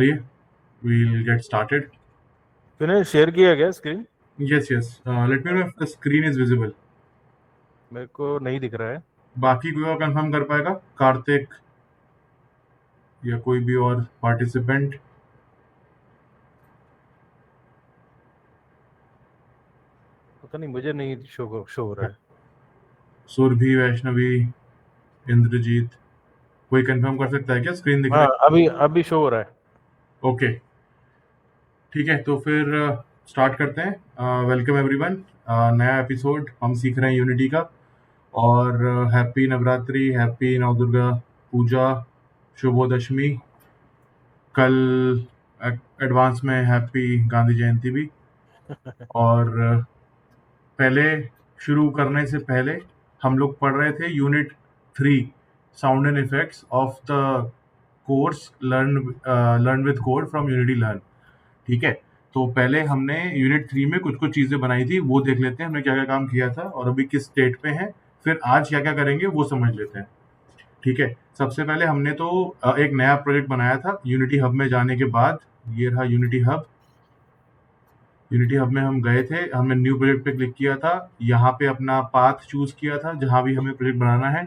We'll get started. तूने share किया क्या screen? Yes, yes. Let me know if the screen is visible. मेरे को नहीं दिख रहा है। बाकी कोई और कंफर्म कर पाएगा? कार्तिक या कोई भी और पार्टिसिपेंट? पता नहीं, मुझे नहीं शो हो रहा है। सुरभि, वैष्णवी, इंद्रजीत, कोई कंफर्म कर सकता है क्या स्क्रीन दिख हाँ, रहा अभी अभी शो हो रहा है। है? ओके, ठीक है, तो फिर स्टार्ट करते हैं। Welcome everyone. नया एपिसोड हम सीख रहे हैं यूनिटी का। और हैप्पी नवरात्रि, हैप्पी नवदुर्गा पूजा, शुभोदशमी। कल एडवांस में हैप्पी गांधी जयंती भी। और पहले शुरू करने से पहले हम लोग पढ़ रहे थे unit 3 sound and effects of the course learn with code from unity learn. ठीक है, तो पहले हमने यूनिट 3 में कुछ कुछ चीज़ें बनाई थी, वो देख लेते हैं हमने क्या क्या काम किया था और अभी किस स्टेट पे हैं। फिर आज क्या क्या करेंगे वो समझ लेते हैं। ठीक है, सबसे पहले हमने तो एक नया प्रोजेक्ट बनाया था यूनिटी हब में जाने के बाद। ये रहा यूनिटी हब। यूनिटी हब में हम गए थे, हमने न्यू प्रोजेक्ट पे क्लिक किया था, यहाँ पे अपना पाथ चूज किया था जहाँ भी हमें प्रोजेक्ट बनाना है।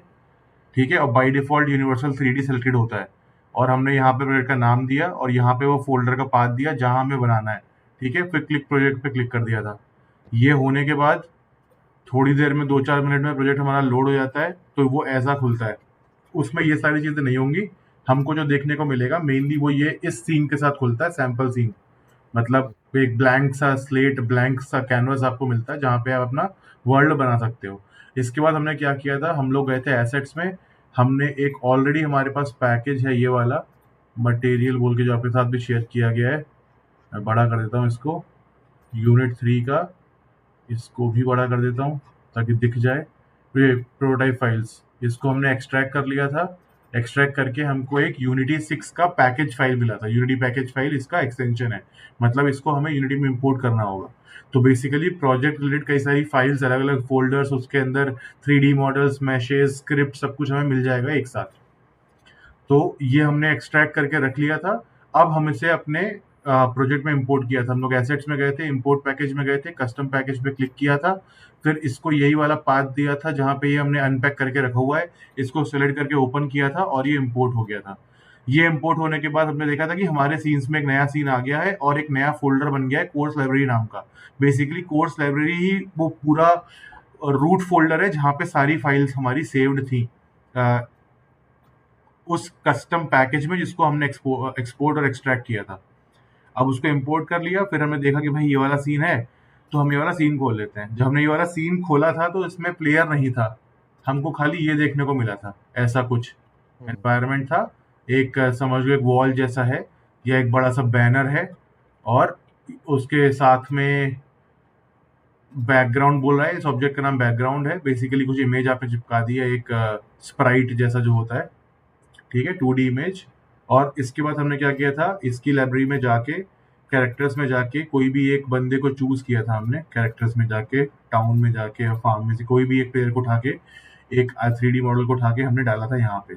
ठीक है, और by default universal 3D selected होता है और हमने यहाँ पे प्रोजेक्ट का नाम दिया और यहाँ पे वो फोल्डर का पाथ दिया जहाँ हमें बनाना है। ठीक है, फिर क्लिक प्रोजेक्ट पे क्लिक कर दिया था। ये होने के बाद थोड़ी देर में 2-4 मिनट में प्रोजेक्ट हमारा लोड हो जाता है, तो वो ऐसा खुलता है। उसमें ये सारी चीज़ें नहीं होंगी। हमको जो देखने को मिलेगा मेनली वो ये इस सीन के साथ खुलता है, सैम्पल सीन। मतलब एक ब्लैंक सा स्लेट, ब्लैंक सा कैनवस आपको मिलता है जहाँ पे आप अपना वर्ल्ड बना सकते हो। इसके बाद हमने क्या किया था, हम लोग गए थे एसेट्स में। हमने एक ऑलरेडी हमारे पास पैकेज है, ये वाला मटेरियल बोल के, जो आपके साथ भी शेयर किया गया है। मैं बड़ा कर देता हूँ इसको, यूनिट 3 का। इसको भी बड़ा कर देता हूँ ताकि दिख जाए। ये प्रोटोटाइप फाइल्स, इसको हमने एक्सट्रैक्ट कर लिया था। एक्सट्रैक्ट करके हमको एक यूनिटी 6 का पैकेज फाइल मिला था। यूनिटी पैकेज फाइल इसका एक्सटेंशन है, मतलब इसको हमें यूनिटी में इंपोर्ट करना होगा। तो बेसिकली प्रोजेक्ट रिलेटेड कई सारी फाइल्स, अलग अलग फोल्डर्स, उसके अंदर 3D मॉडल्स, मैशेस, स्क्रिप्ट, सब कुछ हमें मिल जाएगा एक साथ। तो ये हमने एक्सट्रैक्ट करके रख लिया था। अब हम इसे अपने प्रोजेक्ट में इंपोर्ट किया था। हम लोग एसेट्स में गए थे, इंपोर्ट पैकेज में गए थे, कस्टम पैकेज पे क्लिक किया था। फिर इसको यही वाला पाथ दिया था जहाँ पे ये हमने अनपैक करके रखा हुआ है। इसको सेलेक्ट करके ओपन किया था और ये इंपोर्ट हो गया था। ये इंपोर्ट होने के बाद हमने देखा था कि हमारे सीन्स में एक नया सीन आ गया है और एक नया फोल्डर बन गया है कोर्स लाइब्रेरी नाम का। बेसिकली कोर्स लाइब्रेरी ही वो पूरा रूट फोल्डर है जहाँ पे सारी फाइल्स हमारी सेव्ड थी उस कस्टम पैकेज में, जिसको हमने एक्सपोर्ट और एक्सट्रैक्ट किया था। अब उसको इंपोर्ट कर लिया, फिर हमने देखा कि भाई ये वाला सीन है, तो हम ये वाला सीन खोल लेते हैं। जब हमने ये वाला सीन खोला था तो इसमें प्लेयर नहीं था, हमको खाली ये देखने को मिला था, ऐसा कुछ एनवायरनमेंट था। एक समझ लो एक वॉल जैसा है या एक बड़ा सा बैनर है, और उसके साथ में बैकग्राउंड बोल रहा है। इस ऑब्जेक्ट का नाम बैकग्राउंड है। बेसिकली कुछ इमेज आपने चिपका दी है, एक स्प्राइट जैसा जो होता है। ठीक है, 2D इमेज। और इसके बाद हमने क्या किया था, इसकी लाइब्रेरी में जाके, कैरेक्टर्स में जाके कोई भी एक बंदे को चूज किया था हमने। कैरेक्टर्स में जाके, टाउन में जाके या फार्म में से कोई भी एक प्लेयर को उठा के, एक 3D मॉडल को उठा के हमने डाला था यहाँ पे।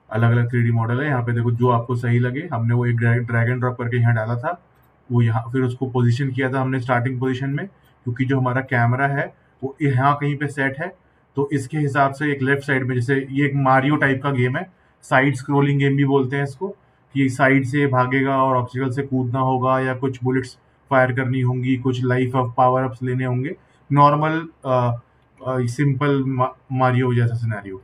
अलग अलग 3D मॉडल है यहाँ पे, देखो जो आपको सही लगे। हमने वो एक ड्रैग एंड ड्रॉप करके यहाँ डाला था। वो यहाँ फिर उसको पोजीशन किया था हमने स्टार्टिंग पोजीशन में, क्योंकि जो हमारा कैमरा है वो यहाँ कहीं पे सेट है। तो इसके हिसाब से एक लेफ्ट साइड में, जैसे ये एक मारियो टाइप का गेम है, साइड स्क्रोलिंग गेम भी बोलते हैं इसको, कि साइड से भागेगा और ऑब्स्टिकल से कूदना होगा या कुछ बुलेट्स फायर करनी होंगी, कुछ लाइफ ऑफ पावर अप्स लेने होंगे। नॉर्मल सिंपल मारियो जैसा सिनेरियो।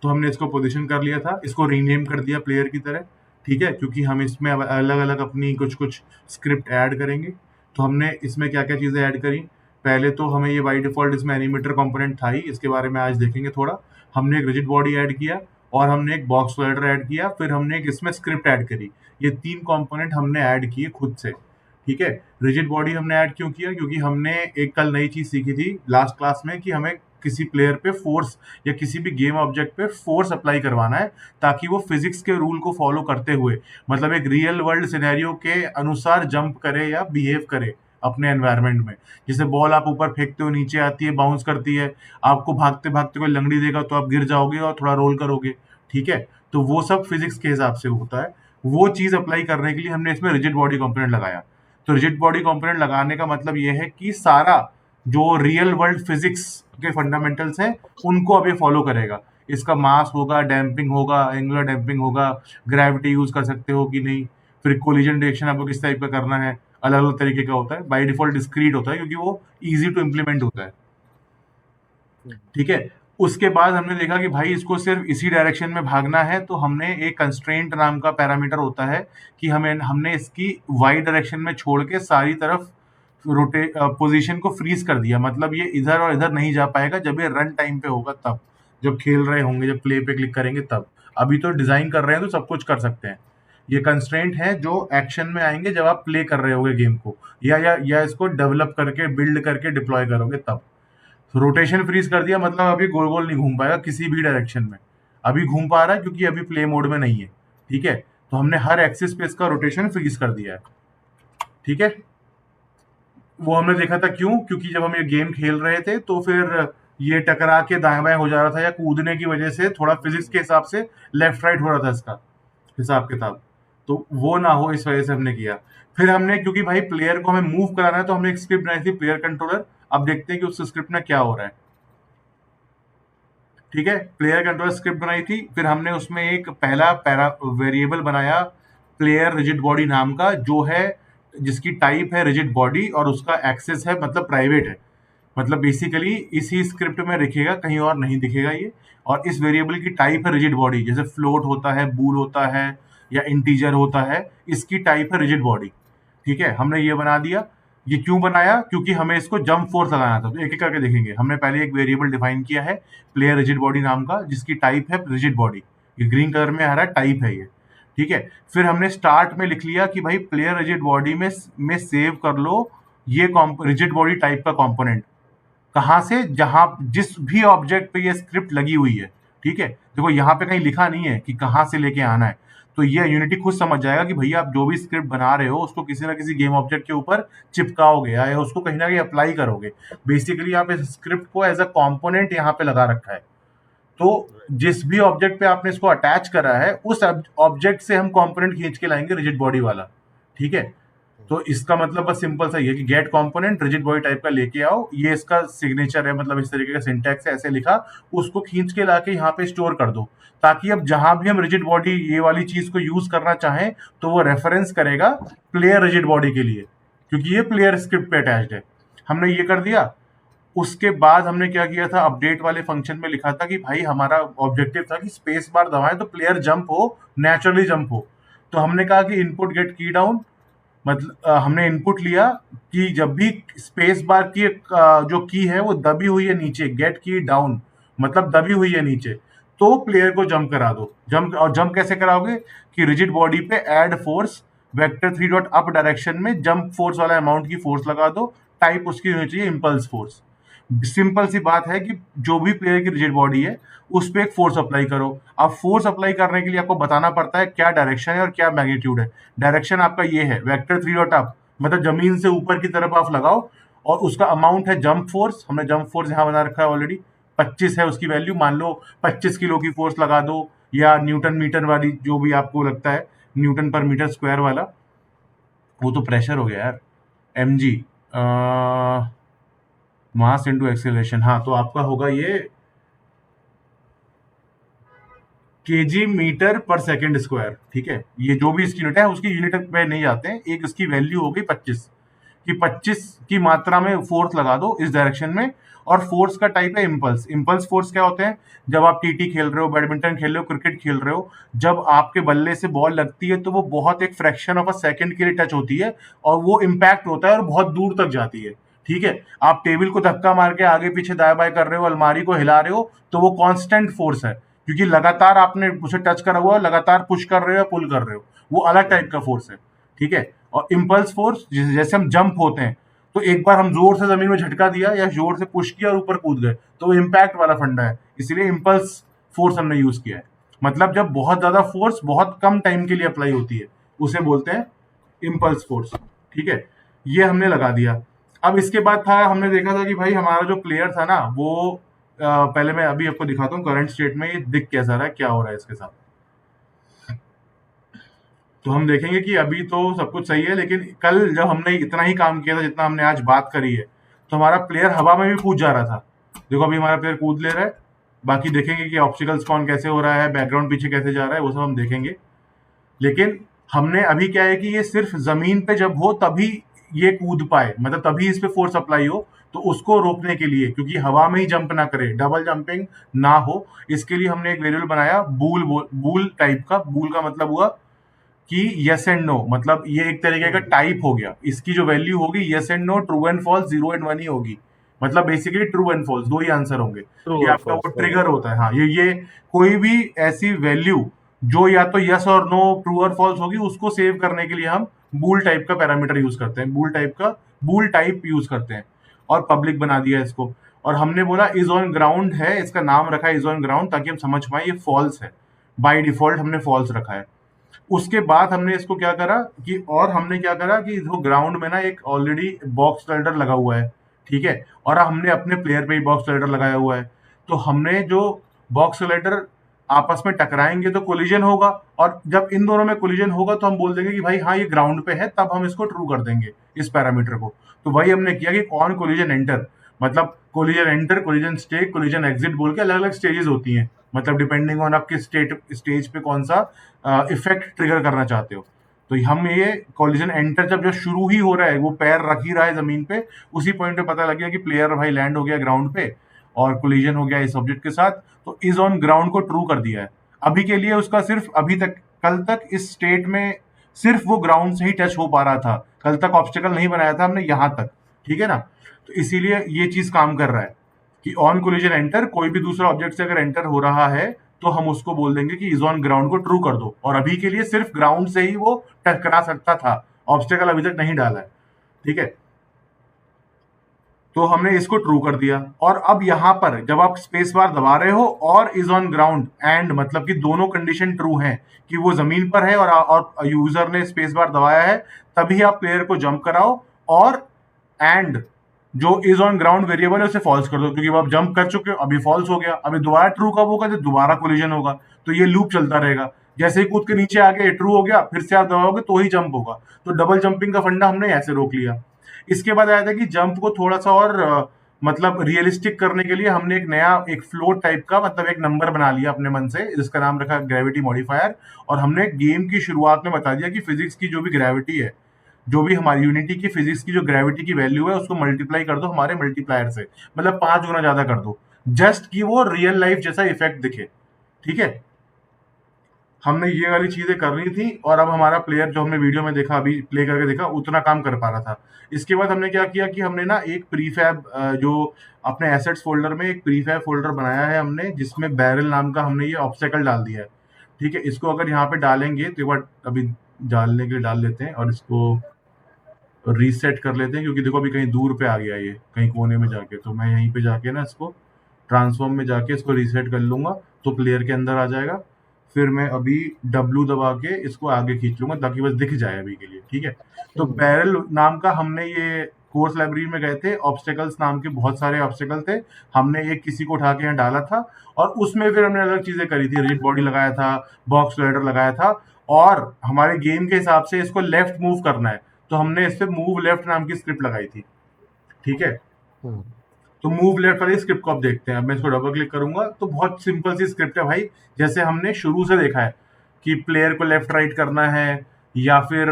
तो हमने इसको पोजीशन कर लिया था, इसको रीनेम कर दिया प्लेयर की तरह। ठीक है, क्योंकि हम इसमें अब अलग अलग अपनी कुछ कुछ स्क्रिप्ट ऐड करेंगे। तो हमने इसमें क्या क्या चीज़ें ऐड करी, पहले तो हमें ये बाई डिफॉल्ट इसमें एनिमेटर कंपोनेंट था ही, इसके बारे में आज देखेंगे थोड़ा। हमने एक रिजिड बॉडी ऐड किया और हमने एक बॉक्स स्लाइडर ऐड किया, फिर हमने एक इसमें स्क्रिप्ट ऐड करी। ये 3 कंपोनेंट हमने ऐड किए खुद से। ठीक है, रिजिड बॉडी हमने ऐड क्यों किया, क्योंकि हमने एक कल नई चीज़ सीखी थी लास्ट क्लास में कि हमें किसी प्लेयर पे फोर्स या किसी भी गेम ऑब्जेक्ट पे फोर्स अप्लाई करवाना है, ताकि वो फिजिक्स के रूल को फॉलो करते हुए, मतलब एक रियल वर्ल्ड सिनेरियो के अनुसार जंप करे या बिहेव करे अपने एनवायरनमेंट में। जैसे बॉल आप ऊपर फेंकते हो, नीचे आती है, बाउंस करती है, आपको भागते भागते कोई लंगड़ी देगा तो आप गिर जाओगे और थोड़ा रोल करोगे। ठीक है, तो वो सब फिजिक्स के हिसाब से होता है। वो चीज अप्लाई करने के लिए हमने इसमें रिजिड बॉडी कंपोनेंट लगाया। तो रिजिड बॉडी कंपोनेंट लगाने का मतलब ये है कि सारा जो रियल वर्ल्ड फिजिक्स के फंडामेंटल्स हैं उनको अब ये फॉलो करेगा। इसका मास होगा, डैम्पिंग होगा, एंगुलर डैम्पिंग होगा, ग्रेविटी यूज कर सकते हो कि नहीं, फिर कोलिजन डिटेक्शन आपको किस टाइप का करना है, अलग अलग तरीके का होता है। बाय डिफॉल्ट डिस्क्रीट होता है क्योंकि वो इजी टू इम्प्लीमेंट होता है। ठीक है। उसके बाद हमने देखा कि भाई इसको सिर्फ इसी डायरेक्शन में भागना है, तो हमने एक कंस्ट्रेंट नाम का पैरामीटर होता है कि हमने इसकी वाई डायरेक्शन में छोड़ के सारी तरफ रोटे पोजीशन को फ्रीज कर दिया। मतलब ये इधर और इधर नहीं जा पाएगा जब ये रन टाइम पे होगा, तब जब खेल रहे होंगे, जब प्ले पे क्लिक करेंगे तब। अभी तो डिजाइन कर रहे हैं तो सब कुछ कर सकते हैं। ये कंस्ट्रेंट है जो एक्शन में आएंगे जब आप प्ले कर रहे होगे गेम को, या इसको डेवलप करके बिल्ड करके डिप्लॉय करोगे तब। रोटेशन फ्रीज कर दिया मतलब अभी गोल गोल नहीं घूम पाएगा किसी भी डायरेक्शन में। अभी घूम पा रहा है क्योंकि अभी प्ले मोड में नहीं है। ठीक है। तो हमने हर एक्सिस पे इसका रोटेशन फ्रीज कर दिया है। ठीक है। वो हमने देखा था क्यों, क्योंकि जब हम ये गेम खेल रहे थे तो फिर ये टकरा के दाएं बाएं हो जा रहा था, या कूदने की वजह से थोड़ा फिजिक्स के हिसाब से लेफ्ट राइट हो रहा था इसका हिसाब किताब। तो वो ना हो इस वजह से हमने किया। फिर हमने, क्योंकि भाई प्लेयर को हमें मूव कराना है, तो हमने एक स्क्रिप्ट बनाई थी प्लेयर कंट्रोलर। अब देखते हैं कि उस स्क्रिप्ट में क्या हो रहा है। ठीक है। प्लेयर कंट्रोलर स्क्रिप्ट बनाई थी, फिर हमने उसमें एक पहला पैरा वेरिएबल बनाया प्लेयर रिजिड बॉडी नाम का, जो है जिसकी टाइप है रिजिड बॉडी और उसका एक्सेस है मतलब प्राइवेट है। मतलब बेसिकली इसी स्क्रिप्ट में दिखेगा, कहीं और नहीं दिखेगा ये। और इस वेरिएबल की टाइप है रिजिड बॉडी, जैसे फ्लोट होता है, बूल होता है, या इंटीजर होता है, इसकी टाइप है रिजिड बॉडी। ठीक है। हमने ये बना दिया। ये क्यों बनाया, क्योंकि हमें इसको जंप फोर्स लगाना था। तो एक एक करके देखेंगे। हमने पहले एक वेरिएबल डिफाइन किया है प्लेयर रिजिड बॉडी नाम का, जिसकी टाइप है रिजिड बॉडी। ये ग्रीन कलर में आ रहा है, टाइप है ये। ठीक है। फिर हमने स्टार्ट में लिख लिया कि भाई प्लेयर रिजिड बॉडी में सेव कर लो ये रिजिड बॉडी टाइप का कंपोनेंट। कहाँ से, जहां जिस भी ऑब्जेक्ट पे ये स्क्रिप्ट लगी हुई है। ठीक है। देखो यहाँ पे कहीं लिखा नहीं है कि कहाँ से लेके आना है, तो ये यूनिटी खुद समझ जाएगा कि भैया आप जो भी स्क्रिप्ट बना रहे हो उसको किसी ना किसी गेम ऑब्जेक्ट के ऊपर चिपकाओगे या उसको कहीं ना कहीं अप्लाई करोगे। बेसिकली आप इस स्क्रिप्ट को एज अ कॉम्पोनेंट यहाँ पे लगा रखा है। तो जिस भी ऑब्जेक्ट पे आपने इसको अटैच करा है उस ऑब्जेक्ट से हम कॉम्पोनेंट खींच के लाएंगे रिजिड बॉडी वाला। ठीक है। तो इसका मतलब बस सिंपल सा ही है कि get component rigid body type का लेके आओ, ये इसका सिग्नेचर है, मतलब इस तरीके का सिंटैक्स है, ऐसे लिखा, उसको खींच के लाके यहाँ पे स्टोर कर दो, ताकि अब जहां भी हम रिजिड बॉडी ये वाली चीज को यूज करना चाहें तो वो रेफरेंस करेगा प्लेयर रिजिड बॉडी के लिए, क्योंकि ये प्लेयर स्क्रिप्ट पे अटैच्ड है। हमने ये कर दिया। उसके बाद हमने क्या किया था, अपडेट वाले फंक्शन में लिखा था कि भाई हमारा ऑब्जेक्टिव था कि स्पेस बार दबाएं तो प्लेयर जंप हो, नेचुरली जंप हो। तो हमने कहा कि इनपुट गेट की डाउन, मतलब हमने इनपुट लिया कि जब भी स्पेस बार की जो की है वो दबी हुई है नीचे, गेट की डाउन मतलब दबी हुई है नीचे, तो प्लेयर को जंप करा दो। जंप, और जंप कैसे कराओगे कि रिजिड बॉडी पे add force vector 3 dot up direction में जंप फोर्स वाला अमाउंट की फोर्स लगा दो। टाइप उसकी होनी चाहिए इम्पल्स फोर्स। सिंपल सी बात है कि जो भी प्लेयर की रिजिड बॉडी है उस पर एक फोर्स अप्लाई करो। अब फोर्स अप्लाई करने के लिए आपको बताना पड़ता है क्या डायरेक्शन है और क्या मैग्नीट्यूड है। डायरेक्शन आपका ये है वेक्टर 3 डॉट अप, मतलब जमीन से ऊपर की तरफ आप लगाओ, और उसका अमाउंट है जंप फोर्स। हमने जंप फोर्स यहाँ बना रखा है ऑलरेडी, 25 है उसकी वैल्यू। मान लो 25 किलो की फोर्स लगा दो, या न्यूटन मीटर वाली जो भी आपको लगता है, न्यूटन पर मीटर स्क्वायर वाला, वो तो प्रेशर हो गया यार, M G, mass into acceleration. हाँ, तो आपका होगा ये केजी मीटर पर सेकंड स्क्वायर। ठीक है। ये जो भी इसकी यूनिट है उसकी यूनिट पे नहीं जाते हैं, एक इसकी वैल्यू हो गई 25 कि 25 की मात्रा में फोर्स लगा दो इस डायरेक्शन में। और फोर्स का टाइप है इम्पल्स। इम्पल्स फोर्स क्या होते हैं, जब आप टीटी खेल रहे हो, बैडमिंटन खेल रहे हो, क्रिकेट खेल रहे हो, जब आपके बल्ले से बॉल लगती है तो वो बहुत एक फ्रैक्शन ऑफ अ सेकंड के लिए टच होती है, और वो इम्पैक्ट होता है और बहुत दूर तक जाती है। ठीक है। आप टेबल को धक्का मार के आगे पीछे दाएं बाएं कर रहे हो, अलमारी को हिला रहे हो, तो वो कांस्टेंट फोर्स है, क्योंकि लगातार आपने उसे टच करा हुआ है, लगातार पुश कर रहे हो, पुल कर रहे हो, वो अलग टाइप का फोर्स है। ठीक है। और इम्पल्स फोर्स, जैसे हम जंप होते हैं तो एक बार हम जोर से जमीन में झटका दिया या जोर से पुश किया और ऊपर कूद गए, तो वो इम्पैक्ट वाला फंडा है, इसलिए इम्पल्स फोर्स हमने यूज किया है। मतलब जब बहुत ज्यादा फोर्स बहुत कम टाइम के लिए अप्लाई होती है उसे बोलते हैं इम्पल्स फोर्स। ठीक है। ये हमने लगा दिया। अब इसके बाद था, हमने देखा था कि भाई हमारा जो प्लेयर था ना वो पहले मैं अभी आपको दिखाता हूँ करंट स्टेट में ये दिख कैसा रहा है, क्या हो रहा है इसके साथ। तो हम देखेंगे कि अभी तो सब कुछ सही है, लेकिन कल जब हमने इतना ही काम किया था जितना हमने आज बात करी है, तो हमारा प्लेयर हवा में भी कूद जा रहा था। देखो अभी हमारा प्लेयर कूद ले रहा है। बाकी देखेंगे कि ऑब्स्टिकल्स कौन कैसे हो रहा है, बैकग्राउंड पीछे कैसे जा रहा है, वो सब हम देखेंगे। लेकिन हमने अभी क्या है कि ये सिर्फ जमीन पे जब हो तभी ये कूद पाए, मतलब तभी इस पे फोर्स अप्लाई हो। तो उसको रोकने के लिए, क्योंकि हवा में ही जंप ना करे, डबल जंपिंग ना हो, इसके लिए हमने एक वेरिएबल बनाया बूल बूल टाइप का। बूल का मतलब हुआ कि यस एंड नो, मतलब ये एक तरीके का टाइप हो गया। इसकी जो वैल्यू होगी yes and no, true and false, 0 and 1 ही होगी। मतलब बेसिकली ट्रू एंड फॉल्स दो ही आंसर होंगे। ट्रू ये और आपका वो फॉल्स, ट्रिगर करेक्ट। होता है। हाँ, ये कोई भी ऐसी वैल्यू जो या तो यस और नो, ट्रू और फॉल्स होगी, उसको सेव करने के लिए हम बूल टाइप का पैरामीटर यूज करते हैं, बूल टाइप यूज करते हैं। और पब्लिक बना दिया इसको। और हमने बोला इज ऑन ग्राउंड है, इसका नाम रखा है इज ऑन ग्राउंड, ताकि हम समझ पाए ये फॉल्स है। बाय डिफॉल्ट हमने फॉल्स रखा है। उसके बाद हमने इसको क्या करा कि, और हमने क्या करा कि जो ग्राउंड में ना एक ऑलरेडी बॉक्स स्लाइडर लगा हुआ है, ठीक है, और हमने अपने प्लेयर पे ही बॉक्स स्लाइडर लगाया हुआ है। तो हमने जो बॉक्स स्लाइडर आपस में टकराएंगे तो कोलिजन होगा, और जब इन दोनों में कोलिजन होगा तो हम बोल देंगे कि भाई हाँ ये ग्राउंड पे है, तब हम इसको ट्रू कर देंगे इस पैरामीटर को। तो वही हमने किया कि ऑन कोलिजन एंटर, मतलब collision enter, collision stay, collision exit बोल के अलग अलग स्टेजेस होती हैं, मतलब डिपेंडिंग ऑन आप किस स्टेज पे कौन सा इफेक्ट ट्रिगर करना चाहते हो। तो हम ये कॉलिजन एंटर जब जो शुरू ही हो रहा है, वो पैर रख ही रहा है जमीन पे, उसी पॉइंट पे पता लग गया कि प्लेयर भाई लैंड हो गया ग्राउंड पे और कोलिजन हो गया इस ऑब्जेक्ट के साथ। तो इज ऑन ग्राउंड को ट्रू कर दिया है। अभी के लिए उसका सिर्फ अभी तक, कल तक इस स्टेट में सिर्फ वो ग्राउंड से ही टच हो पा रहा था, कल तक ऑब्स्टेकल नहीं बनाया था हमने यहां तक, ठीक है ना। तो इसीलिए ये चीज काम कर रहा है कि ऑन कोलिजन एंटर, कोई भी दूसरा ऑब्जेक्ट से अगर एंटर हो रहा है तो हम उसको बोल देंगे कि इज ऑन ग्राउंड को ट्रू कर दो। और अभी के लिए सिर्फ ग्राउंड से ही वो टकरा सकता था, ऑब्स्टेकल अभी तक नहीं डाला है, ठीक है। तो हमने इसको ट्रू कर दिया। और अब यहां पर जब आप स्पेस बार दबा रहे हो और इज ऑन ग्राउंड एंड, मतलब कि दोनों कंडीशन ट्रू हैं, कि वो जमीन पर है और यूजर ने स्पेस बार दबाया है, तभी आप प्लेयर को जंप कराओ। और एंड जो इज ऑन ग्राउंड वेरिएबल है उसे फॉल्स कर दो, क्योंकि अब आप जंप कर चुके हो, अभी फॉल्स हो गया, अभी दोबारा ट्रू कब होगा जब दोबारा कोलिजन होगा। तो ये लूप चलता रहेगा। जैसे ही कूद के नीचे आ गए ट्रू हो गया, फिर से आप दबाओगे तो ही जंप होगा। तो डबल जंपिंग का फंडा हमने ऐसे रोक लिया। इसके बाद आया था कि जंप को थोड़ा सा और मतलब रियलिस्टिक करने के लिए हमने एक नया एक फ्लोट टाइप का, मतलब एक नंबर बना लिया अपने मन से, जिसका नाम रखा ग्रेविटी मॉडिफायर। और हमने गेम की शुरुआत में बता दिया कि फिजिक्स की जो भी ग्रेविटी है, जो भी हमारी यूनिटी की फिजिक्स की जो ग्रेविटी की वैल्यू है, उसको मल्टीप्लाई कर दो हमारे मल्टीप्लायर से, मतलब 5 गुना ज्यादा कर दो, जस्ट कि वो रियल लाइफ जैसा इफेक्ट दिखे, ठीक है। हमने ये वाली चीजें करनी थी। और अब हमारा प्लेयर जो हमने वीडियो में देखा, अभी प्ले करके देखा, उतना काम कर पा रहा था। इसके बाद हमने क्या किया कि हमने ना एक प्रीफैब, जो अपने एसेट्स फोल्डर में एक प्रीफैब फोल्डर बनाया है हमने, जिसमें बैरल नाम का हमने ये ऑब्स्टेकल डाल दिया है, ठीक है। इसको अगर यहाँ पे डालेंगे तो एक बार अभी डालने के लिए डाल लेते हैं और इसको रीसेट कर लेते हैं, क्योंकि देखो अभी कहीं दूर पे आ गया ये, कहीं कोने में जाके। तो मैं यहीं पे जाके ना इसको ट्रांसफॉर्म में जाके इसको रीसेट कर लूंगा, तो प्लेयर के अंदर आ जाएगा। फिर मैं अभी डब्ल्यू दबा के इसको आगे खींच लूंगा ताकि बस दिख जाए अभी के लिए, ठीक है। तो बैरल नाम का हमने ये कोर्स लाइब्रेरी में गए थे, ऑब्स्टेकल्स नाम के बहुत सारे ऑब्स्टेकल थे, हमने एक किसी को उठा के यहाँ डाला था। और उसमें फिर हमने अलग चीजें करी थी, रिजिड बॉडी लगाया था, बॉक्स राइडर लगाया था। और हमारे गेम के हिसाब से इसको लेफ्ट मूव करना है, तो हमने इस पे मूव लेफ्ट नाम की स्क्रिप्ट लगाई थी, ठीक है। तो मूव लेफ्ट वाली स्क्रिप्ट को अब देखते हैं। अब मैं इसको डबल क्लिक करूंगा तो बहुत सिंपल सी स्क्रिप्ट है भाई, जैसे हमने शुरू से देखा है कि प्लेयर को लेफ्ट राइट करना है, या फिर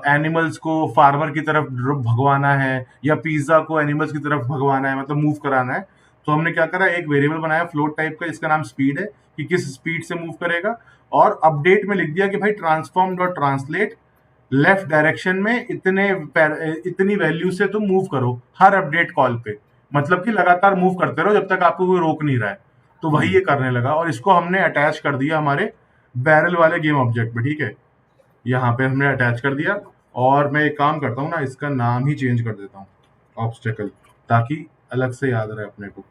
एनिमल्स को फार्मर की तरफ भगवाना है, या पिज्जा को एनिमल्स की तरफ भगवाना है, मतलब मूव कराना है। तो हमने क्या करा, एक वेरिएबल बनाया फ्लोट टाइप का, जिसका नाम स्पीड है, कि किस स्पीड से मूव करेगा। और अपडेट में लिख दिया कि भाई transform dot translate left direction में इतनी वैल्यू से तुम मूव करो हर अपडेट कॉल पे, मतलब कि लगातार मूव करते रहो जब तक आपको कोई रोक नहीं रहा है। तो वही ये करने लगा, और इसको हमने अटैच कर दिया हमारे बैरल वाले गेम ऑब्जेक्ट पे, ठीक है। यहाँ पे हमने अटैच कर दिया। और मैं एक काम करता हूँ ना, इसका नाम ही चेंज कर देता हूँ ऑब्स्टेकल, ताकि अलग से याद रहे अपने को।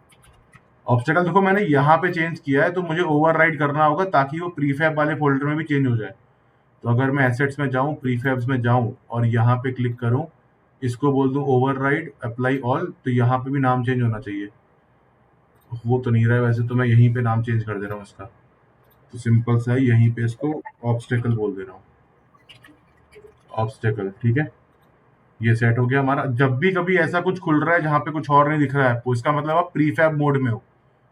ऑब्स्टेकल देखो मैंने यहाँ पे चेंज किया है, तो मुझे ओवरराइड करना होगा ताकि वो प्रीफैब वाले फोल्डर में भी चेंज हो जाए। तो अगर मैं एसेट्स में जाऊं, प्रीफैब्स में जाऊं और यहाँ पे क्लिक करूं, इसको बोल दूं ओवरराइड अप्लाई ऑल, तो यहाँ पे भी नाम चेंज होना चाहिए। वो तो नहीं रहा है वैसे, तो मैं यहीं पे नाम चेंज कर दे रहा हूँ इसका। तो सिंपल सा है, यहीं पे इसको ऑब्स्टेकल बोल दे रहा हूँ। ऑब्स्टेकल, ठीक है, ये सेट हो गया हमारा। जब भी कभी ऐसा कुछ खुल रहा है जहाँ पे कुछ और नहीं दिख रहा है आपको, इसका मतलब आप प्रीफैब मोड में हो।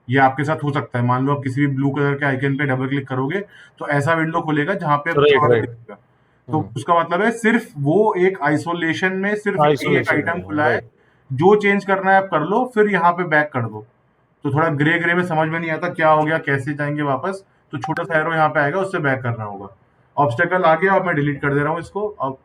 ये आपके साथ हो सकता है, मान लो आप किसी भी ब्लू कलर के आइकन पे डबल क्लिक करोगे तो ऐसा विंडो खुलेगा जहाँ पे कुछ राइट और नहीं राइट। दिखेगा। तो उसका मतलब है सिर्फ वो एक आइसोलेशन में सिर्फ यही एक आइसोलेशन आइटम में खुला है। राइट। जो चेंज करना है आप कर लो, फिर यहाँ पे बैक कर दो। तो थोड़ा ग्रे ग्रे में समझ में नहीं आता क्या हो गया, कैसे जाएंगे वापस। तो छोटा सा एरो यहाँ पे आएगा, उससे बैक करना होगा। ऑब्स्टेकल आ गया, अब मैं डिलीट कर दे रहा हूँ इसको अब।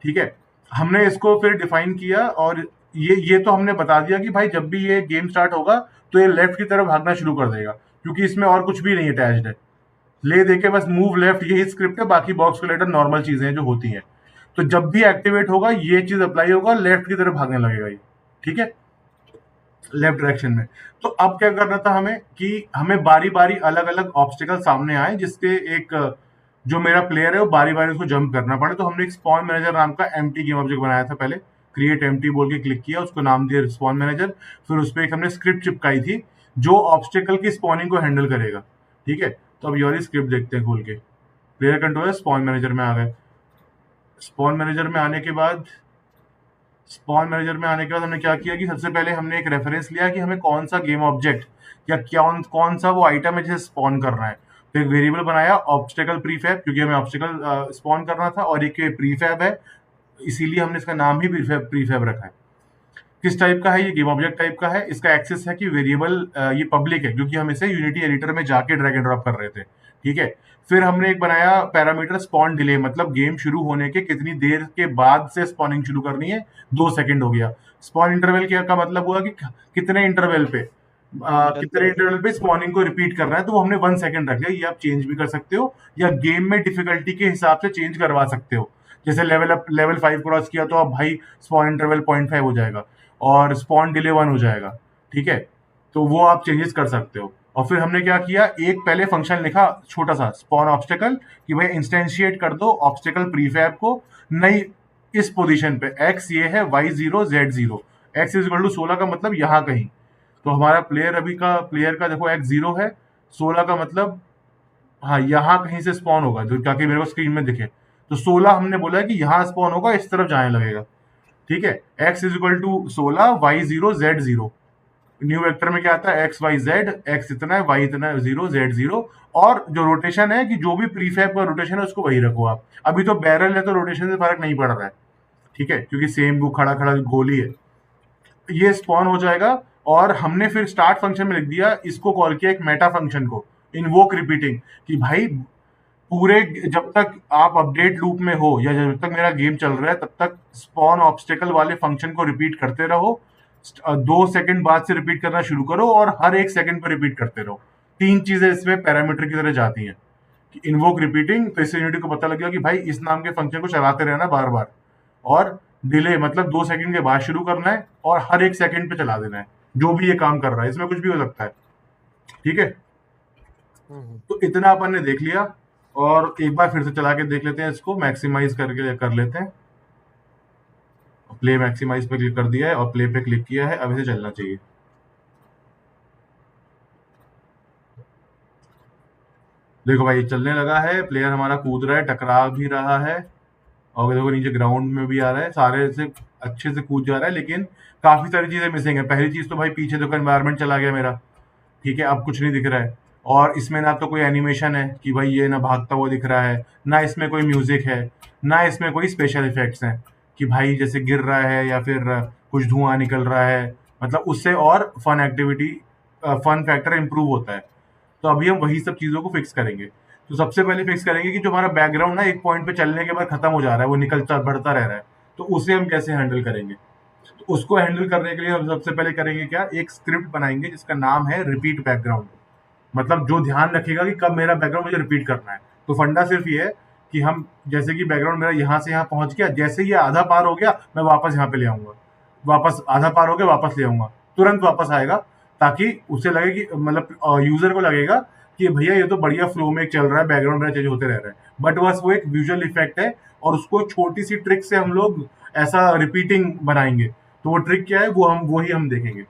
ठीक है, हमने इसको फिर डिफाइन किया, और ये तो हमने बता दिया कि भाई जब भी ये गेम स्टार्ट होगा तो ये लेफ्ट की तरफ भागना शुरू कर देगा, क्योंकि इसमें और कुछ भी नहीं अटैच्ड है। ले देके बस मूव लेफ्ट, यही स्क्रिप्ट है, बाकी बॉक्स कोलेटर नॉर्मल चीजें हैं जो होती हैं। तो जब भी एक्टिवेट होगा ये चीज अप्लाई होगा, लेफ्ट की तरफ भागने लगेगा ये। ठीक है, लेफ्ट डायरेक्शन में। तो अब क्या करना था हमें कि हमें बारी बारी अलग अलग ऑब्स्टिकल सामने आए, जिसके एक जो मेरा प्लेयर है वो बारी बारी उसको जंप करना पड़े। तो हमने एक स्पॉन मैनेजर नाम का एम्प्टी गेम ऑब्जेक्ट बनाया था पहले। क्रिएट एम्प्टी बोल के क्लिक किया, उसको नाम दिया स्पॉन मैनेजर। फिर उस पर एक हमने स्क्रिप्ट चिपकाई थी जो ऑब्स्टिकल की स्पॉनिंग को हैंडल करेगा। ठीक है, तो अब ये स्क्रिप्ट देखते हैं खोल के। प्लेयर कंट्रोलर स्पॉन मैनेजर में आ गए। स्पॉन मैनेजर में आने के बाद स्पॉन मैनेजर में आने के बाद हमने क्या किया कि सबसे पहले हमने एक रेफरेंस लिया कि हमें कौन सा गेम ऑब्जेक्ट या कौन कौन सा वो आइटम है जिसे स्पॉन करना है। तो एक वेरिएबल बनाया ऑब्स्टेकल प्रीफैब, क्योंकि हमें ऑब्स्टेकल स्पॉन करना था, और एक प्रीफैब है, इसीलिए हमने इसका नाम ही प्रीफैब प्रीफैब रखा है। किस टाइप का है ये, गेम ऑब्जेक्ट टाइप का है। इसका एक्सेस है कि वेरिएबल ये पब्लिक है, क्योंकि हम इसे यूनिटी एडिटर में जाके ड्रैग एंड ड्रॉप कर रहे थे। ठीक है, फिर हमने एक बनाया पैरामीटर स्पॉन डिले, मतलब गेम शुरू होने के कितनी देर के बाद से स्पॉनिंग शुरू करनी है। 2 सेकंड हो गया। स्पॉन इंटरवल क्या का मतलब हुआ कि कितने इंटरवल पे कितने इंटरवल पे स्पॉनिंग को रिपीट करना है। तो वो हमने 1 सेकंड रख लिया। ये आप चेंज भी कर सकते हो, या गेम में डिफिकल्टी के हिसाब से चेंज करवा सकते हो। जैसे लेवल 5 क्रॉस किया तो अब भाई स्पॉन इंटरवल 0.5 हो जाएगा, और स्पॉन डिले 1 हो जाएगा। ठीक है, तो वो आप चेंजेस कर सकते हो। और फिर हमने क्या किया, एक पहले फंक्शन लिखा छोटा सा स्पॉन ऑब्स्टेकल, कि भाई इंस्टेंशिएट कर दो ऑब्स्टेकल प्रीफैब को नई इस पोजीशन पे। एक्स ये है, Y 0 z 0। X is equal to 16 का मतलब यहाँ कहीं। तो हमारा प्लेयर का देखो एक्स 0 है, 16 का मतलब हाँ यहाँ कहीं से स्पॉन होगा, जो ताकि मेरे को स्क्रीन में दिखे। तो 16 हमने बोला है कि यहाँ स्पॉन होगा, इस तरफ जाने लगेगा। ठीक है, X is equal to 16, Y 0 z 0। New vector में क्या आता है, एक्स वाई जेड, एक्स इतना है, वाई इतना है, 0 z 0। और जो रोटेशन है, कि जो भी प्रीफैब का रोटेशन है उसको वही रखो आप। अभी तो बैरल है तो रोटेशन से फर्क नहीं पड़ रहा है। ठीक है, क्योंकि सेम वो खड़ा खड़ा गोल ही है। ये स्पॉन हो जाएगा। और हमने फिर स्टार्ट फंक्शन में लिख दिया, इसको कॉल किया एक मेटा फंक्शन को, इनवोक रिपीटिंग, कि भाई पूरे जब तक आप अपडेट लूप में हो, या जब तक मेरा गेम चल रहा है, तब तक स्पॉन ऑब्स्टेकल वाले फंक्शन को रिपीट करते रहो। 2 सेकंड बाद से रिपीट करना शुरू करो, और हर 1 सेकंड पर रिपीट करते रहो। 3 चीजें इसमें पैरामीटर की तरह जाती हैं। इन्वोक रिपीटिंग, तो इससे यूनिटी को पता लग गया कि भाई इस नाम के फंक्शन को चलाते रहना बार बार। और डिले मतलब 2 सेकंड के बाद शुरू करना है, और हर 1 सेकंड पे चला देना है। जो भी ये काम कर रहा है, इसमें कुछ भी हो सकता है। ठीक है, तो इतना अपन ने देख लिया। और एक बार फिर से चला के देख लेते हैं, इसको मैक्सिमाइज करके कर लेते हैं। प्ले मैक्सिमाइज पे क्लिक कर दिया है और प्ले पे क्लिक किया है, अब इसे चलना चाहिए। देखो भाई चलने लगा है, प्लेयर हमारा कूद रहा है, टकरा भी रहा है, और देखो नीचे ग्राउंड में भी आ रहा है, सारे से अच्छे से कूद जा रहा है। लेकिन काफी सारी चीजें मिसिंग है। पहली चीज तो भाई पीछे देखो एनवायरमेंट चला गया मेरा। ठीक है, अब कुछ नहीं दिख रहा है। और इसमें ना तो कोई एनिमेशन है कि भाई ये ना भागता हुआ दिख रहा है, ना इसमें कोई म्यूजिक है, ना इसमें कोई स्पेशल इफेक्ट्स हैं कि भाई जैसे गिर रहा है या फिर कुछ धुआं निकल रहा है। मतलब उससे और फन फैक्टर इंप्रूव होता है। तो अभी हम वही सब चीजों को फिक्स करेंगे। तो सबसे पहले फिक्स करेंगे कि जो हमारा बैकग्राउंड ना एक पॉइंट पे चलने के बाद खत्म हो जा रहा है, वो निकलता बढ़ता रह रहा है, तो उसे हम कैसे हैंडल करेंगे। तो उसको हैंडल करने के लिए हम सबसे पहले करेंगे क्या, एक स्क्रिप्ट बनाएंगे जिसका नाम है रिपीट बैकग्राउंड। मतलब जो ध्यान रखेगा कि कब मेरा बैकग्राउंड मुझे रिपीट करना है। तो फंडा सिर्फ ये है कि हम जैसे कि बैकग्राउंड मेरा यहाँ से यहाँ पहुंच गया, जैसे ये आधा पार हो गया मैं वापस यहाँ पे ले आऊंगा, वापस आधा पार हो गया वापस ले आऊंगा, तुरंत वापस आएगा। ताकि उसे लगे कि मतलब यूजर को लगेगा कि भैया ये तो बढ़िया फ्लो में चल रहा है, बैकग्राउंड मेरा चेंज होते रह रहा है। बट बस वो एक विजुअल इफेक्ट है, और उसको छोटी सी ट्रिक से हम लोग ऐसा रिपीटिंग बनाएंगे। तो वो ट्रिक क्या है, वो ही हम देखेंगे।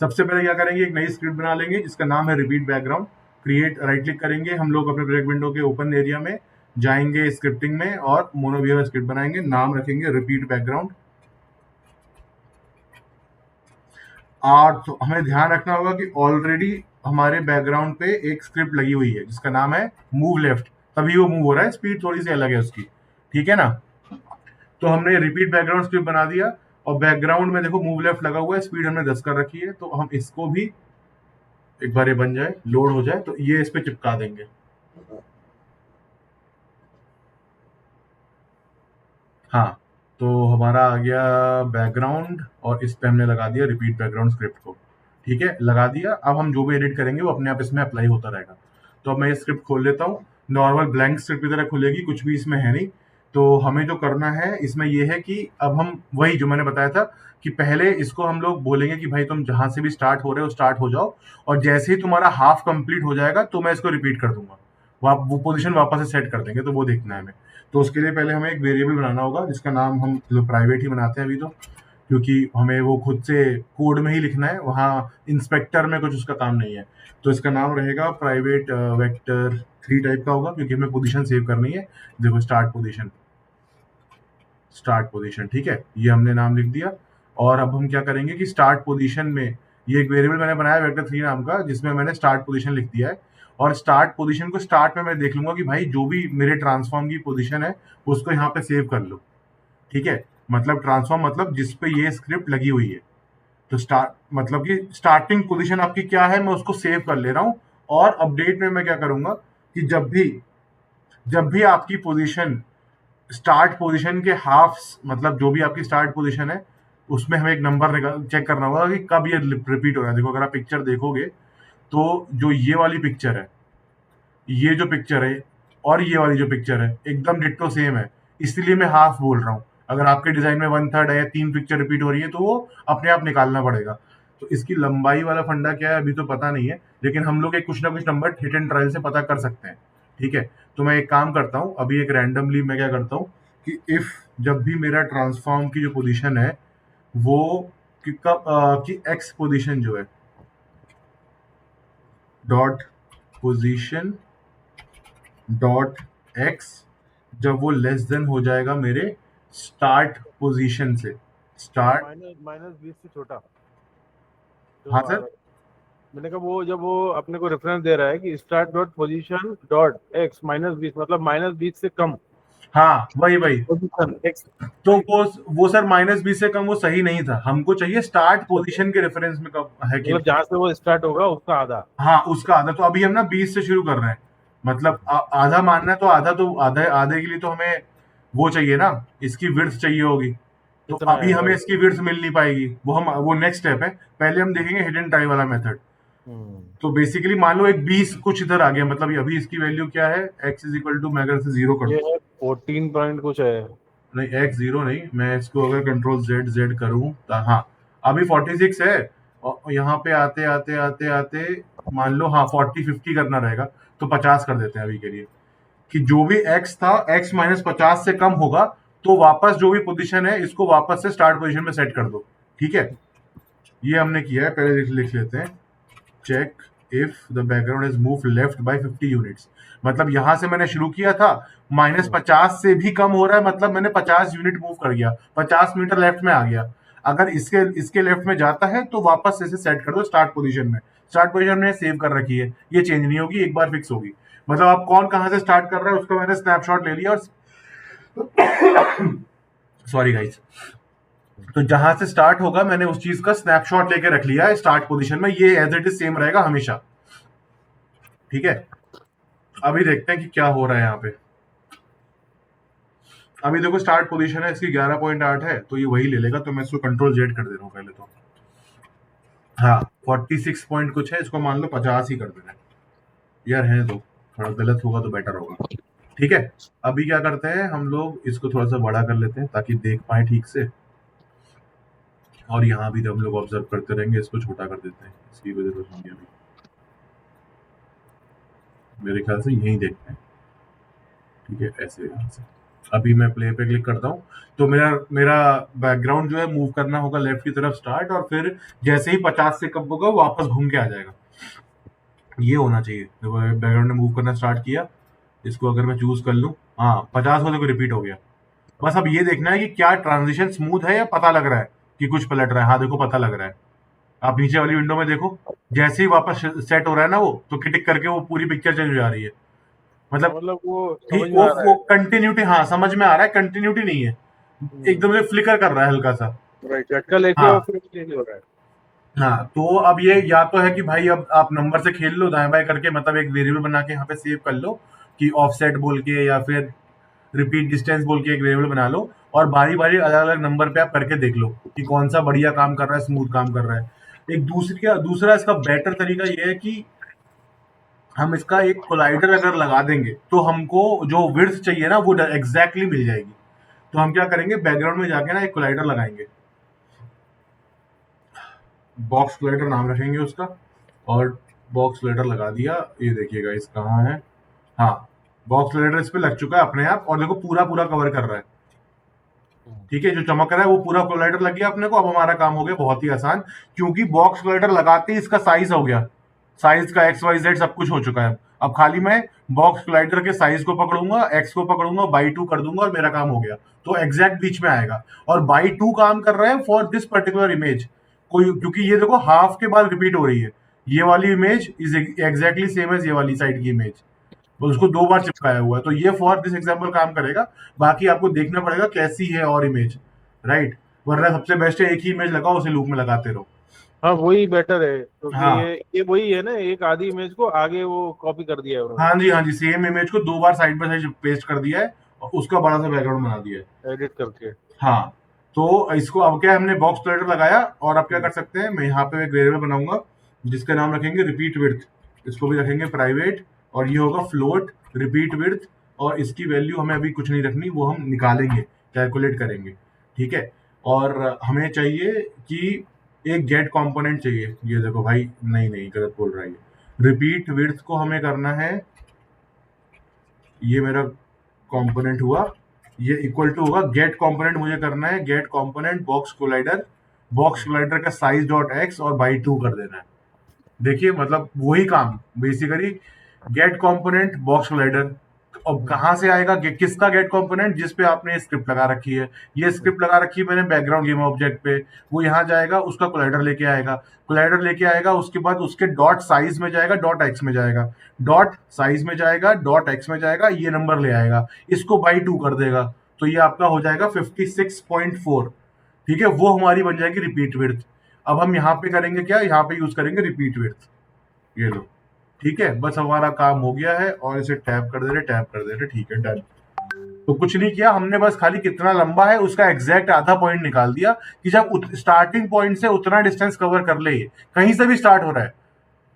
सबसे पहले क्या करेंगे, एक नई स्क्रिप्ट बना लेंगे जिसका नाम है repeat background. Create right click करेंगे हम लोग अपने प्रोजेक्ट विंडो के ओपन एरिया में, जाएंगे स्क्रिप्टिंग में और मोनो बिहेवियर स्क्रिप्ट बनाएंगे, नाम रखेंगे रिपीट बैकग्राउंड। और तो हमें ध्यान रखना होगा कि ऑलरेडी हमारे बैकग्राउंड पे एक स्क्रिप्ट लगी हुई है जिसका नाम है मूव लेफ्ट, तभी वो मूव हो रहा है, स्पीड थोड़ी सी अलग है उसकी, ठीक है ना। तो हमने रिपीट बैकग्राउंड स्क्रिप्ट बना दिया और बैकग्राउंड में देखो मूव लेफ्ट लगा हुआ है, स्पीड हमने 10 कर रखी है, तो हम इसको भी एक बार ये बन जाए, लोड हो जाए, तो ये इस पे चिपका देंगे। हाँ, तो हमारा आ गया बैकग्राउंड और इस पे हमने लगा दिया रिपीट बैकग्राउंड स्क्रिप्ट को, ठीक है, लगा दिया। अब हम जो भी एडिट करेंगे वो अपने आप इसमें अप्लाई होता रहेगा। तो अब मैं ये स्क्रिप्ट खोल लेता हूँ, नॉर्मल ब्लैंक स्क्रिप्ट की तरह खुलेगी, कुछ भी इसमें है नहीं। तो हमें जो करना है इसमें ये है कि अब हम वही जो मैंने बताया था कि पहले इसको हम लोग बोलेंगे कि भाई तुम जहां से भी स्टार्ट हो रहे हो स्टार्ट हो जाओ, और जैसे ही तुम्हारा हाफ कंप्लीट हो जाएगा तो मैं इसको रिपीट कर दूंगा, वो पोजीशन वापस से सेट कर देंगे, तो वो देखना है हमें। तो उसके लिए पहले हमें एक वेरिएबल बनाना होगा जिसका नाम हम प्राइवेट ही बनाते हैं अभी, तो क्योंकि हमें वो खुद से कोड में ही लिखना है, वहाँ इंस्पेक्टर में कुछ उसका काम नहीं है। तो इसका नाम रहेगा प्राइवेट वेक्टर 3 टाइप का होगा, क्योंकि हमें पोजीशन सेव करनी है। देखो स्टार्ट पोजीशन, ठीक है, ये हमने नाम लिख दिया। और अब हम क्या करेंगे कि स्टार्ट पोजीशन में ये एक वेरिएबल मैंने बनाया वेक्टर 3 नाम का, जिसमें मैंने स्टार्ट पोजीशन लिख दिया है। और स्टार्ट पोजीशन को स्टार्ट में मैं देख लूंगा कि भाई जो भी मेरे ट्रांसफॉर्म की पोजीशन है उसको यहाँ पे सेव कर लो, ठीक है। मतलब ट्रांसफॉर्म मतलब जिस पे ये स्क्रिप्ट लगी हुई है, तो स्टार्ट मतलब कि स्टार्टिंग पोजीशन आपकी क्या है मैं उसको सेव कर ले रहा हूँ। और अपडेट में मैं क्या करूंगा कि जब भी आपकी पोजीशन स्टार्ट पोजीशन के हाफ, मतलब जो भी आपकी स्टार्ट पोजीशन है उसमें हमें एक नंबर चेक करना होगा कि कब ये रिपीट हो रहा है। देखो अगर आप पिक्चर देखोगे तो जो ये वाली पिक्चर है, ये जो पिक्चर है और ये वाली जो पिक्चर है एकदम डिट्टो सेम है, इसलिए मैं हाफ बोल रहा हूँ। अगर आपके डिजाइन में 1/3 है या 3 पिक्चर रिपीट हो रही है तो वो अपने आप निकालना पड़ेगा। तो इसकी लंबाई वाला फंडा क्या है अभी तो पता नहीं है, लेकिन हम लोग एक कुछ ना कुछ नंबर हिट एंड ट्रायल से पता कर सकते हैं, ठीक है। तो मैं एक काम करता हूँ अभी, एक रैंडमली मैं क्या करता हूँ कि इफ जब भी मेरा ट्रांसफॉर्म की जो पोजीशन है वो कि एक्स पोजीशन जो है डॉट पोजीशन डॉट एक्स, जब वो लेस देन हो जाएगा मेरे स्टार्ट पोजीशन से, स्टार्ट, माइनस माइनस 20 से छोटा। हाँ तो सर, मैंने कहा वो जब वो अपने को रेफरेंस दे रहा है कि start dot position dot x -20, मतलब -20 से कम हाँ वही वही। Position x. तो वो सर -20 से कम वो सही नहीं था, हमको चाहिए स्टार्ट पोजीशन के रेफरेंस में कब है कि मतलब नहीं। जहां से वो स्टार्ट होगा उसका आधा। हाँ उसका आधा, तो अभी हम ना 20 से शुरू कर रहे हैं, मतलब आधा मानना है, तो आधे आधे के लिए तो हमें वो चाहिए ना, इसकी विड्थ चाहिए होगी। तो कितना अभी है हमें भाई? इसकी विड्थ मिल नहीं पाएगी, वो नेक्स्ट स्टेप है। पहले हम देखेंगे हिडन ट्राई वाला मेथड। हम्म तो बेसिकली मान लो एक 20 कुछ इधर आ गया, मतलब अभी इसकी वैल्यू क्या है, x इज इक्वल टू, मैं अगर इसे 0 कर ये दूं, है 14 पॉइंट कुछ है। नहीं x 0 नहीं, मैं इसको अगर कंट्रोल z z करूं तो हाँ अभी 46 है। और यहाँ पे आते आते आते आते मान लो हाँ 40-50 करना रहेगा, तो 50 कर देते हैं अभी के लिए, कि जो भी x था x -50 से कम होगा तो वापस जो भी पोजीशन है इसको वापस से स्टार्ट पोजीशन में सेट कर दो, ठीक है। ये हमने किया है, पहले लिख लेते हैं, check if the background is move left by 50 units. मतलब यहां से मैंने शुरू किया था, -50 से भी कम हो रहा है, मतलब मैंने 50 यूनिट मूव कर गया, 50 मीटर लेफ्ट में आ गया। अगर इसके इसके लेफ्ट में जाता है तो वापस इसे सेट कर दो स्टार्ट पोजीशन में। स्टार्ट पोजीशन में सेव कर रखी है, ये चेंज नहीं होगी, एक बार फिक्स होगी। मतलब आप कौन कहां से स्टार्ट कर रहा है उसका मैंने स्नैपशॉट ले लिया, और सॉरी गाइस, तो जहां से स्टार्ट होगा मैंने उस चीज का स्नैपशॉट लेके रख लिया है स्टार्ट पोजीशन में, ये एज इट इज सेम रहेगा हमेशा, ठीक है। अभी देखते हैं कि क्या हो रहा है यहाँ पे। अभी देखो स्टार्ट पोजीशन है इसकी 11.8 है, तो ये वही ले लेगा, तो मैं इसको कंट्रोल जेड कर दे रहा हूँ पहले तो। हाँ 46 पॉइंट कुछ है, इसको मान लो 50 ही कर देना है। यार है तो थोड़ा गलत होगा तो बेटर होगा, ठीक है। अभी क्या करते हैं हम लोग, इसको थोड़ा सा बड़ा कर लेते हैं ताकि देख पाए ठीक से, और यहाँ भी हम लोग ऑब्जर्व करते रहेंगे, इसको छोटा कर देते हैं, इसकी वजह से होंगी अभी, मेरे ख्याल से यही देखते हैं, ठीक है, ऐसे यहाँ से। अभी मैं प्ले पे क्लिक करता हूँ, तो मेरा मेरा बैकग्राउंड जो है मूव करना होगा लेफ्ट की तरफ स्टार्ट, और फिर जैसे ही 50 से कम होगा वापस घूम के आ जाएगा, ये होना चाहिए। देखो बैकग्राउंड ने मूव करना स्टार्ट किया, इसको अगर मैं चूज कर लूँ हाँ 50 को देखो रिपीट हो गया। बस अब ये देखना है कि क्या ट्रांजिशन स्मूथ है या पता लग रहा है कि कुछ पलट रहा है। हाँ देखो पता लग रहा है। आप नीचे वाली विंडो में देखो, जैसे ही वापस सेट हो रहा है ना वो, तो टिक करके वो पूरी पिक्चर चेंज हो जा रही है। हाँ, मतलब मतलब वो समझ ठीक में आ रहा वो है। कंटिन्यूटी, हाँ समझ में आ रहा है, कंटिन्यूटी नहीं है, हम्म। एकदम से फ्लिकर कर रहा है हल्का सा। राइट, झटका लेके और हाँ फिर चेंज हो रहा है। हाँ, तो अब ये या तो है कि भाई अब आप नंबर से खेल लो दाएं बाएं करके, मतलब एक वेरिएबल बना के यहाँ पे सेव कर लो कि ऑफसेट बोल के, या फिर रिपीट डिस्टेंस बोल के एक वेरिएबल बना लो, और बारी बारी अलग अलग नंबर पे आप करके देख लो कि कौन सा बढ़िया काम कर रहा है, स्मूथ काम कर रहा है। एक दूसरा इसका बेटर तरीका ये है कि हम इसका एक कोलाइडर अगर लगा देंगे तो हमको जो विड्थ चाहिए ना वो एग्जैक्टली मिल जाएगी। तो हम क्या करेंगे, बैकग्राउंड में जाके ना एक कोलाइडर लगाएंगे, बॉक्स कोलाइडर नाम रखेंगे उसका, और बॉक्स कोलाइडर लगा दिया। ये देखिएगा इस कहाँ है, हाँ बॉक्स कोलाइडर इस पे लग चुका है अपने आप, और देखो पूरा पूरा कवर कर रहा है। ठीक है, जो चमक रहा है वो पूरा कोलाइडर लग गया अपने को। अब हमारा काम हो गया बहुत ही आसान, क्योंकि बॉक्स कोलाइडर लगाते ही इसका साइज हो गया, साइज का एक्स वाई जेड सब कुछ हो चुका है। अब खाली मैं बॉक्स कोलाइडर के साइज को पकड़ूंगा, एक्स को पकड़ूंगा, बाई टू कर दूंगा और मेरा काम हो गया। तो एग्जैक्ट बीच में आएगा। और बाई टू काम कर रहा है फॉर दिस पर्टिकुलर इमेज, कोई, क्योंकि ये देखो हाफ के बाद रिपीट हो रही है। ये वाली image is exactly same as ये वाली साइड की इमेज, और उसको दो बार चिपकाया हुआ है। तो ये फॉर दिस एग्जाम्पल काम करेगा। बाकी आपको देखना पड़ेगा कैसी है और इमेज, राइट। वरना सबसे बेस्ट है एक ही इमेज लगाओ, उसे लूप में लगाते रहो। हाँ, वही बेटर है, क्योंकि हाँ ये वही है ना, एक आधी इमेज को आगे वो कॉपी कर दिया है उन्होंने, हाँ जी, सेम इमेज को दो बार साइड बाय साइड पेस्ट कर दिया है, और उसका बड़ा सा बैकग्राउंड बना दिया है। एडिट करके। हाँ, तो इसको अब क्या है, हमने बॉक्स प्लेटर लगाया, और अब क्या हम्म। कर सकते हैं, मैं यहाँ पे एक वेरिएबल बनाऊंगा जिसका नाम रखेंगे रिपीट विड्थ। इसको भी रखेंगे प्राइवेट, और ये होगा फ्लोट रिपीट विड्थ। और इसकी वैल्यू हमें अभी कुछ नहीं रखनी, वो हम निकालेंगे, कैलकुलेट करेंगे। ठीक है, और हमें चाहिए कि एक गेट कंपोनेंट चाहिए। ये देखो भाई, नहीं नहीं गलत बोल रहा है ये। रिपीट विड्थ को हमें करना है, ये मेरा कंपोनेंट हुआ, ये इक्वल टू होगा गेट कंपोनेंट, मुझे करना है get component box collider, box collider का साइज डॉट एक्स और बाई टू कर देना है। देखिए मतलब वही काम basically, get component box collider. अब हम्म। कहाँ से आएगा, किसका गेट कंपोनेंट, जिस पे आपने स्क्रिप्ट लगा रखी है। ये हम्म। स्क्रिप्ट लगा रखी है मैंने बैकग्राउंड गेम ऑब्जेक्ट पे, वो यहाँ जाएगा, उसका कोलाइडर लेके आएगा, कोलाइडर लेके आएगा, उसके बाद उसके डॉट साइज में जाएगा, डॉट एक्स में जाएगा, डॉट साइज में जाएगा, डॉट एक्स में जाएगा, ये नंबर ले आएगा, इसको बाई टू कर देगा। तो ये आपका हो जाएगा 56.4। ठीक है, वो हमारी बन जाएगी रिपीट विड्थ। अब हम यहाँ पे करेंगे क्या, यहाँ पे यूज करेंगे रिपीट विड्थ, ये लो। ठीक है, बस हमारा काम हो गया है, और इसे टैप कर दे रहे, टैप कर दे रहे, ठीक है डन। तो कुछ नहीं किया हमने, बस खाली कितना लंबा है उसका एग्जैक्ट आधा पॉइंट निकाल दिया, कि जब स्टार्टिंग पॉइंट से उतना डिस्टेंस कवर कर ले, ये कहीं से भी स्टार्ट हो रहा है।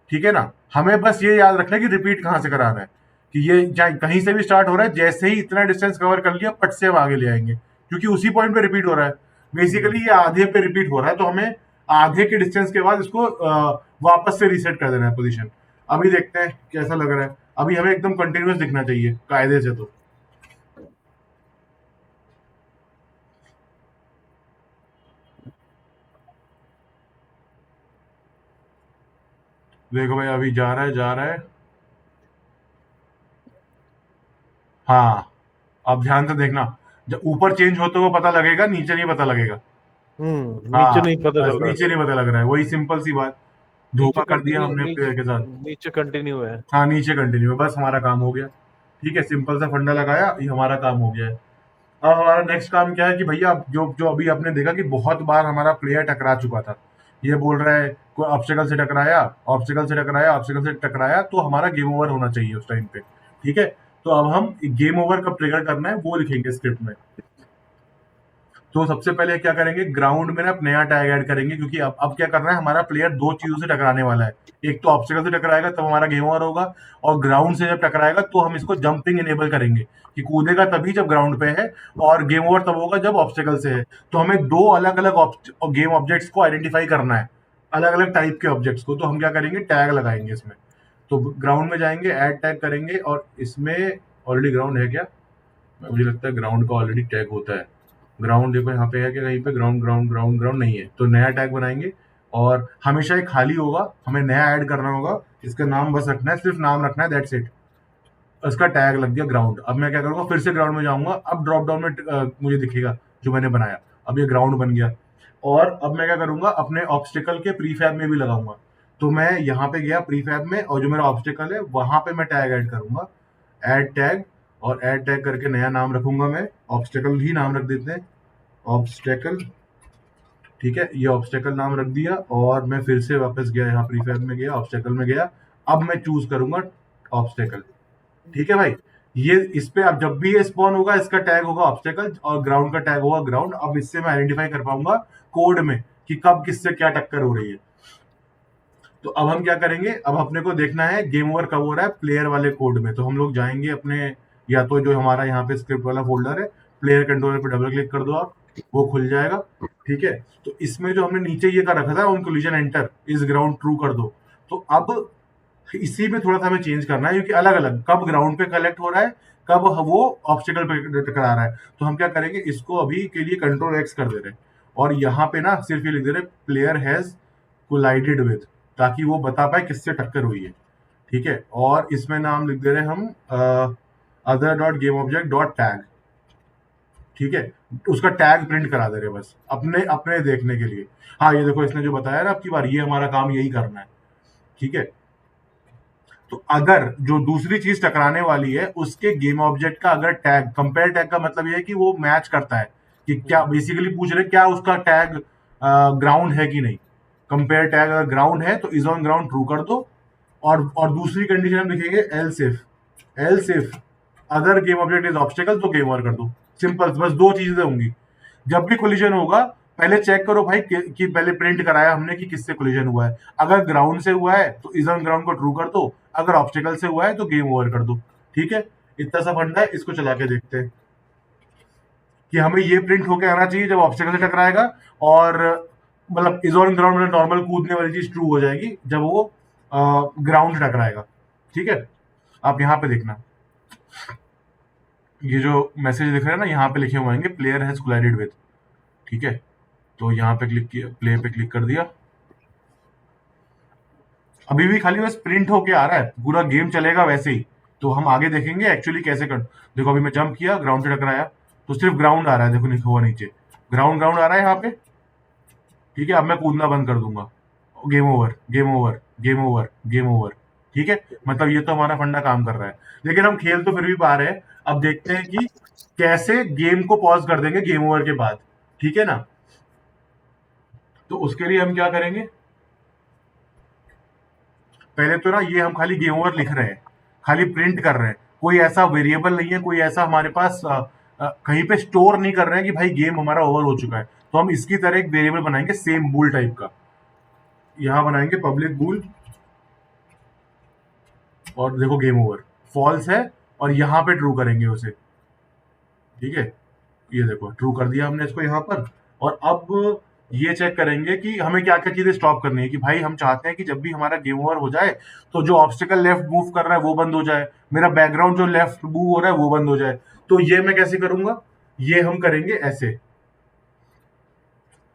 ठीक है ना, हमें बस ये याद रखना है कि रिपीट कहाँ से कराना है, कि ये कहीं से भी स्टार्ट हो रहा है, जैसे ही इतना डिस्टेंस कवर कर लिया पट से हम आगे ले आएंगे, क्योंकि उसी पॉइंट पे रिपीट हो रहा है। बेसिकली ये आधे पे रिपीट हो रहा है, तो हमें आधे के डिस्टेंस के बाद इसको वापस से रीसेट कर देना है पोजीशन। अभी देखते हैं कैसा लग रहा है। अभी हमें एकदम कंटिन्यूअस दिखना चाहिए कायदे से। तो देखो भाई, अभी जा रहा है, जा रहा है। हाँ, अब ध्यान से देखना, जब ऊपर चेंज होते हुए पता लगेगा, नीचे नहीं पता लगेगा। नीचे हाँ, नहीं पता बस चल रहा नीचे है। नहीं पता लग रहा है, वही सिंपल सी बात। नीचे धोखा कर दिया कंटिन्यू, हमने प्लेयर के साथ। नीचे कंटिन्यू है। हाँ नीचे कंटिन्यू, बस हमारा काम हो गया। ठीक है, सिंपल सा फंडा लगाया, ये हमारा काम हो गया है। अब हमारा नेक्स्ट काम क्या है कि भैया, जो जो अभी आपने देखा कि बहुत बार हमारा प्लेयर टकरा चुका था, ये बोल रहा है कोई ऑब्स्टेकल से टकराया, ऑब्स्टेकल से टकराया, ऑब्स्टेकल से टकराया, तो हमारा गेम ओवर होना चाहिए उस टाइम पे। ठीक है, तो अब हम गेम ओवर कब ट्रिगर करना है वो लिखेंगे स्क्रिप्ट में। तो सबसे पहले क्या करेंगे, ग्राउंड में ना एक नया टैग ऐड करेंगे, क्योंकि अब क्या करना है, हमारा प्लेयर दो चीजों से टकराने वाला है। एक तो ऑब्स्टेकल से टकराएगा तब हमारा गेम ओवर होगा, और ग्राउंड से जब टकराएगा तो हम इसको जंपिंग इनेबल करेंगे, कि कूदेगा तभी जब ग्राउंड पे है, और गेम ओवर तब होगा जब ऑब्स्टेकल से है। तो हमें दो अलग अलग गेम ऑब्जेक्ट्स को आइडेंटिफाई करना है, अलग अलग टाइप के ऑब्जेक्ट्स को। तो हम क्या करेंगे, टैग लगाएंगे इसमें। तो ग्राउंड में जाएंगे, ऐड टैग करेंगे, और इसमें ऑलरेडी ग्राउंड है क्या, मुझे लगता है ग्राउंड का ऑलरेडी टैग होता है। ग्राउंड देखो यहाँ पे है कि कहीं पे ग्राउंड ग्राउंड ग्राउंड ग्राउंड नहीं है, तो नया टैग बनाएंगे। और हमेशा एक खाली होगा, हमें नया ऐड करना होगा, इसका नाम बस रखना है, सिर्फ नाम रखना है, दैट्स इट। उसका टैग लग गया ग्राउंड। अब मैं क्या करूंगा, फिर से ग्राउंड में जाऊंगा, अब ड्रॉप डाउन में मुझे दिखेगा जो मैंने बनाया, अब ये ग्राउंड बन गया। और अब मैं क्या करूंगा, अपने ऑब्स्टिकल के प्रीफैब में भी लगाऊंगा। तो मैं यहाँ पे गया प्रीफैब में, और जो मेरा ऑब्स्टिकल है वहां पे मैं टैग ऐड करूंगा, ऐड टैग। और ऐड टैग करके नया नाम रखूंगा मैं, ऑब्स्टिकल ही नाम रख देते हैं, ऑब्स्टिकल। ठीक है, ये ऑब्स्टेकल नाम रख दिया, और मैं फिर से वापस गया यहाँ प्रीफैब में गया, ऑब्स्टेकल में गया। अब मैं चूज करूंगा ऑब्स्टेकल। ठीक है भाई, ये इस पे अब जब भी ये स्पॉन होगा इसका टैग होगा ऑब्स्टेकल, और ग्राउंड का टैग होगा ग्राउंड। अब इससे मैं आइडेंटिफाई कर पाऊंगा कोड में कि कब किससे क्या टक्कर हो रही है। तो अब हम क्या करेंगे, अब अपने को देखना है गेम ओवर कब हो रहा है प्लेयर वाले कोड में। तो हम लोग जाएंगे अपने, या तो जो हमारा यहाँ पे स्क्रिप्ट वाला फोल्डर है, प्लेयर कंट्रोलर पे डबल क्लिक कर दो आप, वो खुल जाएगा। ठीक है, तो इसमें जो हमने नीचे ये कर रखा था on collision enter is ground true कर दो। तो अब इसी में थोड़ा सा हमें चेंज करना है, क्योंकि अलग अलग कब ग्राउंड पे कलेक्ट हो रहा है, कब वो ऑब्स्टिकल पे टकरा रहा है। तो हम क्या करेंगे, इसको अभी के लिए कंट्रोल एक्स कर दे रहे हैं, और यहाँ पे ना सिर्फ ये लिख दे रहे प्लेयर हैज कोलाइडेड विद, ताकि वो बता पाए किससे टक्कर हुई है। ठीक है, और इसमें नाम लिख दे रहे हैं हम other dot game object dot tag. ठीक है, उसका टैग प्रिंट करा दे रहे हैं बस अपने अपने देखने के लिए। हाँ ये देखो, इसने जो बताया ना आपकी बार, ये हमारा काम यही करना है। ठीक है, तो अगर जो दूसरी चीज टकराने वाली है उसके गेम ऑब्जेक्ट का अगर टैग, कंपेयर टैग का मतलब ये है कि वो मैच करता है कि क्या, बेसिकली पूछ रहे क्या उसका टैग ग्राउंड है कि नहीं। कंपेयर टैग अगर ग्राउंड है तो इज ऑन ग्राउंड ट्रू कर दो। और दूसरी कंडीशन हम लिखेंगे else if, else if other game object is obstacle तो गेम ओवर कर दो। सिंपल, बस दो चीजें होंगी। जब भी कोलिजन होगा पहले चेक करो भाई कि पहले प्रिंट कराया हमने कि किससे कोलिजन हुआ है। अगर ग्राउंड से हुआ है तो इज ऑन ग्राउंड को ट्रू कर दो, अगर ऑब्स्टेकल से हुआ है तो गेम ओवर कर दो। ठीक है, इतना सा फंडा है, इसको चला के देखते हैं कि हमें ये प्रिंट होके आना चाहिए जब ऑब्स्टेकल से टकराएगा, और मतलब इज ऑन ग्राउंड में नॉर्मल कूदने वाली चीज ट्रू हो जाएगी जब वो ग्राउंड से टकराएगा। ठीक है, आप यहाँ पे देखना, ये जो मैसेज दिख रहा है ना, यहाँ पे लिखे हुए आएंगे प्लेयर हैज कोलाइडेड विद। ठीक है, तो यहाँ पे क्लिक किया, प्ले पे क्लिक कर दिया, अभी भी खाली बस प्रिंट होके आ रहा है, पूरा गेम चलेगा वैसे ही। तो हम आगे देखेंगे एक्चुअली कैसे कर। देखो अभी मैं जंप किया, ग्राउंड से टकराया, तो सिर्फ ग्राउंड आ रहा है, देखो लिखा हुआ नीचे ग्राउंड ग्राउंड आ रहा है यहाँ पे। ठीक है, अब मैं कूदना बंद कर दूंगा, game over game over game over game over. ठीक है, मतलब ये तो हमारा फंडा काम कर रहा है, लेकिन हम खेल तो फिर भी पा रहे हैं। अब देखते हैं कि कैसे गेम को पॉज कर देंगे गेम ओवर के बाद। ठीक है ना, तो उसके लिए हम क्या करेंगे, पहले तो ना ये हम खाली गेम ओवर लिख रहे हैं, खाली प्रिंट कर रहे हैं, कोई ऐसा वेरिएबल नहीं है, कोई ऐसा हमारे पास कहीं पे स्टोर नहीं कर रहे हैं कि भाई गेम हमारा ओवर हो चुका है। तो हम इसकी तरह एक वेरिएबल बनाएंगे सेम बूल टाइप का, यहां बनाएंगे पब्लिक बूल, और देखो गेम ओवर फॉल्स है, और यहां पे ट्रू करेंगे उसे। ठीक है, ये देखो ट्रू कर दिया हमने इसको यहाँ पर। और अब ये चेक करेंगे कि हमें क्या क्या चीजें स्टॉप करनी है, कि भाई हम चाहते हैं कि जब भी हमारा गेम ओवर हो जाए तो जो ऑब्स्टिकल लेफ्ट मूव कर रहा है वो बंद हो जाए, मेरा बैकग्राउंड जो लेफ्ट मूव हो रहा है वो बंद हो जाए। तो ये मैं कैसे करूंगा, ये हम करेंगे ऐसे,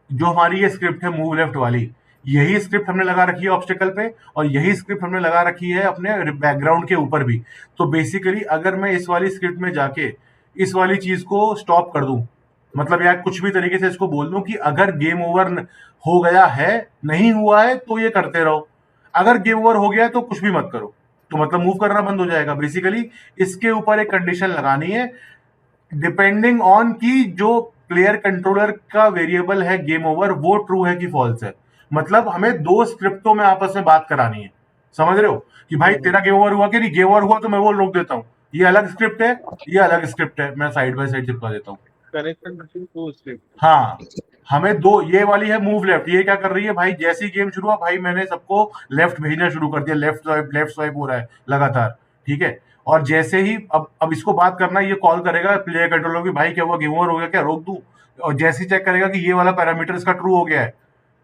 जो हमारी ये स्क्रिप्ट है मूव लेफ्ट वाली, यही स्क्रिप्ट हमने लगा रखी है ऑब्स्टिकल पे, और यही स्क्रिप्ट हमने लगा रखी है अपने बैकग्राउंड के ऊपर भी। तो बेसिकली अगर मैं इस वाली स्क्रिप्ट में जाके इस वाली चीज को स्टॉप कर दूं, मतलब या कुछ भी तरीके से इसको बोल दूं कि अगर गेम ओवर हो गया है, नहीं हुआ है तो ये करते रहो, अगर गेम ओवर हो गया है तो कुछ भी मत करो, तो मतलब मूव करना बंद हो जाएगा। बेसिकली इसके ऊपर एक कंडीशन लगानी है, डिपेंडिंग ऑन कि जो प्लेयर कंट्रोलर का वेरिएबल है गेम ओवर वो ट्रू है कि फॉल्स है। मतलब हमें दो स्क्रिप्टों में आपस में बात करानी है, समझ रहे हो, कि भाई तेरा गेम ओवर हुआ कि नहीं, गेम ओवर हुआ तो मैं वो रोक देता हूँ, ये अलग स्क्रिप्ट है, ये अलग स्क्रिप्ट है, मैं साइड बाय साइड चिपका देता हूँ। Connection between two script. हाँ, हमें दो, ये वाली है मूव लेफ्ट, ये क्या कर रही है भाई, जैसी गेम शुरू हुआ भाई मैंने सबको लेफ्ट भेजना शुरू कर दिया, लेफ्ट स्वाइप हो रहा है लगातार। ठीक है, और जैसे ही अब इसको बात करना, ये कॉल करेगा प्लेयर कंट्रोलर की, भाई क्या हुआ, गेम ओवर हो गया क्या, रोक दूं। और जैसे ही चेक करेगा कि ये वाला पैरामीटर इसका ट्रू हो गया है,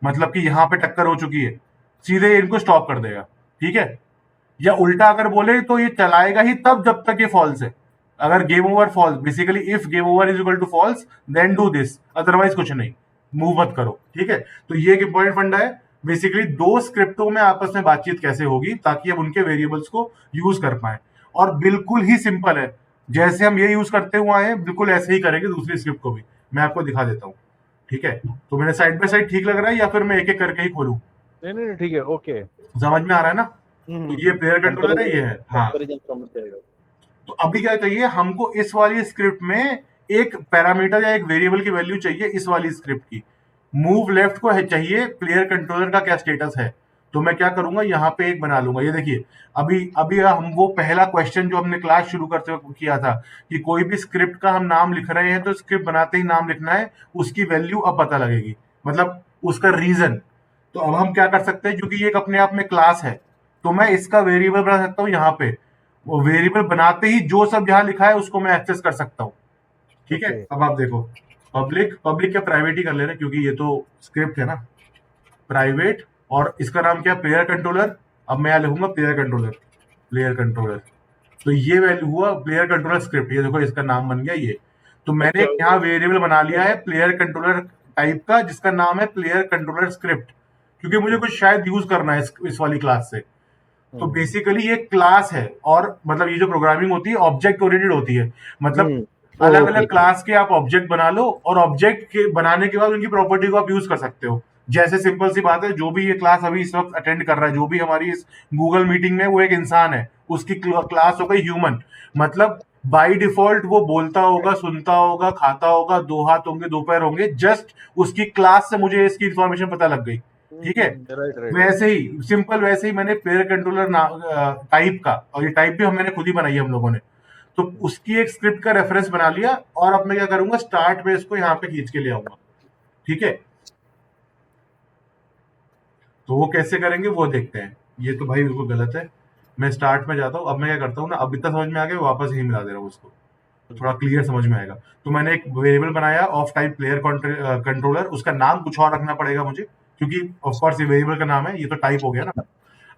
मतलब कि यहाँ पे टक्कर हो चुकी है, सीधे इनको स्टॉप कर देगा। ठीक है, या उल्टा अगर बोले तो ये चलाएगा ही तब जब तक ये फॉल्स है। अगर game over false, basically if game over is equal to false then do this, otherwise कुछ नहीं, मूव मत करो। ठीक है, तो ये एक इंपॉर्टेंट फंडा है, बेसिकली दो स्क्रिप्टों में आपस में बातचीत कैसे होगी ताकि हम उनके वेरिएबल्स को यूज कर पाए। और बिल्कुल ही सिंपल है, जैसे हम ये यूज करते हुए आए हैं बिल्कुल ऐसे ही करेंगे दूसरी स्क्रिप्ट को भी। मैं आपको दिखा देता हूँ, ठीक है? तो मैंने साइड बाय साइड ठीक लग रहा है या फिर मैं एक एक करके ही खोलूं? नहीं नहीं नहीं, ठीक है, ओके। समझ में आ रहा है ना? तो ये प्लेयर कंट्रोलर है, ये है, हाँ। कंपैरिजन समझ जाएगा। तो अभी क्या चाहिए हमको, इस वाली स्क्रिप्ट में एक पैरामीटर या एक वेरिएबल की वैल्यू चाहिए इस वाली स्क्रिप्ट की। मूव लेफ्ट को है चाहिए प्लेयर कंट्रोलर का क्या स्टेटस है। तो मैं क्या करूंगा, यहाँ पे एक बना लूंगा। ये देखिए, अभी अभी हम वो पहला क्वेश्चन जो हमने क्लास शुरू करते हुए किया था कि कोई भी स्क्रिप्ट का हम नाम लिख रहे हैं तो स्क्रिप्ट बनाते ही नाम लिखना है, उसकी वैल्यू अब पता लगेगी, मतलब उसका रीजन। तो अब हम क्या कर सकते हैं, क्योंकि ये एक अपने आप में क्लास है, तो मैं इसका वेरिएबल बना सकता हूँ यहाँ पे। वो वेरिएबल बनाते ही जो सब यहाँ लिखा है उसको मैं एक्सेस कर सकता हूँ, ठीक है? ओके। अब आप देखो, पब्लिक पब्लिक क्या प्राइवेट ही कर ले रहे हैं क्योंकि ये तो स्क्रिप्ट है ना, प्राइवेट। और इसका नाम क्या है, प्लेयर कंट्रोलर। अब मैं यहाँ लिखूंगा प्लेयर कंट्रोलर, प्लेयर कंट्रोलर। तो ये वैल्यू हुआ प्लेयर कंट्रोलर स्क्रिप्ट, ये देखो इसका नाम बन गया ये। तो मैंने अच्छा एक यहाँ वेरिएबल बना लिया है प्लेयर कंट्रोलर टाइप का, जिसका नाम है प्लेयर कंट्रोलर स्क्रिप्ट, क्योंकि मुझे कुछ शायद यूज करना है इस वाली क्लास से। तो हम्म बेसिकली ये क्लास है, और मतलब ये जो प्रोग्रामिंग होती है ऑब्जेक्ट ओरिएंटेड होती है, मतलब हम्म, अलग ओके। अलग क्लास के आप ऑब्जेक्ट बना लो, और ऑब्जेक्ट के बनाने के बाद उनकी प्रॉपर्टी को आप यूज कर सकते हो। जैसे सिंपल सी बात है, जो भी ये क्लास अभी इस वक्त अटेंड कर रहा है, जो भी हमारी इस गूगल मीटिंग में, वो एक इंसान है, उसकी क्लास हो गई ह्यूमन। मतलब बाय डिफॉल्ट वो बोलता होगा, सुनता होगा, खाता होगा, दो हाथ होंगे, दो पैर होंगे, जस्ट उसकी क्लास से मुझे इसकी इंफॉर्मेशन पता लग गई, ठीक है? Right right. वैसे ही सिंपल, वैसे ही मैंने प्लेयर कंट्रोलर टाइप का, और ये टाइप भी मैंने खुद ही बनाई है हम लोगों ने, तो उसकी एक स्क्रिप्ट का रेफरेंस बना लिया। और अब मैं क्या करूंगा, स्टार्ट में इसको यहाँ पे खींच के ले आऊंगा, ठीक है? तो वो कैसे करेंगे वो देखते हैं। ये तो भाई बिल्कुल गलत है, मैं स्टार्ट में जाता हूँ। अब मैं क्या करता हूँ ना, अब इतना समझ में आ गया, वापस यही मिला दे रहा हूँ उसको, थोड़ा क्लियर समझ में आएगा। तो मैंने एक वेरिएबल बनाया ऑफ टाइप प्लेयर कंट्रोलर, उसका नाम कुछ और रखना पड़ेगा मुझे, क्योंकि ऑफ कोर्स ये वेरिएबल का नाम है, ये तो टाइप हो गया ना।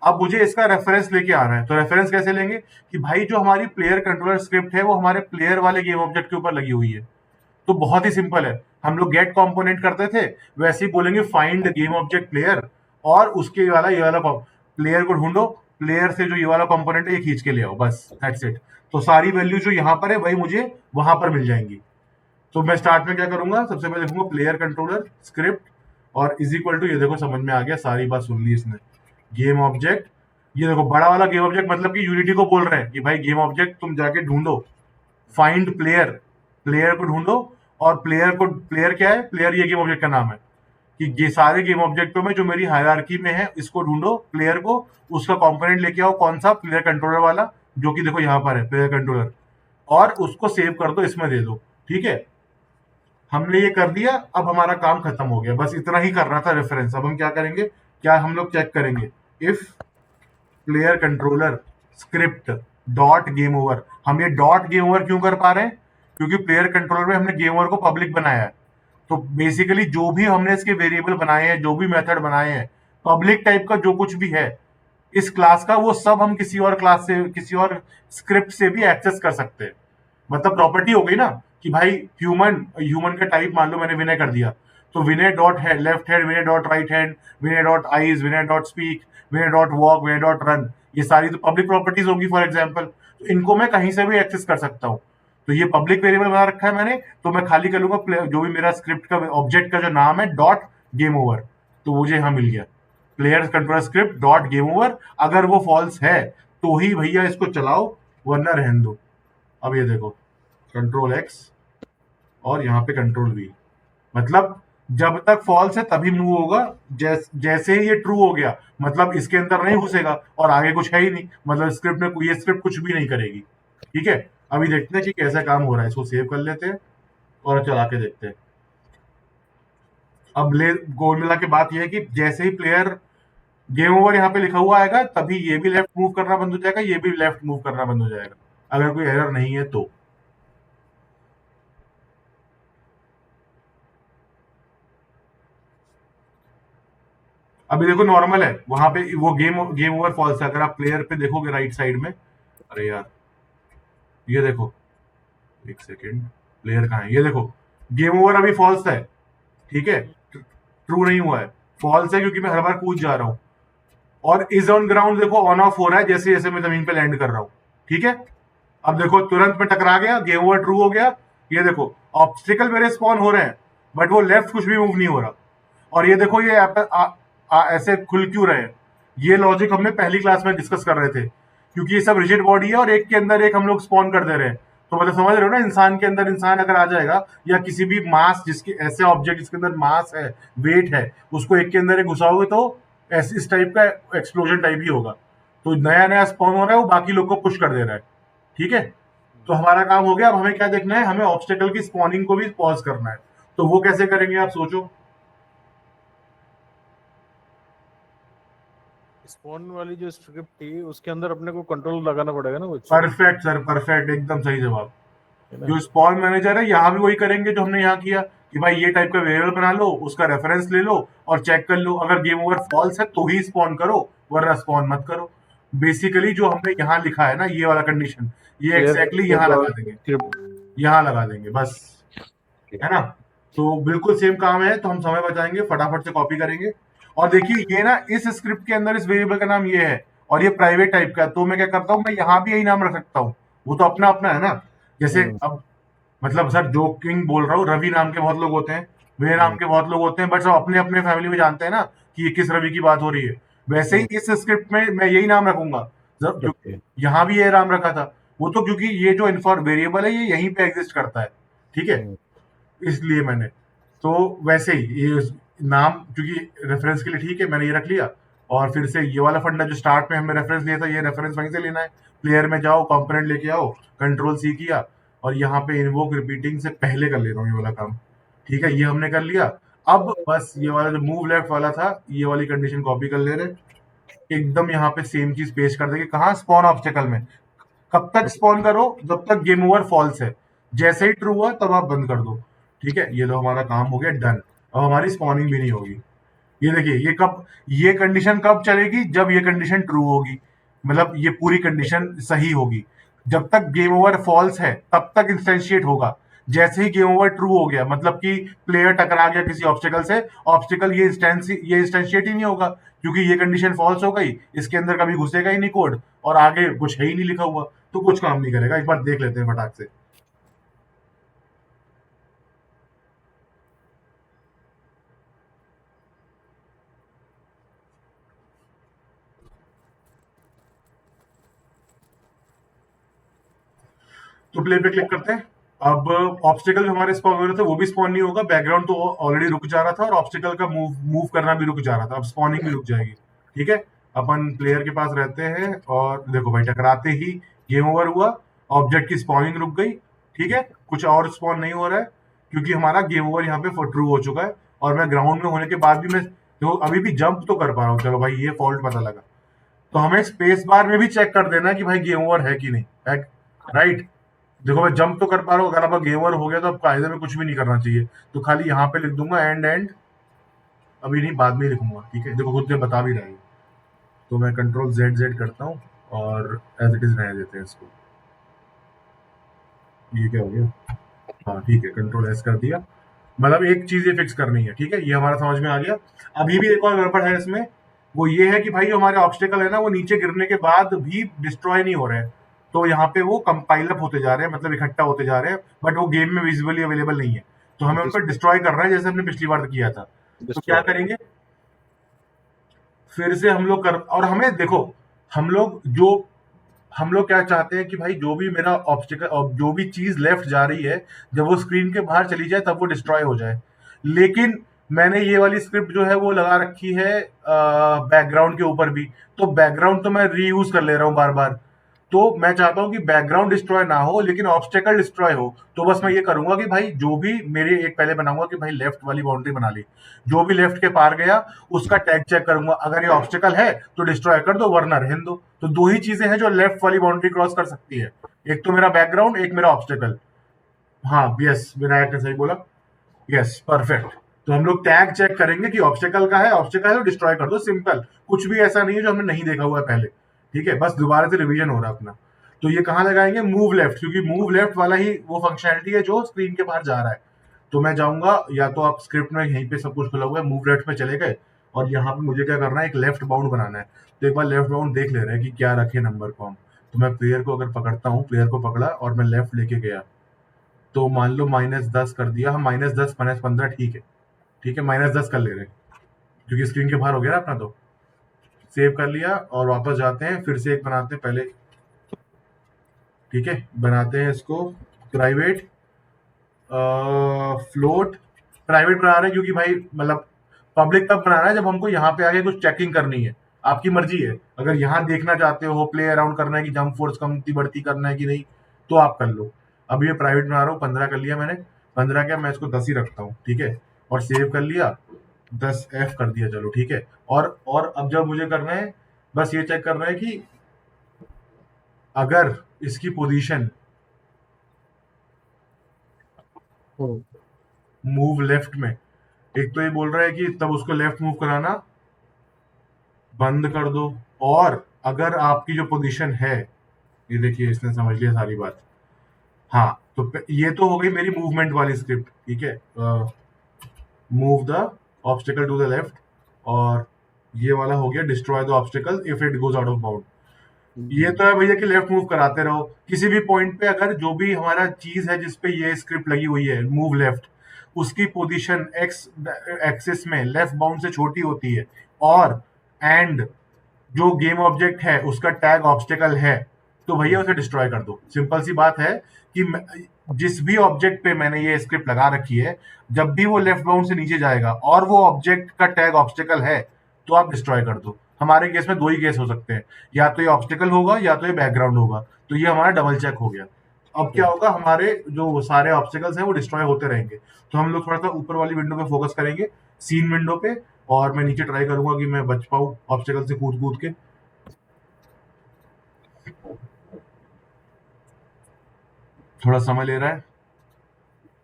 अब मुझे इसका रेफरेंस लेके आ रहा है, तो रेफरेंस कैसे लेंगे कि भाई जो हमारी प्लेयर कंट्रोलर स्क्रिप्ट है वो हमारे प्लेयर वाले गेम ऑब्जेक्ट के ऊपर लगी हुई है। तो बहुत ही सिंपल है, हम लोग गेट कंपोनेंट करते थे, वैसे ही बोलेंगे फाइंड गेम ऑब्जेक्ट प्लेयर, और उसके वाला ये वाला प्लेयर को ढूंढो, प्लेयर से जो ये वाला कंपोनेंट है ये खींच के ले आओ, बस दैट्स इट। तो सारी वैल्यू जो यहाँ पर है वही मुझे वहां पर मिल जाएंगी। तो मैं स्टार्ट में क्या करूंगा, सबसे पहले लिखूंगा प्लेयर कंट्रोलर स्क्रिप्ट, और इज इक्वल टू, ये देखो समझ में आ गया, सारी बात सुन ली इसने। गेम ऑब्जेक्ट, ये देखो बड़ा वाला गेम ऑब्जेक्ट, मतलब कि यूनिटी को बोल रहे हैं कि भाई गेम ऑब्जेक्ट तुम जाके ढूंढो, फाइंड प्लेयर, प्लेयर को ढूंढो। और प्लेयर क्या है, प्लेयर ये गेम ऑब्जेक्ट का नाम है, कि ये सारे गेम ऑब्जेक्टों में जो मेरी हायरार्की में है इसको ढूंढो, प्लेयर को, उसका कंपोनेंट लेके आओ, कौन सा, प्लेयर कंट्रोलर वाला, जो कि देखो यहाँ पर है प्लेयर कंट्रोलर, और उसको सेव कर दो, इसमें दे दो, ठीक है? हमने ये कर दिया, अब हमारा काम खत्म हो गया, बस इतना ही करना था रेफरेंस। अब हम क्या करेंगे, क्या हम लोग चेक करेंगे, if player controller script dot game over. हम ये डॉट गेम ओवर क्यों कर पा रहे हैं, क्योंकि प्लेयर कंट्रोलर में हमने गेम ओवर को पब्लिक बनाया है। तो बेसिकली जो भी हमने इसके वेरिएबल बनाए हैं, जो भी मेथड बनाए हैं, पब्लिक टाइप का जो कुछ भी है इस क्लास का, वो सब हम किसी और क्लास से, किसी और स्क्रिप्ट से भी एक्सेस कर सकते हैं। मतलब प्रॉपर्टी हो गई ना, कि भाई ह्यूमन, ह्यूमन का टाइप मान लो मैंने विनय कर दिया, तो विनय डॉट है लेफ्ट हैंड, विनय डॉट राइट हैंड, विनय डॉट आईज, विनय डॉट स्पीक, विनय डॉट वॉक, विनय डॉट रन, ये सारी तो पब्लिक प्रॉपर्टीज होगी फॉर एग्जाम्पल। तो इनको मैं कहीं से भी एक्सेस कर सकता हूँ। तो ये पब्लिक वेरिएबल बना रखा है मैंने, तो मैं खाली कर लूंगा जो भी मेरा स्क्रिप्ट का ऑब्जेक्ट का जो नाम है डॉट गेम ओवर, तो मुझे यहाँ मिल गया player controller script dot game over. अगर वो फॉल्स है तो ही भैया इसको चलाओ, वरना रहने दो। अब ये देखो, कंट्रोल एक्स और यहाँ पे कंट्रोल वी, मतलब जब तक फॉल्स है तभी मूव होगा, जैसे ही ये ट्रू हो गया मतलब इसके अंदर नहीं घुसेगा, और आगे कुछ है ही नहीं, मतलब स्क्रिप्ट में ये स्क्रिप्ट कुछ भी नहीं करेगी, ठीक है? अभी देखते हैं कि कैसा काम हो रहा है, इसको सेव कर लेते हैं और चला के देखते हैं। अब ले गोल मिला के बात यह है कि जैसे ही प्लेयर गेम ओवर यहाँ पे लिखा हुआ आएगा तभी ये भी लेफ्ट मूव करना बंद हो जाएगा, ये भी लेफ्ट मूव करना बंद हो जाएगा, अगर कोई एरर नहीं है तो। अभी देखो नॉर्मल है, वहां पे वो गेम गेम ओवर फॉल्स है। अगर आप प्लेयर पे देखोगे राइट साइड में, अरे यार ये देखो, एक सेकेंड, प्लेयर कहाँ है, ये देखो गेम ओवर अभी फॉल्स है, ठीक है? ट्रू नहीं हुआ है, फॉल्स है क्योंकि मैं हर बार कूद जा रहा हूं। और इज ऑन ग्राउंड देखो ऑन ऑफ हो रहा है जैसे जैसे मैं जमीन पे लैंड कर रहा हूं, ठीक है, अब देखो तुरंत में टकरा गया, गेम ओवर ट्रू हो गया। ये देखो ऑब्स्टिकल मेरे स्पॉन हो रहे हैं, बट वो लेफ्ट कुछ भी मूव नहीं हो रहा। और ये देखो ये ऐसे खुल क्यों रहे हैं। ये लॉजिक हमने पहली क्लास में डिस्कस कर रहे थे, क्योंकि ये सब रिजिड बॉडी है और एक के अंदर एक हम लोग स्पॉन कर दे रहे हैं। तो मतलब समझ रहे हो ना, इंसान के अंदर इंसान अगर आ जाएगा, या किसी भी मास जिसके ऐसे ऑब्जेक्ट जिसके अंदर मास है, वेट है, उसको एक के अंदर एक घुसाओगे तो ऐसे इस टाइप का एक्सप्लोजन टाइप ही होगा। तो नया नया स्पॉन हो रहा है, वो बाकी लोग को पुश कर दे रहा है। ठीक है, तो हमारा काम हो गया। अब हमें क्या देखना है, हमें ऑब्स्टेकल की स्पॉनिंग को भी पॉज करना है। तो वो कैसे करेंगे आप सोचो। स्पॉन वाली जो स्क्रिप्ट थी उसके अंदर अपने को कंट्रोल लगाना पड़ेगा ना कुछ, परफेक्ट सर, परफेक्ट, एकदम सही जवाब। है ना? जो स्पॉन मैनेजर है यहाँ भी वही करेंगे जो हमने यहाँ किया, कि भाई ये टाइप का वेरिएबल बना लो, उसका रेफरेंस ले लो और चेक कर लो, अगर गेम ओवर फॉल्स है तो ही स्पॉन करो, वरना स्पॉन मत करो। बेसिकली जो हमने यहाँ लिखा है ना, ये वाला कंडीशन, ये क्लियर एग्जैक्टली करके यहाँ जावा लगा देंगे, स्क्रिप्ट। यहाँ लगा देंगे बस। है ना, तो बिल्कुल सेम काम है, तो हम समय बचाएंगे, फटाफट से कॉपी करेंगे। और देखिए ये ना, इस स्क्रिप्ट के अंदर इस वेरिएबल का नाम ये है, और ये प्राइवेट टाइप का है, तो मैं क्या करता हूँ, मैं यहाँ भी यही नाम रख सकता हूँ। वो तो अपना अपना है ना। जैसे हम्म, अब मतलब सर जोकिंग बोल रहा हूँ, रवि नाम के बहुत लोग होते हैं, वे नाम हम्म, के बहुत लोग होते हैं, बट सब अपने अपने फैमिली में जानते हैं ना कि ये किस रवि की बात हो रही है। वैसे हम्म, ही इस स्क्रिप्ट में मैं यही नाम रखूंगा, ओके। यहाँ भी ये नाम रखा था। वो तो क्योंकि ये जो इन्फॉर वेरिएबल है ये यहीं पे एग्जिस्ट करता है। ठीक है, हम्म, इसलिए मैंने, तो वैसे ही ये नाम क्योंकि रेफरेंस के लिए ठीक है, मैंने ये रख लिया। और फिर से ये वाला फंडा जो स्टार्ट में हमने रेफरेंस लिया था, ये रेफरेंस वहीं से लेना है। प्लेयर में जाओ, कंपोनेंट लेके आओ, कंट्रोल सी किया, और यहाँ पे इन्वोक रिपीटिंग से पहले कर ले रहा हूँ ये वाला काम। ठीक है, ये हमने कर लिया। अब बस ये वाला जो मूव लेफ्ट वाला था, ये वाली कंडीशन कॉपी कर ले रहे, एकदम यहाँ पे सेम चीज पेश कर देंगे। कहाँ, स्पॉन ऑब्स्टेकल में। कब तक स्पॉन करो, जब तक गेम ओवर फॉल्स है। जैसे ही ट्रू हुआ तब आप बंद कर दो। ठीक है, ये लो हमारा काम हो गया डन। अब हमारी स्पॉनिंग भी नहीं होगी। ये देखिए, ये कंडीशन कब चलेगी, जब ये कंडीशन ट्रू होगी, मतलब ये पूरी कंडीशन सही होगी। जब तक गेम ओवर फॉल्स है तब तक इंस्टेंशिएट होगा। जैसे ही गेम ओवर ट्रू हो गया, मतलब कि प्लेयर टकरा गया किसी ऑब्स्टिकल से, ऑब्स्टिकल ये इंस्टेंशिएट ही नहीं होगा, क्योंकि ये कंडीशन फॉल्स हो गई, इसके अंदर कभी घुसेगा ही नहीं कोड, और आगे कुछ है ही नहीं लिखा हुआ, तो कुछ काम नहीं करेगा। एक बार देख लेते हैं फटाक से। तो प्ले पे क्लिक करते हैं। अब ऑब्स्टिकल जो हमारे स्पॉन हो रहे थे वो भी स्पॉन नहीं होगा, बैकग्राउंड तो ऑलरेडी रुक जा रहा था, और ऑब्स्टिकल का मूव मूव करना भी रुक जा रहा था, अब स्पॉनिंग भी रुक जाएगी। ठीक है, अपन प्लेयर के पास रहते हैं, और देखो भाई टकराते ही गेम ओवर हुआ, ऑब्जेक्ट की स्पॉनिंग रुक गई। ठीक है, कुछ और स्पॉन नहीं हो रहा है, क्योंकि हमारा गेम ओवर यहाँ पे ट्रू हो चुका है। और मैं ग्राउंड में होने के बाद भी मैं देखो अभी भी जंप तो कर पा रहा हूँ, चलो भाई ये फॉल्ट पता लगा। तो हमें स्पेस बार में भी चेक कर देना कि भाई गेम ओवर है कि नहीं है। राइट, देखो मैं जंप तो कर पा रहा हूँ, अगर आपका गेम ओवर हो गया तो अब कायदे में कुछ भी नहीं करना चाहिए, तो खाली यहाँ पे लिख दूंगा एंड एंड, अभी नहीं बाद में ही लिखूंगा। ठीक है, देखो खुद से बता भी रहा है। तो मैं कंट्रोल जेड जेड करता हूँ, और एज इट इज रहने देते हैं इसको। ये क्या हो गया, हाँ ठीक है, कंट्रोल एस कर दिया। मतलब एक चीज ये फिक्स करनी है। ठीक है, ये हमारा समझ में आ गया। अभी भी एक और गड़बड़ है इसमें, वो ये है कि भाई जो हमारे ऑब्स्टेकल है ना, वो नीचे गिरने के बाद भी डिस्ट्रॉय नहीं हो रहे हैं। तो यहाँ पे वो कंपाइल अप होते जा रहे हैं, मतलब इकट्ठा होते जा रहे हैं, बट वो गेम में विजिबली अवेलेबल नहीं है। तो हमें उनको डिस्ट्रॉय करना है, जैसे हमने पिछली बार किया था। तो क्या डिस्ट्रॉय। करेंगे, फिर से हम लोग कर, और हमें देखो, हम लोग जो हम लोग क्या चाहते हैं कि भाई जो भी मेरा ऑब्स्टिकल, जो भी चीज लेफ्ट जा रही है, जब वो स्क्रीन के बाहर चली जाए तब वो डिस्ट्रॉय हो जाए। लेकिन मैंने ये वाली स्क्रिप्ट जो है वो लगा रखी है बैकग्राउंड के ऊपर भी, तो बैकग्राउंड तो मैं रीयूज कर ले रहा हूँ बार बार। तो मैं चाहता हूँ कि बैकग्राउंड डिस्ट्रॉय ना हो, लेकिन ऑब्स्टेकल डिस्ट्रॉय हो। तो बस मैं ये करूंगा कि भाई जो भी मेरे एक पहले बनाऊंगा कि भाई लेफ्ट वाली बाउंड्री बना ली, जो भी लेफ्ट के पार गया उसका टैग चेक करूंगा, अगर ये ऑब्स्टेकल है तो डिस्ट्रॉय कर दो, वरना रहने दो। तो दो ही चीजें हैं जो लेफ्ट वाली बाउंड्री क्रॉस कर सकती है, एक तो मेरा बैकग्राउंड, एक मेरा ऑब्स्टेकल। हाँ यस, विनायक ने सही बोला, यस परफेक्ट। तो हम लोग टैग चेक करेंगे कि ऑब्स्टेकल का है, ऑब्स्टेकल है तो डिस्ट्रॉय कर दो, सिंपल। कुछ भी ऐसा नहीं है जो हमने नहीं देखा हुआ है पहले। ठीक है, बस दोबारा से रिवीजन हो रहा है अपना। तो ये कहाँ लगाएंगे, मूव लेफ्ट, क्योंकि मूव लेफ्ट वाला ही वो फंक्शनैलिटी है जो स्क्रीन के बाहर जा रहा है। तो मैं जाऊंगा, या तो आप स्क्रिप्ट में यहीं पे सब कुछ खुला हुआ है, मूव लेफ्ट में चले गए, और यहाँ पे मुझे क्या करना है, एक लेफ्ट बाउंड बनाना है। तो एक बार लेफ्ट बाउंड देख ले रहे हैं कि क्या रखे नंबर को हम। तो मैं प्लेयर को अगर पकड़ता हूँ, प्लेयर को पकड़ा और मैं लेफ्ट लेके गया, तो मान लो -10 कर दिया हम, -10 -15 ठीक है, ठीक है, -10 कर ले रहे हैं क्योंकि स्क्रीन के बाहर हो गया ना अपना। तो सेव कर लिया और वापस जाते हैं, फिर से एक बनाते हैं पहले, ठीक है, बनाते हैं इसको प्राइवेट फ्लोट। प्राइवेट बना रहे हैं क्योंकि भाई मतलब पब्लिक तब बनाना है जब हमको यहाँ पे आगे कुछ चेकिंग करनी है। आपकी मर्जी है, अगर यहाँ देखना चाहते हो, प्ले अराउंड करना है कि जंप फोर्स कमती बढ़ती करना है कि नहीं, तो आप कर लो। अभी ये प्राइवेट बना रहा हूँ, 15 कर लिया मैंने, 15 क्या, मैं इसको 10 ही रखता हूँ, ठीक है, और सेव कर लिया, 10F कर दिया, चलो ठीक है। और अब जब मुझे करना है, बस ये चेक करना है कि अगर इसकी पोजीशन हम्म, मूव लेफ्ट में, एक तो ये बोल रहा है कि तब उसको लेफ्ट मूव कराना बंद कर दो, और अगर आपकी जो पोजीशन है, ये देखिए इसने समझ लिया सारी बात। हाँ, तो ये तो हो गई मेरी मूवमेंट वाली स्क्रिप्ट, ठीक है, move the obstacle to the left, और ये वाला हो गया destroy the obstacle if it goes out of bound. ये तो है भैया कि लेफ्ट मूव कराते रहो किसी भी पॉइंट पे, अगर जो भी हमारा चीज है जिसपे ये स्क्रिप्ट लगी हुई है मूव लेफ्ट, उसकी पोजीशन एक्स एक्सिस में लेफ्ट बाउंड से छोटी होती है, और एंड जो गेम ऑब्जेक्ट है उसका टैग ऑब्स्टिकल है, तो भैया उसे डिस्ट्रॉय कर दो। सिंपल सी बात है कि जिस भी ऑब्जेक्ट पे मैंने ये स्क्रिप्ट लगा रखी है, जब भी वो लेफ्ट बाउंड से नीचे जाएगा और वो ऑब्जेक्ट का टैग ऑब्स्टिकल है, तो आप डिस्ट्रॉय कर दो। हमारे केस में दो ही केस हो सकते हैं, या तो ये ऑब्स्टिकल होगा या तो ये बैकग्राउंड होगा, तो ये हमारा डबल चेक हो गया। अब क्या होगा, हमारे जो सारे ऑब्स्टिकल्स हैं वो डिस्ट्रॉय होते रहेंगे। तो हम लोग थोड़ा सा ऊपर वाली विंडो पे फोकस करेंगे, सीन विंडो पे, और मैं नीचे ट्राई करूंगा कि मैं बच पाऊँ ऑब्स्टिकल से कूद कूद के। थोड़ा समय ले रहा है,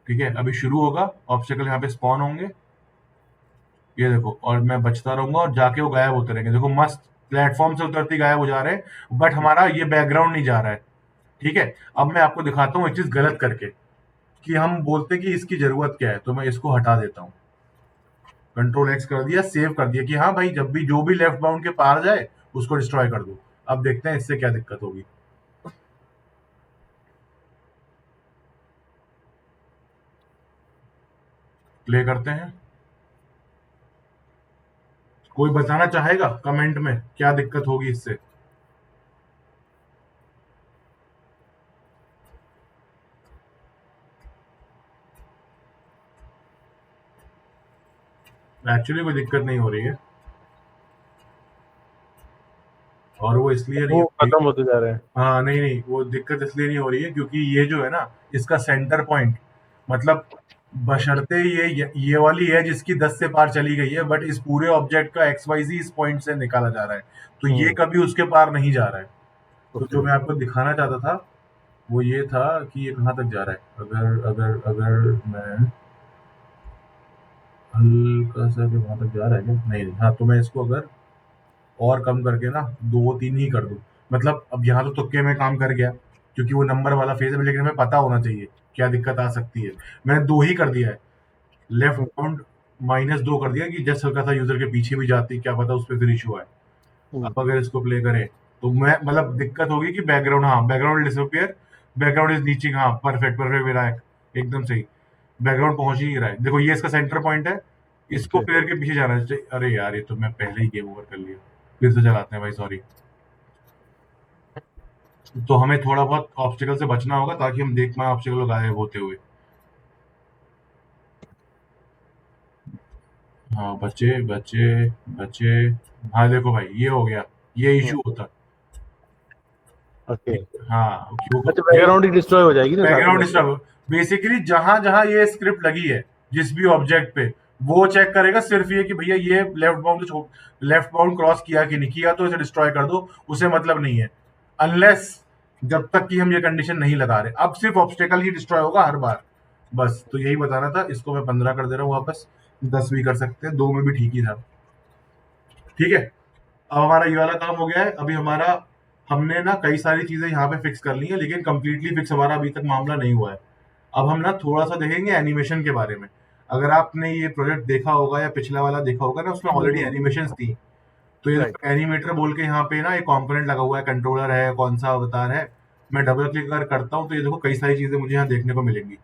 ठीक है, अभी शुरू होगा, ऑब्स्टिकल यहाँ पे स्पॉन होंगे, ये देखो, और मैं बचता रहूंगा और जाके वो गायब होते रहेंगे। देखो मस्त प्लेटफॉर्म से उतरते ही गायब हो जा रहे हैं, बट हमारा ये बैकग्राउंड नहीं जा रहा है, ठीक है। अब मैं आपको दिखाता हूँ एक चीज गलत करके, कि हम बोलते कि इसकी जरूरत क्या है, तो मैं इसको हटा देता हूँ, Ctrl+X कर दिया, सेव कर दिया कि हाँ भाई जब भी जो भी लेफ्ट बाउंड के पार जाए उसको डिस्ट्रॉय कर दो। अब देखते हैं इससे क्या दिक्कत होगी। प्ले करते हैं। कोई बताना चाहेगा कमेंट में क्या दिक्कत होगी इससे? एक्चुअली कोई दिक्कत नहीं हो रही है, और वो इसलिए नहीं वो हो रही। खत्म होते जा रहे हैं। हाँ, नहीं नहीं, वो दिक्कत इसलिए नहीं हो रही है क्योंकि ये जो है ना, इसका सेंटर पॉइंट, मतलब बशर्ते ये वाली है जिसकी 10 से पार चली गई है, बट इस पूरे ऑब्जेक्ट का XYZ इस पॉइंट से निकाला जा रहा है, तो ये हम्म, कभी उसके पार नहीं जा रहा है। तो जो ओके। मैं आपको दिखाना चाहता था वो ये था कि ये कहाँ तक जा रहा है। अगर अगर अगर मैं हल्का सा, कि वहां तक जा रहा है क्या, नहीं नहीं, हाँ, तो मैं इसको अगर और कम करके ना 2-3 ही कर दूं, मतलब अब यहाँ तो तुक्के में काम कर गया क्योंकि वो नंबर वाला फेज है, लेकिन हमें पता होना चाहिए क्या दिक्कत आ सकती है। मैंने 2 ही कर दिया है, लेफ्ट हम्म, बाउंड -2 कर दिया कि जस्ट हल्का सा यूजर के पीछे भी जाती, क्या पता उस पर फिर इशू आए। हम्म, अब अगर इसको प्ले करें तो मैं मतलब दिक्कत होगी कि बैकग्राउंड, हाँ बैकग्राउंड डिसअपियर, बैकग्राउंड इज नीचिंग, हाँ परफेक्ट परफेक्ट विनायक, एकदम सही, बैकग्राउंड पहुंच ही नहीं रहा है। देखो ये इसका सेंटर पॉइंट है, इसको ओके। प्लेयर के पीछे जाना चाहिए। अरे यार, ये तो मैं पहले ही गेम ओवर कर लिया, फिर से चलाते हैं भाई, सॉरी। तो हमें थोड़ा बहुत ऑब्स्टिकल से बचना होगा ताकि हम देख पाए ऑब्स्टिकल को गायब होते हुए। हाँ, बचे बचे बचे। हाँ देखो भाई, ये हो गया, ये हम्म, इशू होता। ओके। हाँ, अच्छा, ये बैकग्राउंड ही डिस्ट्रॉय हो जाएगी ना साथ बैकग्राउंड में तो। डिस्टर्ब, बेसिकली जहां जहां ये स्क्रिप्ट लगी है जिस भी ऑब्जेक्ट पे, वो चेक करेगा सिर्फ ये कि भैया ये लेफ्ट बाउंड क्रॉस किया कि नहीं किया, तो इसे डिस्ट्रॉय कर दो, उसे मतलब नहीं है, अनलेस जब तक कि हम ये कंडीशन नहीं लगा रहे। अब सिर्फ ऑब्स्टेकल ही डिस्ट्रॉय होगा हर बार, बस। तो यही बताना था, इसको मैं 15 कर दे रहा हूँ वापस, 10 भी कर सकते हैं, 2 में भी ठीक ही था, ठीक है। अब हमारा ये वाला काम हो गया है। अभी हमारा, हमने ना कई सारी चीजें यहाँ पे फिक्स कर ली है, लेकिन कंप्लीटली फिक्स हमारा अभी तक मामला नहीं हुआ है। अब हम ना थोड़ा सा देखेंगे एनिमेशन के बारे में। अगर आपने ये प्रोजेक्ट देखा होगा या पिछला वाला देखा होगा ना, उसमें ऑलरेडी हम्म, एनिमेशंस थी। तो ये राइट। एनिमेटर बोल के यहाँ पे ना एक कंपोनेंट लगा हुआ है, कंट्रोलर है, कौन सा अवतार है। मैं डबल क्लिक अगर करता हूँ तो ये देखो कई सारी चीजें मुझे यहाँ देखने को मिलेंगी।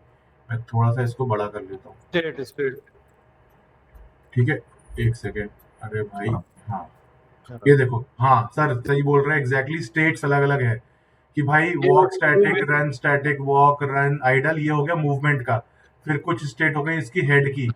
मैं थोड़ा सा इसको बड़ा कर लेता हूँ। State state. ठीक है, एक सेकेंड। अरे भाई, हाँ, ये राइट। देखो, हाँ सर सही बोल रहे हैं, एग्जैक्टली स्टेट्स अलग अलग है कि भाई ये walk move static, run static, walk, run, idle, ये हो गया मूवमेंट का। फिर कुछ स्टेट हो गई इसकी हेड की,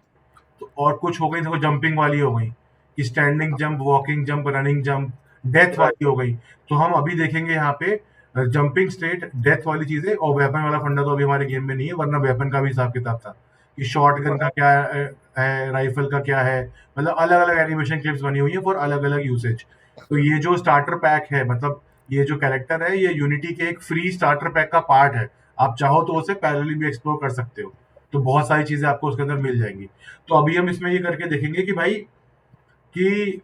तो और कुछ हो गई देखो जंपिंग वाली हो गई कि standing jump, walking jump, running jump, death right. वाली हो गई। तो हम अभी देखेंगे यहाँ पे जंपिंग स्टेट, डेथ वाली चीजें, और वेपन वाला फंडा तो अभी हमारे गेम में नहीं है, वरना वेपन का भी हिसाब किताब था कि शॉर्ट गन का क्या है, राइफल का क्या है। मतलब अलग अलग एनिमेशन क्लिप्स बनी हुई है फॉर अलग अलग यूसेज। तो ये जो स्टार्टर पैक है, मतलब ये जो कैरेक्टर है, ये यूनिटी के एक फ्री स्टार्टर पैक का पार्ट है। आप चाहो तो उसे पैरेलली भी एक्सप्लोर कर सकते हो, तो बहुत सारी चीजें आपको उसके अंदर मिल जाएंगी। तो अभी हम इसमें ये करके देखेंगे कि भाई कि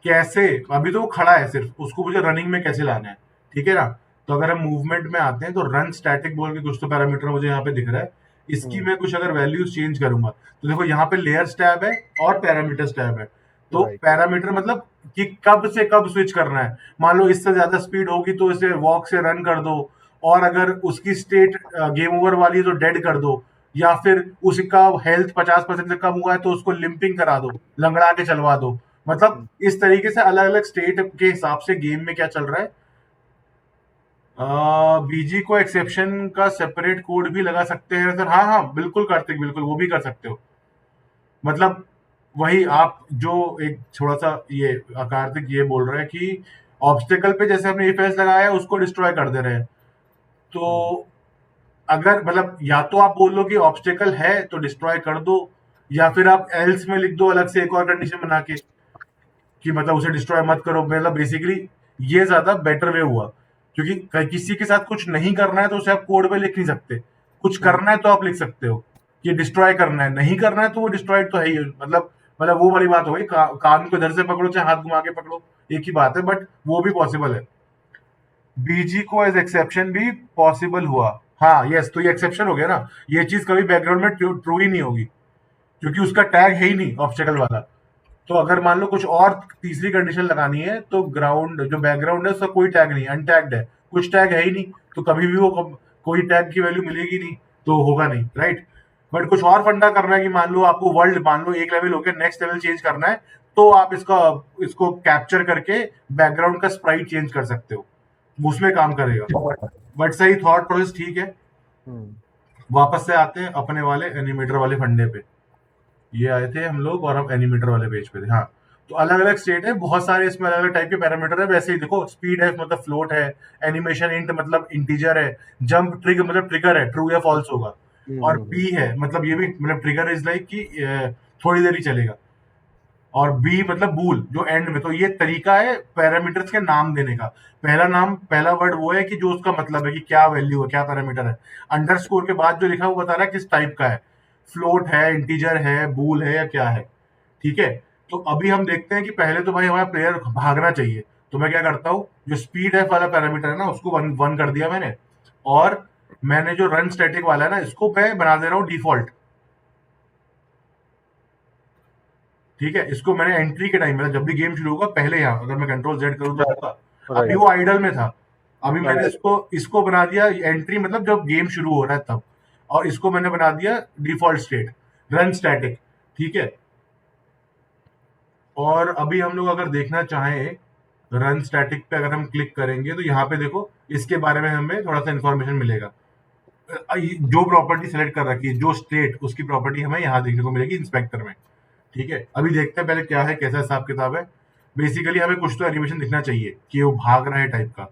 कैसे, अभी तो वो खड़ा है सिर्फ, उसको मुझे रनिंग में कैसे लाना है। ठीक है ना। तो अगर हम मूवमेंट में आते हैं तो रन स्टैटिक बोल के कुछ तो पैरामीटर मुझे यहाँ पे दिख रहा है। इसकी मैं कुछ अगर वैल्यूज चेंज करूंगा तो देखो यहाँ पे लेयर्स टैब है और पैरामीटर्स टैब है। तो राइट। पैरामीटर मतलब कि कब से कब स्विच करना है। मान लो इससे ज्यादा स्पीड होगी तो इसे वॉक से रन कर दो, और अगर उसकी स्टेट गेम ओवर वाली है तो डेड कर दो, या फिर उसका हेल्थ 50% से कम हुआ है तो उसको लिंपिंग करा दो, लंगड़ा के चलवा दो। मतलब इस तरीके से अलग अलग स्टेट के हिसाब से गेम में क्या चल रहा है। बीजी को एक्सेप्शन का सेपरेट कोड भी लगा सकते हैं सर। हाँ हाँ बिल्कुल कार्तिक, बिल्कुल वो भी कर सकते हो। मतलब वही आप जो एक थोड़ा सा ये कार्तिक ये बोल रहा है कि ऑब्स्टेकल पे जैसे हमने इफेक्ट लगाया है उसको डिस्ट्रॉय कर दे रहे हैं। तो अगर मतलब या तो आप बोल लो कि ऑब्स्टेकल है तो डिस्ट्रॉय कर दो, या फिर आप एल्स में लिख दो अलग से एक और कंडीशन बना के कि मतलब उसे डिस्ट्रॉय मत करो। मतलब बेसिकली ये ज्यादा बेटर वे हुआ, क्योंकि किसी के साथ कुछ नहीं करना है तो उसे आप कोड में लिख नहीं सकते। कुछ करना है तो आप लिख सकते हो कि डिस्ट्रॉय करना है, नहीं करना है तो वो डिस्ट्रॉयड तो है ही। मतलब वो वाली बात हो गई, कान को इधर से पकड़ो चाहे हाथ घुमा के पकड़ो, एक ही बात है, बट वो भी पॉसिबल है। बीजी को एज एक्सेप्शन भी पॉसिबल हुआ। हाँ यस, तो ये एक्सेप्शन हो गया ना। ये चीज कभी बैकग्राउंड में ट्रू ही नहीं होगी, क्योंकि उसका टैग है ही नहीं ऑब्स्टेकल वाला। तो अगर मान लो कुछ और तीसरी कंडीशन लगानी है तो ग्राउंड जो बैकग्राउंड है उसका कोई टैग नहीं, अनटैग्ड है, कुछ टैग है ही नहीं, तो कभी भी वो कोई टैग की वैल्यू मिलेगी नहीं, तो होगा नहीं, राइट। बट कुछ और फंडा करना है कि मान लो आपको वर्ल्ड, मान लो एक लेवल होकर नेक्स्ट लेवल चेंज करना है, तो आप इसको कैप्चर करके बैकग्राउंड का स्प्राइट चेंज कर सकते हो, उसमें काम करेगा। बट सही थॉट प्रोसेस ठीक है। वापस से आते हैं अपने वाले एनिमेटर वाले फंडे पे। ये आए थे हम लोग और हम एनिमेटर वाले पेज पे थे। हाँ, तो अलग अलग स्टेट है, बहुत सारे इसमें अलग अलग टाइप के पैरामीटर है। वैसे ही देखो, स्पीड है मतलब फ्लोट है, एनिमेशन इंट मतलब इंटीजर है, जंप ट्रिग मतलब ट्रिगर है, ट्रू या फॉल्स होगा, और बी है मतलब ये भी मतलब ट्रिगर इज लाइक कि थोड़ी देर ही चलेगा, और बी मतलब बूल जो एंड में। तो ये तरीका है पैरामीटर्स के नाम देने का। पहला नाम, पहला वर्ड वो है कि जो उसका मतलब है कि क्या वैल्यू है, क्या पैरामीटर है। अंडरस्कोर के बाद जो लिखा है वो बता रहा है किस टाइप का है, फ्लोट है, इंटीजर है, बूल है या क्या है। ठीक है। तो अभी हम देखते हैं कि पहले तो भाई हमारा प्लेयर भागना चाहिए। तो मैं क्या करता हूँ, जो स्पीड है वाला पैरामीटर है ना उसको वन वन कर दिया मैंने, और मैंने जो रन स्टैटिक वाला है ना इसको मैं बना दे रहा हूँ डिफॉल्ट। ठीक है, इसको मैंने एंट्री के टाइम में, जब भी गेम शुरू होगा पहले, यहाँ अगर मैं कंट्रोल जेड करूँ तो होगा। अभी राइट। वो आइडल में था, अभी मैंने राइट। इसको इसको बना दिया एंट्री, मतलब जब गेम शुरू हो रहा है तब। और इसको मैंने बना दिया डिफॉल्ट स्टेट, रन स्टैटिक। ठीक है। और अभी हम लोग अगर देखना चाहें रन स्टैटिक पे, अगर हम क्लिक करेंगे तो यहाँ पे देखो इसके बारे में हमें थोड़ा सा इंफॉर्मेशन मिलेगा। जो प्रॉपर्टी सेलेक्ट कर रखी है, जो स्टेट, उसकी प्रॉपर्टी हमें यहाँ देखने को मिलेगी इंस्पेक्टर में। ठीक है, अभी देखते हैं पहले क्या है, कैसा हिसाब किताब है। बेसिकली हमें कुछ तो एनिमेशन दिखना चाहिए कि वो भाग रहा है टाइप का।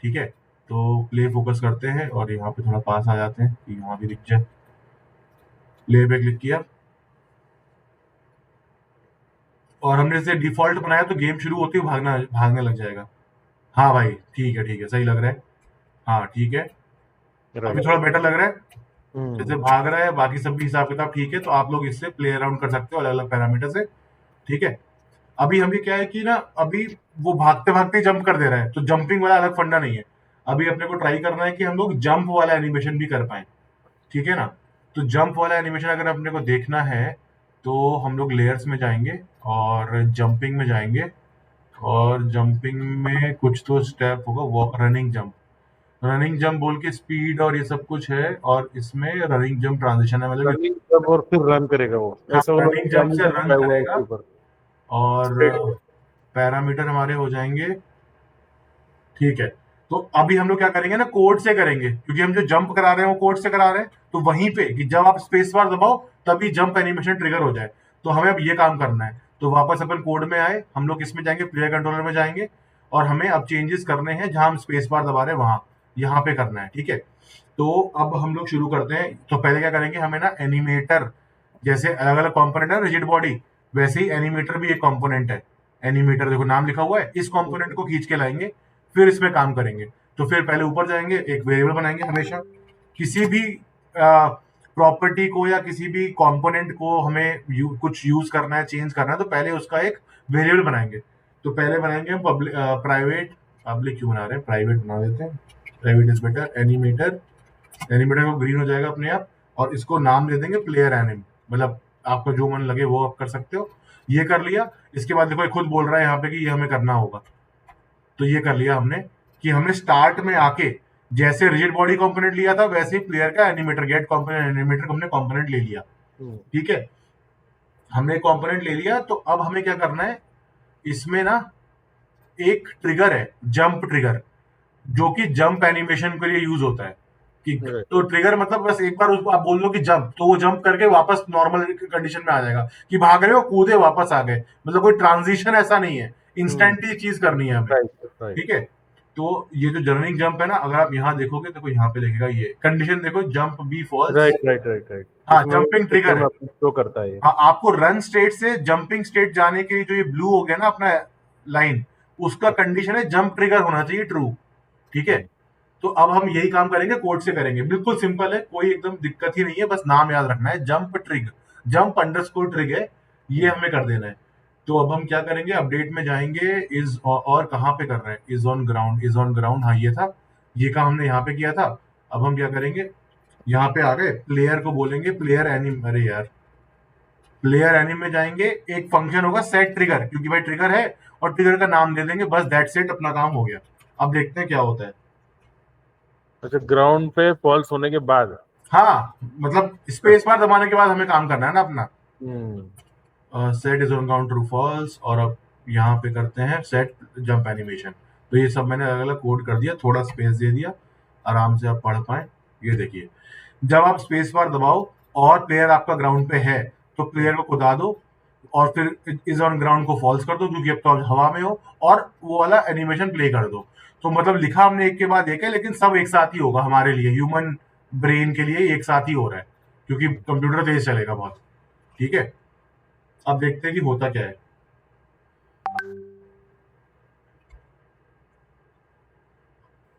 ठीक है, तो प्ले फोकस करते हैं और यहाँ पे थोड़ा पास आ जाते हैं कि यहाँ भी दिख जाए। प्ले पे क्लिक किया और हमने इसे डिफॉल्ट बनाया, तो गेम शुरू होते ही भागना भागने लग जाएगा। हाँ भाई ठीक है, सही लग रहा है। हाँ ठीक है, अभी राइट। थोड़ा बेटर लग रहा है। जैसे भाग रहा है, बाकी सब भी हिसाब किताब ठीक है, तो आप लोग इससे प्ले अराउंड कर सकते हो अलग अलग पैरामीटर से। ठीक है। अभी हमें क्या है कि ना, अभी वो भागते भागते जंप कर दे रहा है, तो जंपिंग वाला अलग फंडा नहीं है। अभी अपने को ट्राई करना है कि हम लोग जंप वाला एनिमेशन भी कर पाए। ठीक है ना। तो जंप वाला एनिमेशन अगर अपने को देखना है तो हम लोग लेयर्स में जाएंगे और जंपिंग में जाएंगे। और जंपिंग में कुछ तो स्टेप होगा, रनिंग जंप बोल के स्पीड और ये सब कुछ है, और इसमें रनिंग जंप ट्रांजिशन है, मतलब रनिंग जब और फिर रन करेगा वो, हाँ ऐसा वो लोग रनिंग जंप रनिंग से जंप रन लगाया हुआ है करेगा। उसके ऊपर और स्ट्रेट पे। पैरामीटर हमारे हो जाएंगे। ठीक है, तो अभी हम लोग क्या करेंगे ना, कोड से करेंगे, क्योंकि हम जो जंप करा रहे हैं वो कोड से करा रहे हैं, तो वहीं पे कि जब आप स्पेस बार दबाओ तभी जंप एनिमेशन ट्रिगर हो जाए। तो हमें अब ये काम करना है। तो वापस अपन कोड में आए, हम लोग इसमें जाएंगे, प्लेयर कंट्रोलर में जाएंगे, और हमें अब चेंजेस करने हैं जहां हम स्पेस बार दबा रहे हैं वहां, यहाँ पे करना है। ठीक है, तो अब हम लोग शुरू करते हैं। तो पहले क्या करेंगे, हमें ना एनिमेटर, जैसे अलग अलग कंपोनेंट है रिजिड बॉडी, वैसे ही एनिमेटर भी एक कंपोनेंट है। एनिमेटर देखो नाम लिखा हुआ है, इस कंपोनेंट को खींच के लाएंगे, फिर इसमें काम करेंगे। तो फिर पहले ऊपर जाएंगे, एक वेरिएबल बनाएंगे हमेशा। किसी भी प्रॉपर्टी को या किसी भी कंपोनेंट को हमें कुछ यूज करना है, चेंज करना है, तो पहले उसका एक वेरिएबल बनाएंगे। तो पहले बनाएंगे हम प्राइवेट, पब्लिक क्यों बना रहे हैं, प्राइवेट बना देते हैं, private is better. Animator, animator को ग्रीन हो जाएगा अपने आप, और इसको नाम दे देंगे प्लेयर एनिम, मतलब आपका जो मन लगे वो आप कर सकते हो। ये कर लिया। इसके बाद देखो ये खुद बोल रहा है यहाँ पे कि ये हमें करना होगा। तो ये कर लिया हमने, कि हमने स्टार्ट में आके जैसे रिजिड बॉडी कंपोनेंट लिया था, वैसे ही प्लेयर का एनिमेटर, गेट कंपोनेंट एनिमेटर को हमने कंपोनेंट ले लिया। ठीक है, हमने कंपोनेंट ले लिया। तो अब हमें क्या करना है, इसमें ना एक ट्रिगर है, जंप ट्रिगर, जो कि जंप एनिमेशन के लिए यूज होता है। कि तो ट्रिगर मतलब बस एक बार उसको आप बोल लो कि जंप, तो वो जंप करके वापस नॉर्मल कंडीशन में आ जाएगा, कि भाग रहे हो, कूदे, वापस आ गए, मतलब कोई ट्रांजिशन ऐसा नहीं है, इंस्टेंट ही चीज करनी है हमें। Right right. ठीक है, तो ये जो जर्निंग जंप है ना, अगर आप यहाँ देखोगे तो यहाँ पे लिखेगा ये कंडीशन, देखो jump be false. Right right right right, हाँ इसमें वो जंपिंग पिक्चर ट्रिगर में है। अपने शो करता है ये। हाँ, आपको रन स्टेट से जंपिंग स्टेट जाने के लिए जो ये ब्लू हो गया ना अपना लाइन, उसका कंडीशन है जंप ट्रिगर होना चाहिए ट्रू। ठीक है, तो अब हम यही काम करेंगे, कोड से करेंगे, बिल्कुल सिंपल है, कोई एकदम दिक्कत ही नहीं है, बस नाम याद रखना है, जंप ट्रिग, जंप अंडरस्कोर ट्रिग है, ये हमें कर देना है। तो अब हम क्या करेंगे, अपडेट में जाएंगे, इज और कहाँ पे कर रहे हैं, is on ground, is on ground, हाँ ये था, ये काम हमने यहाँ पे किया था। अब हम क्या करेंगे, यहाँ पे आ गए, प्लेयर को बोलेंगे प्लेयर एनिम, अरे यार, प्लेयर एनिम में जाएंगे, एक फंक्शन होगा सेट ट्रिगर, क्योंकि भाई ट्रिगर है, और ट्रिगर का नाम दे देंगे, बस दैट सेट, अपना काम हो गया। अब देखते हैं क्या होता है। अच्छा, ग्राउंड पे फॉल्स होने के बाद। हाँ, मतलब स्पेस बार दबाने के बाद हमें काम करना है ना अपना। हम्म। Set is on count true false, और अब यहाँ पे करते हैं सेट जंप एनिमेशन। तो ये सब मैंने अलग अलग कोड कर दिया, थोड़ा स्पेस दे दिया, आराम से आप पढ़ पाए। ये देखिए, जब आप स्पेस बार दबाओ और प्लेयर आपका ग्राउंड पे है, तो प्लेयर को खुदा दो, और फिर इज ऑन ग्राउंड को फॉल्स कर दो, क्योंकि अब तो आप हवा में हो, और वो वाला एनिमेशन प्ले कर दो। तो मतलब लिखा हमने एक के बाद एक है, लेकिन सब एक साथ ही होगा, हमारे लिए, ह्यूमन ब्रेन के लिए एक साथ ही हो रहा है, क्योंकि कंप्यूटर तेज चलेगा बहुत। ठीक है, अब देखते हैं कि होता क्या है।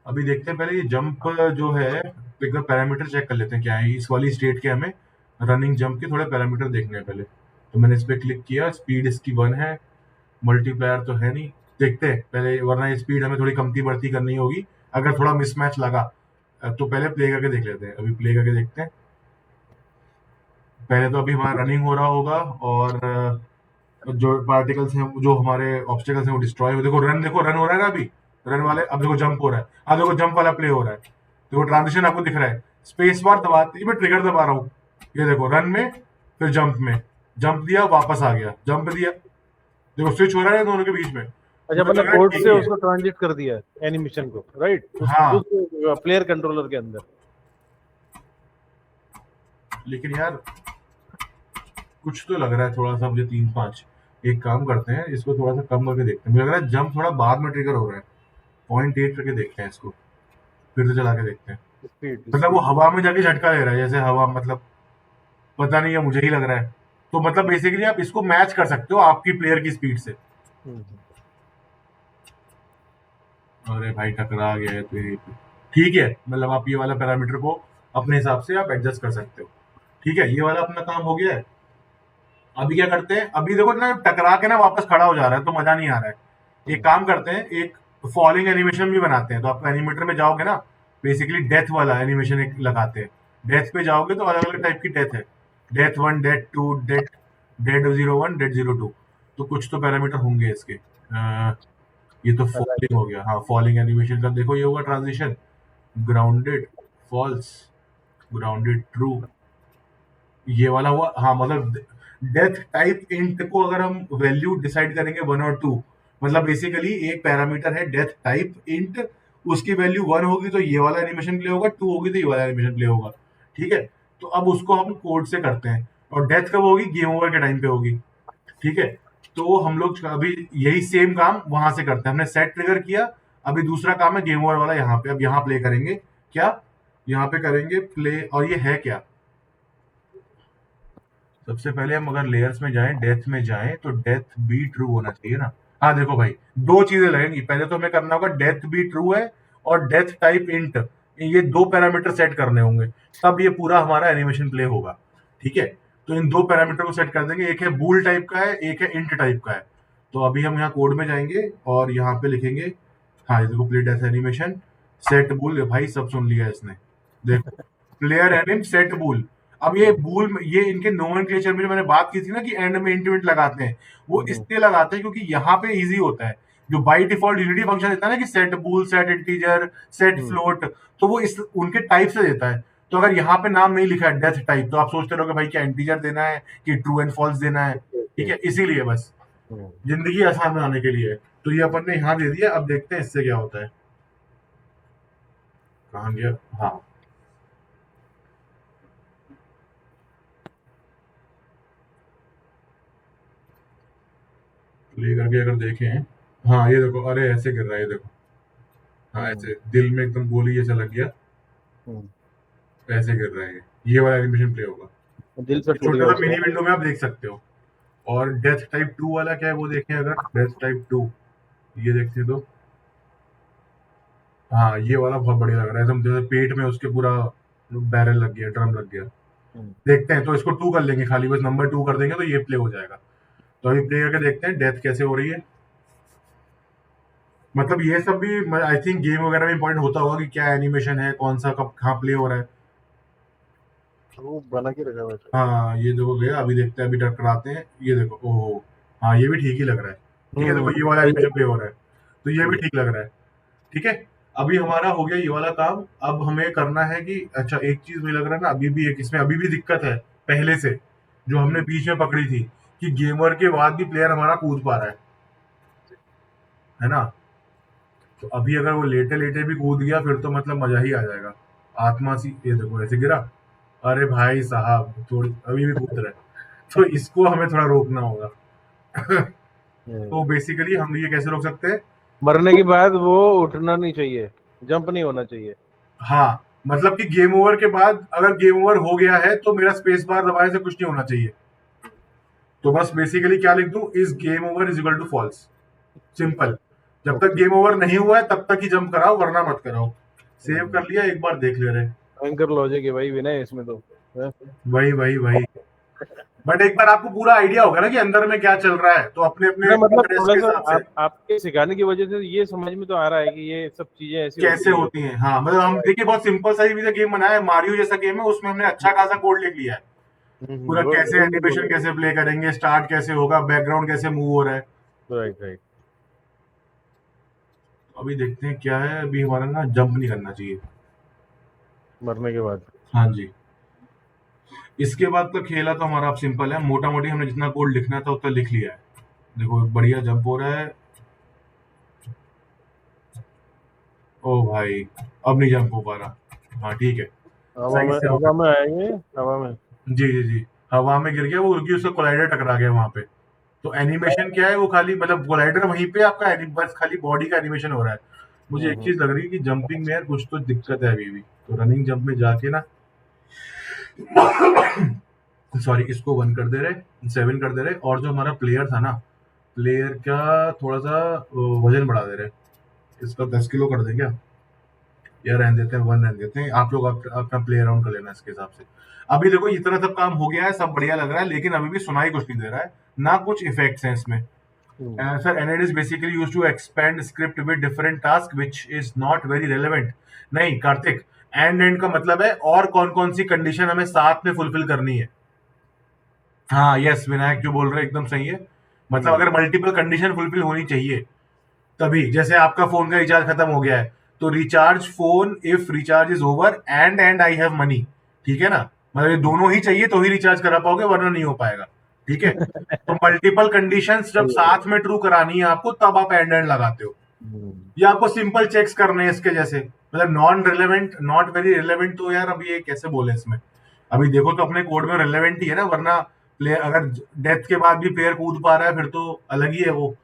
अभी देखते हैं, पहले ये जंप जो है, एक बार पैरामीटर चेक कर लेते हैं क्या है इस वाली स्टेट के। हमें रनिंग जंप के थोड़े पैरामीटर देखने हैं पहले। तो मैंने इस पर क्लिक किया, स्पीड इसकी 1 है, मल्टीप्लायर तो है नहीं, देखते हैं पहले, वरना ये स्पीड हमें थोड़ी कमती बढ़ती करनी होगी, अगर थोड़ा मिसमैच लगा तो पहले प्ले करके देख लेते हैं। अभी प्ले करके देखते हैं। पहले तो अभी हमारा रनिंग हो रहा होगा, और जो पार्टिकल्स हैं, जो हमारे ऑब्स्टेकल्स हैं, वो डिस्ट्रॉय हो, देखो रन, देखो रन हो रहा है ना अभी, रन वाले, अब देखो जंप हो रहा है, अब देखो जंप वाला प्ले हो रहा है, देखो ट्रांजिशन आपको दिख रहा है, स्पेस बार दबाते ही मैं ट्रिगर दबा रहा हूँ, ये देखो रन में, फिर जंप में, जंप दिया वापस आ गया, जंप दिया, देखो स्विच हो रहा है दोनों के बीच में, अच्छा, मुझे मैंने लग रहा है कोड ठीक से ही है। उसको ट्रांजिट कर दिया है एनिमेशन को, राइट, हाँ, उस प्लेयर कंट्रोलर के अंदर। लेकिन यार कुछ तो लग रहा है थोड़ा सा मुझे, 3-5, एक काम करते हैं, इसको थोड़ा सा कम करके देखते हैं, मुझे लग रहा है जंप थोड़ा बाद में ट्रिगर हो रहा है, 0.8 करके देखते हैं इसको, फिर से चला के देखते हैं। स्पीड मतलब वो स्पीड। हवा में जाके झटका ले रहा है, जैसे हवा, मतलब पता नहीं है, मुझे ही लग रहा है। तो मतलब बेसिकली आप इसको मैच कर सकते हो आपकी प्लेयर की स्पीड से। अरे भाई टकरा गया है तो ये, ठीक है, मतलब आप ये वाला पैरामीटर को अपने हिसाब से आप एडजस्ट कर सकते हो। ठीक है, ये वाला अपना काम हो गया है। अभी क्या करते हैं, अभी देखो ना टकरा के ना वापस खड़ा हो जा रहा है, तो मजा नहीं आ रहा है। एक काम करते हैं, एक फॉलिंग एनिमेशन भी बनाते हैं। तो आप एनिमेटर में जाओगे ना, बेसिकली डेथ वाला एनिमेशन एक लगाते हैं। डेथ पे जाओगे तो अलग अलग टाइप की डेथ है, death 1, death 2, death, dead 01, dead 02, तो कुछ तो पैरामीटर होंगे इसके। ये तो फॉलिंग हो गया। हाँ, फॉलिंग एनिमेशन का देखो, ये होगा transition, grounded, false, grounded, true, ये वाला हुआ। हाँ, मतलब डेथ टाइप इंट को अगर हम वैल्यू डिसाइड करेंगे 1 और 2, मतलब बेसिकली एक पैरामीटर है डेथ टाइप इंट, उसकी वैल्यू 1 होगी तो ये वाला एनिमेशन प्ले होगा, 2 होगी तो ये वाला एनिमेशन प्ले होगा। ठीक है, तो अब उसको हम कोड से करते हैं, और डेथ कब होगी, गेम ओवर के टाइम पे होगी। ठीक है, तो हम लोग अभी यही सेम काम वहां से करते हैं, हमने सेट ट्रिगर किया, अभी दूसरा काम है गेम ओवर वाला यहाँ पे। अब यहाँ प्ले करेंगे क्या, यहाँ पे करेंगे प्ले, और ये है क्या, सबसे पहले हम अगर लेयर्स में जाएं, डेथ में जाएं, तो डेथ भी ट्रू होना चाहिए ना। हाँ देखो भाई, दो चीजें लगेंगी, पहले तो हमें करना होगा डेथ भी ट्रू है और डेथ टाइप इंट, ये दो पैरामीटर सेट करने होंगे, तब ये पूरा हमारा एनिमेशन प्ले होगा। ठीक है, तो इन दो पैरामीटर को सेट कर देंगे, एक है बूल टाइप का है, एक है इंट टाइप का है। तो अभी हम यहाँ कोड में जाएंगे और यहाँ पे लिखेंगे, हाँ ये देखो, प्ले डेथ एनिमेशन सेट बूल, भाई सब सुन लिया इसने, देखो, प्लेयर एनिम सेट बूल। अब ये बूल, ये इनके नोमेनक्लेचर में जो मैंने बात की थी ना कि एंड में इंट लगाते हैं, वो इसलिए लगाते हैं क्योंकि यहाँ पे इजी होता है। जो बाय डिफॉल्ट यूनिटी फंक्शन देता है ना कि सेट बूल, सेट इंटीजर, सेट फ्लोट, तो वो इस उनके टाइप से देता है। तो अगर यहाँ पे नाम नहीं लिखा है डेथ टाइप, तो आप सोचते रहोगे भाई क्या इंटीजर देना है कि ट्रू एंड फॉल्स देना है। ठीक है, इसीलिए बस जिंदगी आसान बनाने के लिए। तो ये अपन ने यहाँ दे दिया, अब देखते हैं इससे क्या होता है। कहाँ गया, हाँ, प्ले करके अगर देखें, हाँ ये देखो, अरे ऐसे गिर रहा है, ये देखो, हाँ ऐसे दिल में एकदम गोली जैसा लग गया, ऐसे गिर रहा है, ये वाला एनिमेशन प्ले होगा। दिल से टूट गया छोटा सा उसका। मिनी विंडो में आप देख सकते हो। और डेथ टाइप 2 वाला क्या है वो देखें, अगर डेथ टाइप 2 ये देखते हैं तो, हाँ ये वाला बहुत बढ़िया लग रहा है, एकदम जैसे पेट में उसके पूरा बैरल लग गया, ड्रम लग गया। देखते हैं, तो इसको 2 कर लेंगे, खाली बस नंबर 2 कर देंगे तो ये प्ले हो जाएगा। तो अभी प्ले करके देखते हैं डेथ कैसे हो रही है। मतलब ये सब भी आई थिंक गेम वगैरह में इंपॉर्टेंट होता होगा कि क्या एनिमेशन है, कौन सा कब कहाँ प्ले हो रहा है। वो बना के रखा हुआ है। हाँ ये देखो गया, अभी देखते हैं, अभी टकराते हैं, ये देखो, ओहो, हाँ ये भी ठीक ही लग रहा है। ठीक है, देखो ये वाला एनिमेशन प्ले हो रहा है, तो ये भी ठीक लग रहा है। ठीक है, अभी हमारा हो गया ये वाला काम। अब हमें करना है कि, अच्छा एक चीज मुझे लग रहा है ना, अभी भी एक इसमें अभी भी दिक्कत है पहले से, जो हमने बीच में पकड़ी थी, कि गेमर के बाद भी प्लेयर हमारा कूद पा रहा है ना। तो अभी अगर वो लेटे लेटे भी कूद गया फिर तो मतलब मजा ही आ जाएगा, आत्मा सी, ये देखो ऐसे गिरा, अरे भाई साहब थोड़ी अभी भी कूद रहा है, तो इसको हमें थोड़ा रोकना होगा। तो बेसिकली हम ये कैसे रोक सकते हैं, मरने के बाद वो उठना नहीं चाहिए, जंप नहीं होना चाहिए। हाँ मतलब कि गेम ओवर के बाद अगर गेम ओवर हो गया है तो मेरा स्पेस बार दबाने से कुछ नहीं होना चाहिए। तो बस बेसिकली क्या लिख दूं, is game over is equal to false, simple. जब तक गेम ओवर नहीं हुआ है तब तक ही जंप कराओ, वरना मत कराओ। सेव कर लिया, एक बार देख ले रहे। भयंकर लॉजिक है भाई विनय इसमें तो। वही वही वही, बट एक बार आपको पूरा आइडिया होगा ना कि अंदर में क्या चल रहा है, तो अपने अपने मतलब इंटरेस्ट थोड़ा के सा हिसाब से आपके सिखाने की वजह से ये समझ में तो आ रहा है कि ये सब चीजें ऐसी कैसे होती होती हैं। हाँ मतलब हम देखिए बहुत सिंपल सा ही गेम बनाया है, मारियो जैसा गेम है, उसमें हमने अच्छा खासा कोड लिख लिया है, है। पूरा कैसे एनिमेशन कैसे प्ले करेंगे, स्टार्ट कैसे होगा, बैकग्राउंड कैसे मूव हो रहा है। Right right. अभी देखते हैं क्या है, अभी हमारा ना जंप नहीं करना चाहिए। मरने के बाद। हाँ जी, इसके बाद तो खेला तो हमारा अब सिंपल है, मोटा मोटी हमने जितना कोड लिखना था उतना लिख लिया है। देखो बढ़िया जंप हो रहा है, ओ भाई अब नहीं जंप हो पा रहा। हाँ ठीक है, सही से हो हवा गया। में आएंगे, हवा में। जी जी जी, हवा में गिर गया वो, क्योंकि उसका कोलाइडर टकरा गया वहां पे। तो एनिमेशन क्या है वो, खाली मतलब कोलाइडर वहीं पे आपका बस खाली बॉडी का एनिमेशन हो रहा है। मुझे एक चीज लग रही है कि जंपिंग में यार कुछ तो दिक्कत है अभी भी, तो रनिंग जंप में जाके ना, सॉरी, इसको 1 कर दे रहे, 7 कर दे रहे, और जो हमारा प्लेयर था ना, प्लेयर का थोड़ा सा वजन बढ़ा दे रहे, इसका 10 किलो कर दें क्या, या रहने देते हैं 1 रहने देते हैं, आप लोग अपना प्ले अराउंड कर लेना इसके हिसाब से। अभी देखो इतना सब काम हो गया है, सब बढ़िया लग रहा है, लेकिन अभी भी सुनाई कुछ नहीं दे रहा है, ना कुछ इफेक्ट्स हैं इसमें। Sir, and it is basically used to expand script with different task which is not very relevant। नहीं कार्तिक, एंड का मतलब है और कौन कौन सी कंडीशन हमें साथ में फुलफिल करनी है। हाँ यस, विनायक जो बोल रहे हैं एकदम सही है, मतलब अगर मल्टीपल कंडीशन फुलफिल होनी चाहिए, तभी जैसे आपका फोन का रिचार्ज खत्म हो गया है, तो recharge phone if recharge is over and I have money, ठीक है ना, मतलब ये दोनों ही चाहिए तो ही रिचार्ज करा पाओगे, वरना नहीं हो पाएगा, ठीक है। तो मल्टीपल कंडीशंस जब सही है। साथ में ट्रू करानी है आपको, तब आप एंड लगाते हो। हम्म, या आपको सिंपल चेक्स करने हैं इसके जैसे, मतलब non relevant not very relevant, तो यार अभी ये कैसे बोले इसमें, अभी देखो तो अपने कोड में रिलेवेंट ही है ना, वरना प्लेयर अगर डेथ के बाद भी प्लेयर कूद पा रहा है फिर तो अलग ही है वो,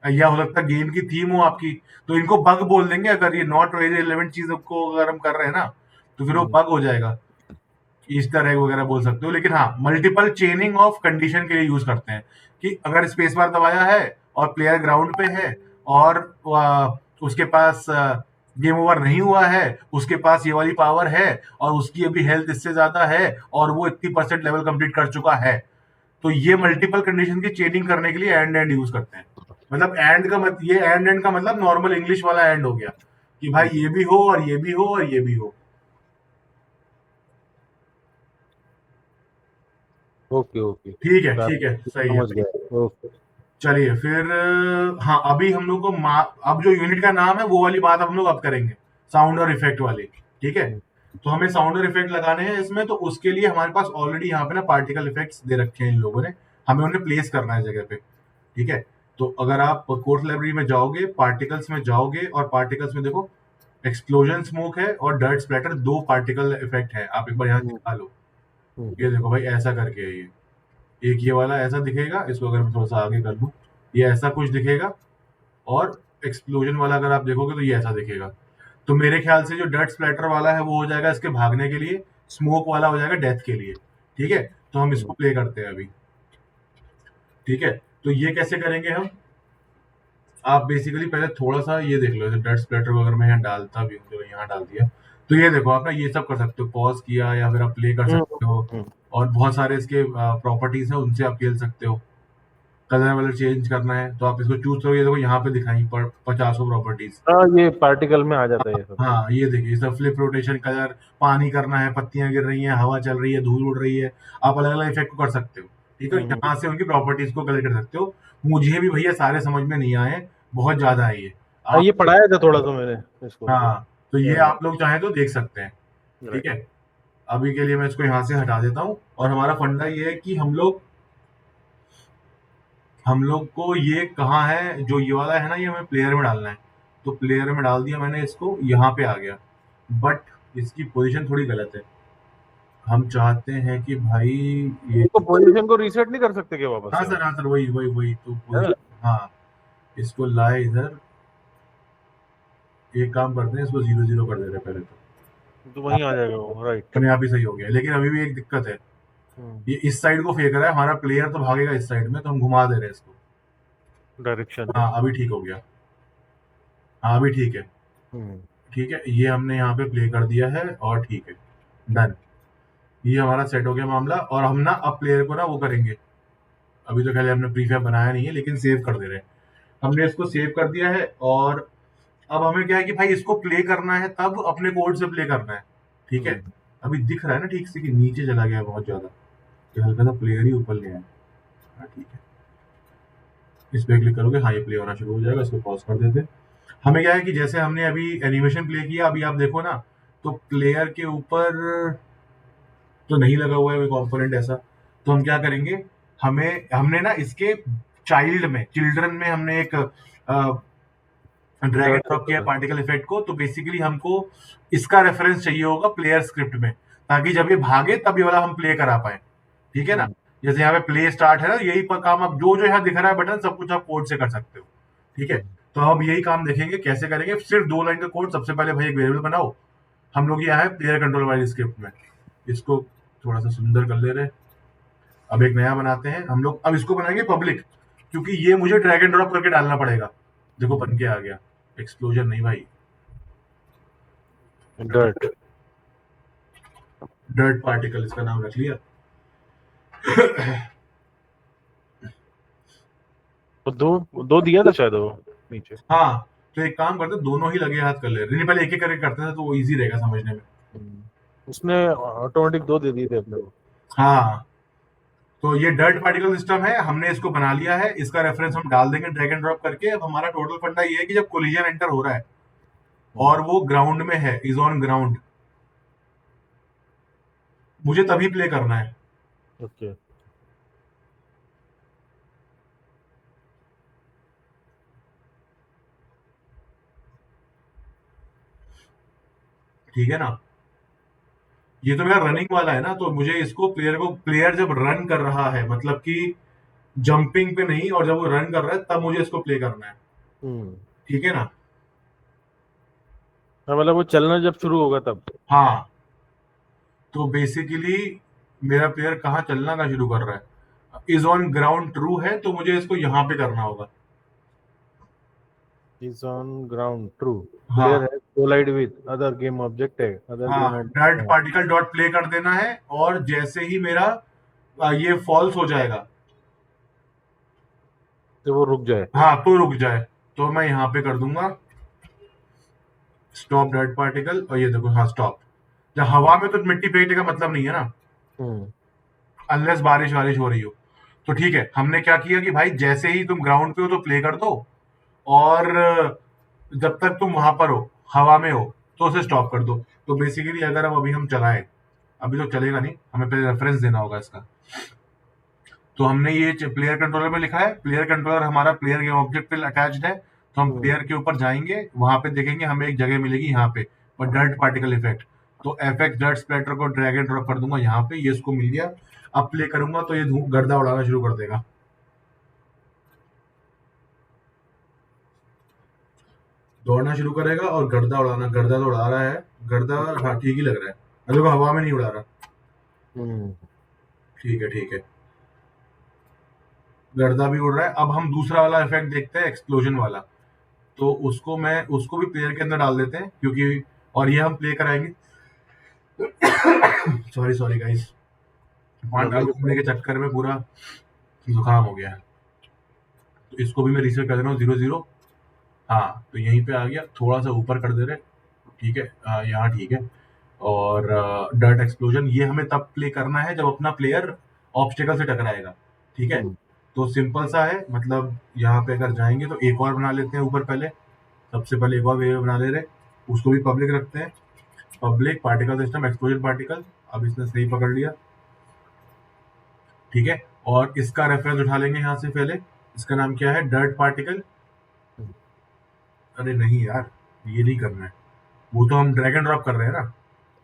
या हो सकता है गेम की थीम हो आपकी, तो इनको बग बोल देंगे, अगर ये नॉट वेरी रिलेवेंट चीजों को अगर हम कर रहे हैं ना, तो फिर वो हम्म, बग हो जाएगा, ईस्टर एग वगैरह बोल सकते हो। लेकिन हाँ, मल्टीपल चेनिंग ऑफ कंडीशन के लिए यूज करते हैं, कि अगर स्पेस बार दबाया है और प्लेयर ग्राउंड पे है और उसके पास गेम ओवर नहीं हुआ है, उसके पास ये वाली पावर है और उसकी अभी हेल्थ इससे ज्यादा है और वो इतनी परसेंट लेवल कंप्लीट कर चुका है, तो ये मल्टीपल कंडीशन की चेनिंग करने के लिए एंड यूज करते हैं। मतलब एंड का मत ये एंड का मतलब नॉर्मल इंग्लिश वाला एंड हो गया, कि भाई हम्म। ये भी हो और ये भी हो और ये भी हो। Okay okay. ठीक है, सही है। समझ गया। ओके। चलिए फिर हाँ, अभी हम लोग को अब जो यूनिट का नाम है वो वाली बात हम लोग अब करेंगे, साउंड और इफेक्ट वाली, ठीक है। हम्म, तो हमें साउंड और इफेक्ट लगाने हैं इसमें, तो उसके लिए हमारे पास ऑलरेडी यहाँ पे ना पार्टिकल इफेक्ट्स दे रखे हैं इन लोगों ने, हमें उन्हें प्लेस करना है जगह पे, ठीक है। तो अगर आप कोर्स लाइब्रेरी में जाओगे, पार्टिकल्स में जाओगे, और पार्टिकल्स में देखो एक्सप्लोजन स्मोक है और डर्ट स्प्लैटर, दो पार्टिकल इफेक्ट है, आप एक बार यहाँ हम्म, दिखा लो। हम्म, ये देखो भाई, ऐसा करके है ये, एक ये वाला ऐसा दिखेगा, इसको अगर मैं थोड़ा सा आगे कर दूं, ये ऐसा कुछ दिखेगा, और एक्सप्लोजन वाला अगर आप देखोगे तो ये ऐसा दिखेगा। तो मेरे ख्याल से जो डर्ट स्प्लैटर वाला है वो हो जाएगा इसके भागने के लिए, स्मोक वाला हो जाएगा डेथ के लिए, ठीक है। तो हम इसको हम्म। प्ले करते हैं अभी, ठीक है। तो ये कैसे करेंगे हम, आप बेसिकली पहले थोड़ा सा ये देख लो, जैसे डर्ट स्प्लैटर को अगर मैं यहाँ डालता भी हूँ, तो यहाँ डाल दिया, तो ये देखो आप ना ये सब कर सकते हो, पॉज किया या फिर आप प्ले कर हम्म, सकते हो, हम्म, और बहुत सारे इसके प्रॉपर्टीज हैं उनसे आप खेल सकते हो। कलर वलर चेंज करना है तो आप इसको चूज करो, ये देखो यहाँ पे दिखाई पर 50 प्रॉपर्टीज। हाँ, ये पार्टिकल में आ जाता है ये सब। हाँ, ये देखिए, सब फ्लिप, रोटेशन, कलर, पानी करना है, पत्तियां गिर रही हैं, हवा चल रही है, धूल उड़ रही है, आप अलग अलग इफेक्ट को कर सकते हो, ठीक है। हम्म, यहाँ से उनकी प्रॉपर्टीज को कलेक्ट कर सकते हो। मुझे भी भैया सारे समझ में नहीं आए, बहुत ज्यादा है ये। हाँ, आप, ये पढ़ाया था थोड़ा सा मैंने इसको तो। हाँ, तो ये आप लोग चाहें तो देख सकते हैं, ठीक राइट। है। अभी के लिए मैं इसको यहाँ से हटा देता हूँ, और हमारा फंडा ये है कि हम लोग को ये कहाँ है, जो ये वाला है ना, ये हमें प्लेयर में डालना है। तो प्लेयर में डाल दिया मैंने इसको, यहाँ पे आ गया, बट इसकी पोजीशन थोड़ी गलत है। हम चाहते हैं कि भाई ये, इसको पोजीशन को रीसेट नहीं कर सकते क्या वापस हाँ से हम? सर, हाँ सर, वही वही वही तो है ना? पोजीशन, हाँ, इसको लाए इधर, एक काम करते हैं, इसको 0 0 कर देते हैं पहले तो, तो वहीं आ जाएगा वो, राइट। अपने आप ही सही हो गया। लेकिन अभी भी एक दिक्कत है, हम्म। ये इस साइड को फेंक रहा है, हमारा प्लेयर तो भागेगा इस साइड में, तो हम घुमा दे रहे हैं इसको। डायरेक्शन। हाँ, अभी ठीक हो गया, हाँ अभी ठीक है, हम्म, ठीक है, ये हमने यहाँ पे प्ले कर दिया है और ठीक है, डन। ये हमारा सेट हो गया मामला, और हम ना अब प्लेयर को ना वो करेंगे, अभी तो पहले हमने प्रीफैब बनाया नहीं है, लेकिन सेव कर दे रहे हैं। हमने इसको सेव कर दिया है, और अब हमें क्या है कि भाई इसको प्ले करना है, तब अपने कोड से प्ले करना है, ठीक है। हम्म। अभी दिख रहा है ना ठीक से कि नीचे चला गया है बहुत ज्यादा, ये हल्का सा प्लेयर ही ऊपर ले आया, हाँ ठीक है। इस पे क्लिक करोगे, हाँ ये प्ले होना शुरू हो जाएगा, इसको पॉज कर देते। हमें क्या है कि जैसे हमने अभी एनिमेशन प्ले किया, अभी आप देखो ना, तो प्लेयर के ऊपर तो नहीं लगा हुआ है कोई कंपोनेंट ऐसा, तो हम क्या करेंगे, हमने ना इसके चाइल्ड में, चिल्ड्रन में हमने एक ड्रैग एंड डर्ट ड्रॉप होता किया था। पार्टिकल इफेक्ट को, तो बेसिकली हमको इसका रेफरेंस चाहिए होगा प्लेयर स्क्रिप्ट में, ताकि जब ये भागे तब ये वाला हम प्ले करा पाए, ठीक है ना। हम्म, जैसे यहाँ पे प्ले स्टार्ट है ना, यही काम आप जो जो यहाँ दिख रहा है बटन, सब कुछ आप कोड से कर सकते हो, ठीक है। हम्म, तो अब यही काम देखेंगे कैसे करेंगे, सिर्फ 2 लाइन का कोड। सबसे पहले भाई एक वेरिएबल बनाओ, हम लोग यहाँ है प्लेयर कंट्रोल वाली स्क्रिप्ट में, इसको थोड़ा सा सुंदर कर ले रहे हैं। अब एक नया बनाते हैं हम लोग, अब इसको बनाएंगे पब्लिक, क्योंकि ये मुझे ड्रैग एंड ड्रॉप करके डालना पड़ेगा। देखो बन के आ गया, एक्सप्लोजन नहीं भाई, डर्ट। डर्ट पार्टिकल इसका नाम रख लिया। तो दो दो दिया था शायद वो नीचे। हाँ, तो एक काम करते, दोनों ही लगे हाथ कर ले, नहीं पहले एक एक करके करते थे तो वो इजी रहेगा समझने में। उसने ऑटोमेटिक दो दे दिए थे अपने को। हाँ, तो ये डर्ट पार्टिकल सिस्टम है, हमने इसको बना लिया है, इसका रेफरेंस हम डाल देंगे ड्रैग एंड ड्रॉप करके। अब हमारा टोटल फंडा ये है कि जब कोलिजन एंटर हो रहा है और वो ग्राउंड में है, इज ऑन ग्राउंड, मुझे तभी प्ले करना है। ओके। ठीक है ना? ये तो मेरा रनिंग वाला है ना, तो मुझे इसको प्लेयर जब रन कर रहा है, मतलब कि जंपिंग पे नहीं, और जब वो रन कर रहा है तब मुझे इसको प्ले करना है। हम्म। ठीक है ना? हाँ, मतलब वो चलना जब शुरू होगा तब। हाँ, तो बेसिकली मेरा प्लेयर कहाँ चलना का शुरू कर रहा है, इज ऑन ग्राउंड ट्रू है, तो मुझे इसको यहाँ पे करना होगा। Is on ground true. Player हाँ, है collide with other game object है, अदर हाँ, game dirt object. Particle dot play कर देना है, और जैसे ही मेरा ये फॉल्स हो जाएगा, तो वो रुक जाए। हाँ, तो रुक जाए, तो मैं यहाँ पे कर दूंगा स्टॉप डर्ट पार्टिकल, और ये देखो, हाँ, स्टॉप। जब हवा में तो मिट्टी फेंकने का मतलब नहीं है ना, हम्म। अनलेस बारिश वारिश हो रही हो। तो ठीक है, हमने क्या किया कि भाई जैसे ही तुम ग्राउंड पे हो तो प्ले कर दो, और जब तक तुम वहां पर हो, हवा में हो, तो उसे स्टॉप कर दो। तो बेसिकली अगर अब अभी हम चलाएं, अभी तो चलेगा नहीं, हमें पहले रेफरेंस देना होगा इसका। तो हमने ये प्लेयर कंट्रोलर में लिखा है, प्लेयर कंट्रोलर हमारा प्लेयर गेम ऑब्जेक्ट पे अटैच्ड है, तो हम हम्म। प्लेयर के ऊपर जाएंगे, वहां पे देखेंगे हमें एक जगह मिलेगी यहाँ पे, और डर्ट पार्टिकल इफेक्ट, तो एफएक्स डर्ट स्प्लैटर को ड्रैग एंड ड्रॉप कर दूंगा यहाँ पे, ये इसको मिल गया। अब प्ले करूंगा तो ये गर्दा उड़ाना शुरू कर देगा। दौड़ना शुरू करेगा और गर्दा उड़ाना, गर्दा तो उड़ा रहा है, गर्दा, हाँ, ठीक ही लग रहा है, अरे वो हवा में नहीं उड़ा रहा। हम्म। ठीक है, ठीक है, गर्दा भी उड़ रहा है। अब हम दूसरा वाला इफेक्ट देखते हैं, एक्सप्लोजन वाला। तो उसको भी प्लेयर के अंदर डाल देते हैं, क्योंकि, और ये हम प्ले कराएंगे। Sorry sorry guys, no pandal घूमने के चक्कर में पूरा जुकाम हो गया है। तो इसको भी मैं रीसेट कर दे रहा हूँ, 0 0। हाँ, तो यहीं पे आ गया, थोड़ा सा ऊपर कर दे रहे। ठीक है, यहाँ ठीक है। और डर्ट एक्सप्लोजन ये हमें तब प्ले करना है जब अपना प्लेयर ऑब्स्टेकल से टकराएगा। ठीक है, हम्म। तो सिंपल सा है, मतलब यहाँ पे अगर जाएंगे तो एक और बना लेते हैं ऊपर, पहले सबसे पहले एक और वेरिएबल बना ले रहे, उसको भी पब्लिक रखते हैं। Public particle system explosion particle, अब इसने सही पकड़ लिया। ठीक है, और इसका रेफरेंस उठा लेंगे यहाँ से पहले, इसका नाम क्या है, डर्ट पार्टिकल। अरे नहीं यार, ये नहीं करना है, वो तो हम ड्रैग एंड ड्रॉप कर रहे हैं ना।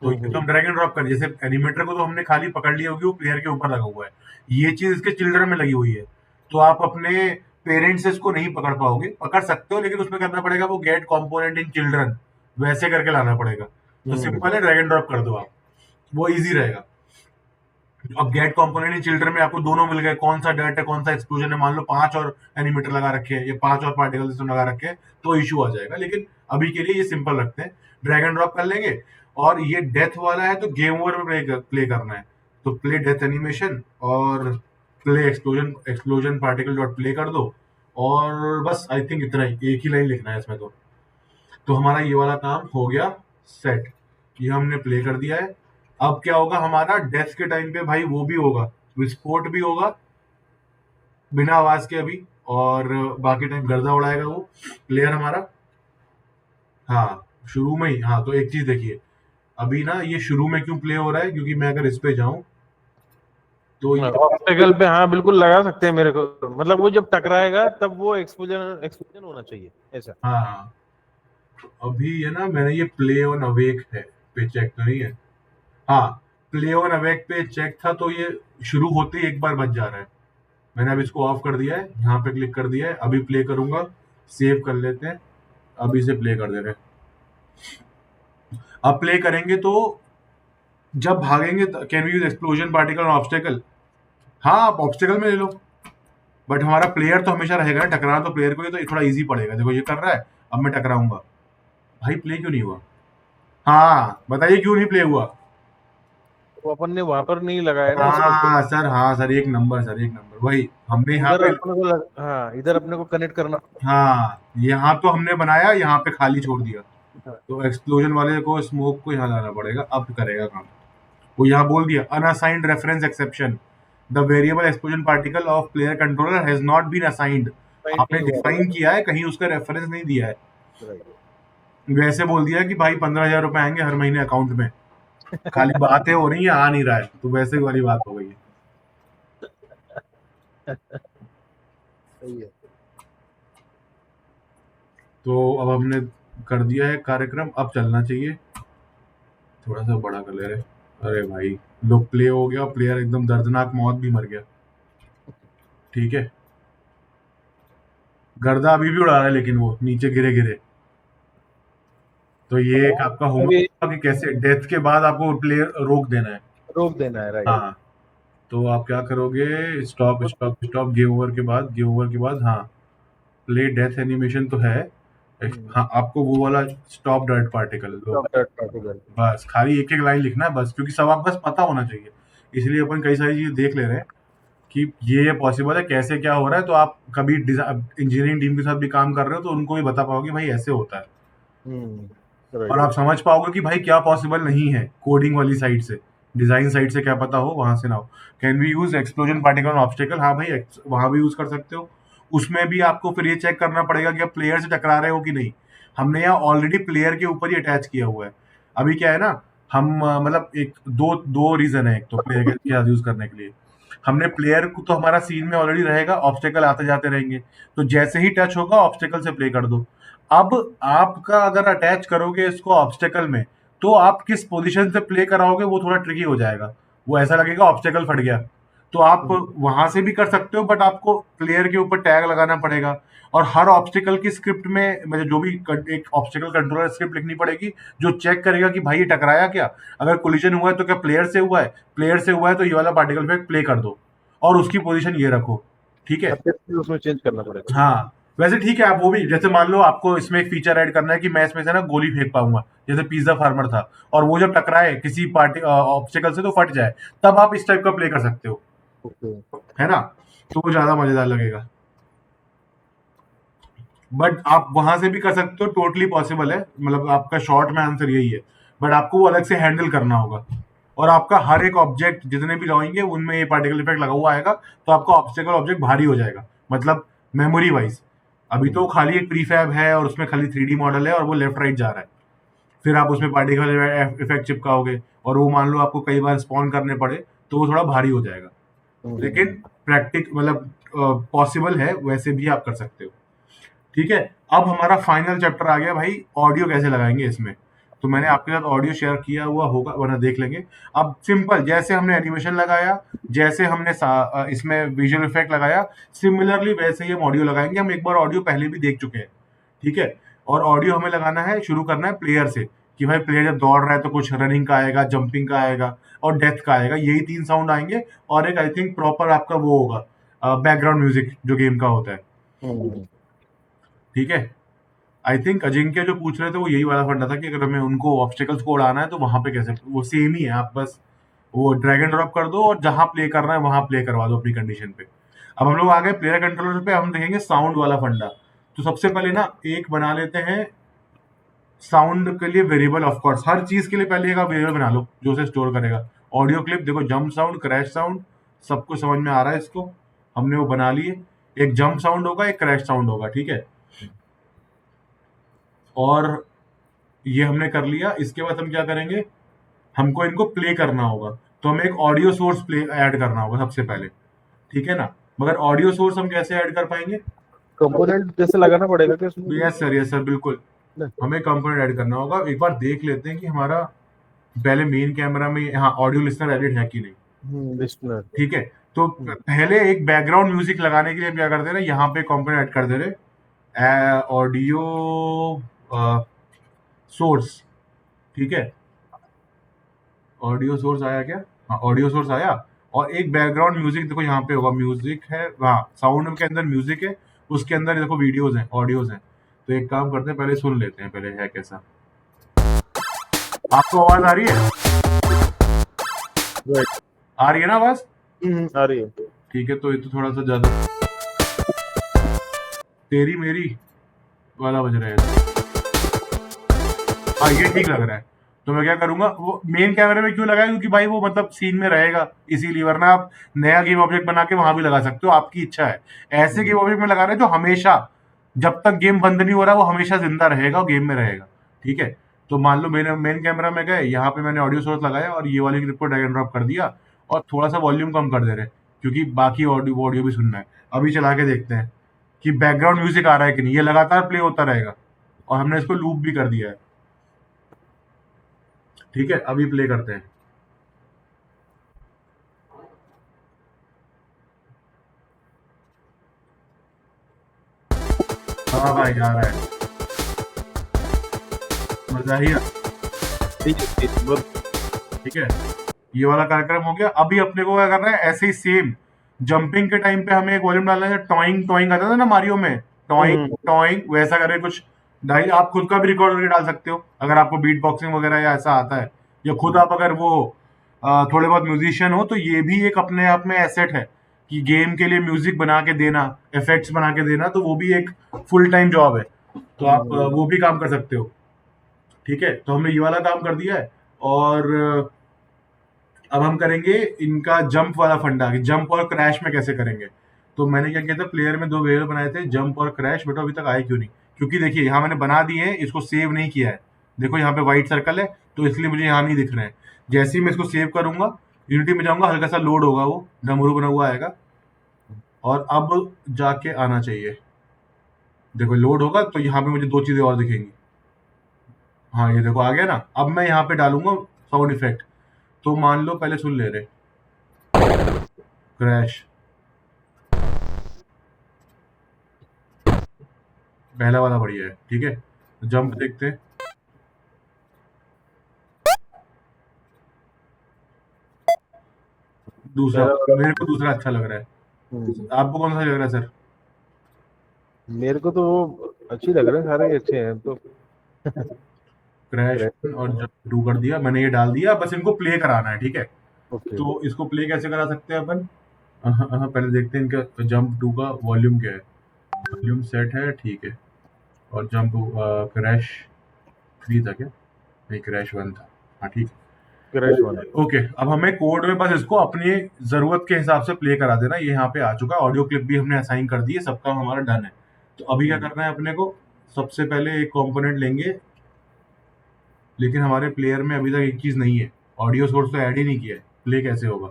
तो ये तो हम्म। हम ड्रैग एंड ड्रॉप कर, जैसे एनिमेटर को तो हमने खाली पकड़ लिया होगी, वो प्लेयर के ऊपर लगा हुआ है, ये चीज इसके चिल्ड्रन में लगी हुई है। तो आप अपने पेरेंट्स से इसको नहीं पकड़ पाओगे, पकड़ सकते हो, लेकिन उसमें करना पड़ेगा वो गेट कंपोनेंट इन चिल्ड्रन, वैसे करके लाना पड़ेगा। तो हम्म। सिंपल है, ड्रैग एंड ड्रॉप कर दो आप, वो इजी रहेगा। अब गेट कंपोनेंट इन चिल्ड्रन में आपको दोनों मिल गए, कौन सा डर्ट है कौन सा एक्सप्लोजन है, मान लो 5 और एनिमेटर लगा रखे हैं, या 5 और पार्टिकल सिस्टम लगा रखे हैं, तो इशू आ जाएगा। लेकिन अभी के लिए ये सिंपल रखते हैं, ड्रैग एंड ड्रॉप कर लेंगे। और ये डेथ वाला है, तो गेम ओवर में प्ले करना है, तो प्ले डेथ एनिमेशन, और play explosion explosion particle dot play कर दो। और बस आई थिंक इतना ही, एक ही लाइन लिखना है इसमें। तो हमारा ये वाला काम हो गया सेट, ये हमने प्ले कर दिया है। अब क्या होगा, हमारा डेथ के टाइम पे भाई वो भी होगा, विस्फोट भी होगा बिना आवाज के अभी, और बाकी टाइम गर्दा उड़ाएगा वो प्लेयर हमारा। हाँ, शुरू में ही, हाँ, तो एक चीज देखिए, अभी ना ये शुरू में क्यों प्ले हो रहा है, क्योंकि मैं अगर इस पे जाऊं तो ये, ऑब्स्टेकल पे हाँ बिल्कुल लगा सकते हैं मेरे को, मतलब वो जब टकराएगा तब वो एक्सप्लोजन एक्सप्लोजन होना चाहिए ऐसा। हाँ, अभी है ना, मैंने ये प्ले ऑन अवेक है पे चेक तो नहीं है। हाँ, प्ले ऑन अवेक पे चेक था, तो ये शुरू होते ही एक बार बच जा रहा है। मैंने अब इसको ऑफ कर दिया है, यहाँ पे क्लिक कर दिया है, अभी प्ले करूंगा, सेव कर लेते हैं, अभी से प्ले कर दे रहे हैं। अब प्ले करेंगे तो जब भागेंगे, can we use explosion particle और ऑब्स्टेकल, हाँ, आप ऑब्स्टेकल में ले लो, बट हमारा प्लेयर तो हमेशा रहेगा, टकराना तो प्लेयर को ही, तो थोड़ा इजी पड़ेगा। देखो ये कर रहा है, अब मैं टकराऊंगा। भाई प्ले क्यों नहीं हुआ? हाँ, बताइए क्यों नहीं प्ले हुआ? वो अपन ने वहां पर नहीं लगाया ना इसको। हाँ सर, हाँ सर, एक नंबर सर, एक नंबर, वही हमने यहाँ उधर पे, अपने को हाँ इधर अपने को कनेक्ट करना। हाँ, यहाँ तो हमने बनाया, यहाँ पे खाली छोड़ दिया। हाँ। तो एक्सप्लोजन वाले को, स्मोक को यहाँ लाना पड़ेगा, अब करेगा काम। वो यहाँ बोल दिया unassigned reference exception, the variable explosion particle of player controller has not been assigned. साइन आपने नहीं हुआ डिफाइन किया है, कहीं उसका रेफरेंस नहीं दिया है। राइट। वैसे बोल दिया कि भाई 15,000 रुपए आएंगे हर महीने अकाउंट में, खाली बातें हो रही है, आ नहीं रहा है, तो वैसे वाली बात हो गई है। सही है। तो अब हमने कर दिया है कार्यक्रम, अब चलना चाहिए। थोड़ा सा बड़ा कर ले रहे। अरे भाई, लो प्ले हो गया, प्लेयर एकदम दर्दनाक मौत भी मर गया। ठीक है, गर्दा अभी भी उड़ा रहा है, लेकिन वो नीचे गिरे गिरे। तो ये एक आपका होमवर्क अभी होगा कि कैसे डेथ के बाद आपको प्लेयर रोक देना है। रोक देना है राइट। हाँ, तो आप क्या करोगे, stop stop stop, game over के बाद, गेम ओवर के बाद, हाँ प्ले डेथ एनिमेशन तो है। हाँ, आपको वो वाला स्टॉप डर्ट पार्टिकल लो, बस खाली एक एक लाइन लिखना है बस, क्योंकि सब आपको बस पता होना चाहिए। इसलिए अपन कई सारी चीजें देख ले रहे हैं कि ये पॉसिबल है, कैसे क्या हो रहा है। तो आप कभी इंजीनियरिंग टीम के साथ भी काम कर रहे हो तो उनको भी बता पाओगे भाई ऐसे होता है, और आप समझ पाओगे कि भाई क्या पॉसिबल नहीं है कोडिंग वाली साइड से, डिजाइन साइड से क्या पता हो, वहां से ना हो। Can we use explosion particle obstacle, हाँ भाई वहां भी यूज कर सकते हो। उसमें भी आपको फिर ये चेक करना पड़ेगा कि आप प्लेयर से टकरा रहे हो कि नहीं। हमने यहाँ ऑलरेडी प्लेयर के ऊपर ही अटैच किया हुआ है। अभी क्या है ना, हम मतलब एक दो दो रीजन है। एक तो प्लेयर के साथ यूज करने के लिए हमने प्लेयर को, तो हमारा सीन में ऑलरेडी रहेगा, ऑब्स्टेकल आते जाते रहेंगे, तो जैसे ही टच होगा ऑब्स्टेकल से प्ले कर दो। अब आपका अगर अटैच करोगे इसको ऑब्स्टेकल में, तो आप किस पोजीशन से प्ले कराओगे वो थोड़ा ट्रिकी हो जाएगा। वो ऐसा लगेगा ऑब्स्टेकल फट गया, तो आप वहां से भी कर सकते हो, बट आपको प्लेयर के ऊपर टैग लगाना पड़ेगा। और हर ऑब्स्टेकल की स्क्रिप्ट में मतलब जो भी एक ऑब्स्टेकल कंट्रोलर स्क्रिप्ट लिखनी पड़ेगी, जो चेक करेगा कि भाई ये टकराया क्या, अगर कोलिजन हुआ है तो क्या प्लेयर से हुआ है, प्लेयर से हुआ है तो ये वाला पार्टिकल इफेक्ट प्ले कर दो और उसकी पोजीशन ये रखो। ठीक है, उसमें चेंज करना पड़ेगा। हाँ वैसे ठीक है। आप वो भी, जैसे मान लो आपको इसमें एक फीचर ऐड करना है कि मैं इसमें से ना गोली फेंक पाऊंगा, जैसे पिज्जा फार्मर था, और वो जब टकराए किसी पार्टी ऑब्स्टेकल से तो फट जाए, तब आप इस टाइप का प्ले कर सकते हो, है ना। तो वो ज्यादा मजेदार लगेगा। बट आप वहां से भी कर सकते हो, टोटली पॉसिबल है, मतलब आपका शॉर्ट में आंसर यही है। बट आपको वो अलग से हैंडल करना होगा, और आपका हर एक ऑब्जेक्ट जितने भी रहेंगे उनमें ये पार्टिकल इफेक्ट लगा हुआ आएगा, तो आपका ऑब्स्टेकल ऑब्जेक्ट भारी हो जाएगा, मतलब मेमोरी वाइज। अभी तो खाली एक प्रीफैब है और उसमें खाली 3D मॉडल है और वो लेफ्ट राइट जा रहा है। फिर आप उसमें पार्टिकल इफेक्ट चिपकाओगे और वो मान लो आपको कई बार स्पॉन करने पड़े, तो वो थोड़ा भारी हो जाएगा। लेकिन प्रैक्टिक मतलब पॉसिबल है, वैसे भी आप कर सकते हो। ठीक है, अब हमारा फाइनल चैप्टर आ गया भाई, ऑडियो कैसे लगाएंगे इसमें। तो मैंने आपके साथ ऑडियो शेयर किया हुआ होगा, वरना देख लेंगे। अब सिंपल, जैसे हमने एनिमेशन लगाया, जैसे हमने इसमें विजुअल इफेक्ट लगाया, सिमिलरली वैसे ही हम ऑडियो लगाएंगे। हम एक बार ऑडियो पहले भी देख चुके हैं, ठीक है। और ऑडियो हमें लगाना है, शुरू करना है प्लेयर से, कि भाई प्लेयर जब दौड़ रहा है तो कुछ रनिंग का आएगा, जंपिंग का आएगा और डेथ का आएगा, यही 3 साउंड आएंगे। और एक आई थिंक प्रॉपर आपका वो होगा बैकग्राउंड म्यूजिक जो गेम का होता है। ठीक है, आई थिंक अजिंक्य जो पूछ रहे थे वो यही वाला फंडा था कि अगर हमें उनको ऑब्स्टेकल्स को उड़ाना है तो वहां पे कैसे, वो सेम ही है, आप बस वो ड्रैग एंड ड्रॉप कर दो और जहां प्ले करना है वहां प्ले करवा दो अपनी कंडीशन पे। अब हम लोग आ गए प्लेयर कंट्रोलर पे, हम देखेंगे साउंड वाला फंडा। तो सबसे पहले ना एक बना लेते हैं साउंड के लिए वेरिएबल। ऑफ कोर्स हर चीज के लिए पहले एक वेरिएबल बना लो जो उसे स्टोर करेगा। ऑडियो क्लिप देखो, जंप साउंड, क्रैश साउंड, सबको समझ में आ रहा है इसको, हमने वो बना लिए। एक जंप साउंड होगा, एक क्रैश साउंड होगा, ठीक है। और ये हमने कर लिया। इसके बाद हम क्या करेंगे, हमको इनको प्ले करना होगा, तो हमें एक ऑडियो सोर्स प्ले ऐड करना होगा सबसे पहले, ठीक है ना। मगर ऑडियो सोर्स हम कैसे ऐड कर पाएंगे, कंपोनेंट जैसे लगाना पड़ेगा क्या उसमें? यस सर बिल्कुल, हमें कंपोनेंट ऐड करना होगा। एक बार देख लेते हैं कि हमारा पहले मेन कैमरा में यहाँ ऑडियो लिसनर एडिट है कि नहीं। लिसनर, ठीक है, तो पहले एक बैकग्राउंड म्यूजिक लगाने के लिए हम क्या करते हैं ना, यहाँ पे कंपोनेंट ऐड कर दे रहे ऑडियो सोर्स, ठीक है। ऑडियो सोर्स आया क्या, हाँ ऑडियो सोर्स आया। और एक बैकग्राउंड म्यूजिक देखो यहाँ पे होगा, म्यूजिक है, हाँ साउंड के अंदर म्यूजिक है, उसके अंदर देखो वीडियोस हैं, ऑडियोज हैं। तो एक काम करते हैं, पहले सुन लेते हैं पहले है कैसा। आपको आवाज आ रही है, आ रही है ना आवाज? आ रही है। ठीक है, तो ये तो थोड़ा सा ज्यादा तेरी मेरी वाला बज रहा है। हाँ ये ठीक लग रहा है। तो मैं क्या करूंगा, वो मेन कैमरे में क्यों लगाया, क्योंकि भाई वो मतलब सीन में रहेगा इसीलिए, वरना आप नया गेम ऑब्जेक्ट बना के वहां भी लगा सकते हो, आपकी इच्छा है। ऐसे गेम ऑब्जेक्ट में लगा रहे हैं जो हमेशा, जब तक गेम बंद नहीं हो रहा वो हमेशा जिंदा रहेगा और गेम में रहेगा। ठीक है, तो मान लो मेरे मेन कैमरा में गए, यहाँ पे मैंने ऑडियो सोर्स लगाया और ये वाली क्लिप को ड्रैग एंड ड्रॉप कर दिया और थोड़ा सा वॉल्यूम कम कर दे रहे, क्योंकि बाकी ऑडियो ऑडियो भी सुनना है। अभी चला के देखते हैं कि बैकग्राउंड म्यूजिक आ रहा है कि नहीं, ये लगातार प्ले होता रहेगा और हमने इसको लूप भी कर दिया है। ठीक है, अभी प्ले करते हैं। हाँ भाई आ रहा है, मजा ही आ। ठीक है, ये वाला कार्यक्रम हो गया। अभी अपने को क्या करना है, ऐसे ही सेम जंपिंग के टाइम पे हमें एक वॉल्यूम डालना है, टॉइंग टॉइंग आता था ना मारियो में, टॉइंग टॉइंग, वैसा करके कुछ डाल। आप खुद का भी रिकॉर्ड करके डाल सकते हो अगर आपको बीट बॉक्सिंग वगैरह या ऐसा आता है, या खुद आप अगर वो थोड़े बहुत म्यूजिशियन हो, तो ये भी एक अपने आप में एसेट है कि गेम के लिए म्यूजिक बना के देना, इफेक्ट्स बना के देना, तो वो भी एक फुल टाइम जॉब है। तो आप वो भी काम कर सकते हो। ठीक है, तो हमने ये वाला काम कर दिया है। और अब हम करेंगे इनका जंप वाला फंडा, कि जंप और क्रैश में कैसे करेंगे। तो मैंने क्या किया था, प्लेयर में दो वेरिएबल बनाए थे, जंप और क्रैश। बेटा अभी तक आए क्यों नहीं, क्योंकि देखिए यहाँ मैंने बना दिए हैं, इसको सेव नहीं किया है। देखो यहाँ पे व्हाइट सर्कल है, तो इसलिए मुझे यहाँ नहीं दिख रहे हैं। जैसे ही मैं इसको सेव करूंगा, यूनिटी में जाऊंगा, हल्का सा लोड होगा, वो डमरू बना हुआ आएगा और अब जाके आना चाहिए। देखो लोड होगा तो यहाँ पे मुझे दो चीजें और दिखेंगी। हाँ ये देखो आ गया ना। अब मैं यहाँ पे डालूंगा साउंड इफेक्ट। तो मान लो पहले सुन ले रहे, क्रैश, पहला वाला बढ़िया है। ठीक है, जंप देखते हैं। दूसरा, मेरे को दूसरा अच्छा लग रहा है, आपको कौन सा लग रहा है सर? मेरे को तो वो अच्छी लग रहे हैं, सारे अच्छे हैं तो। क्रैश और जंप 2 कर दिया मैंने, ये डाल दिया, बस इनको प्ले कराना है। ठीक है, ओके। तो इसको प्ले कैसे करा सकते हैं अपन? पहले देखते हैं इनका जंप 2 का वॉल्यूम क्या है। वॉल्यूम सेट है, ठीक है। और जंप क्रैश 3 था क्या? नहीं, क्रैश 1 था। हाँ ठीक है। क्रैश वाला। ओके, अब हमें कोड में बस इसको अपनी जरूरत के हिसाब से प्ले करा देना। ये यहाँ पे आ चुका है, ऑडियो क्लिप भी हमने असाइन कर दी है, सब काम हमारा डन है। तो अभी क्या करना है अपने को, सबसे पहले एक कंपोनेंट लेंगे, लेकिन हमारे प्लेयर में अभी तक एक चीज नहीं है, ऑडियो सोर्स तो ऐड ही नहीं किया है। प्ले कैसे होगा,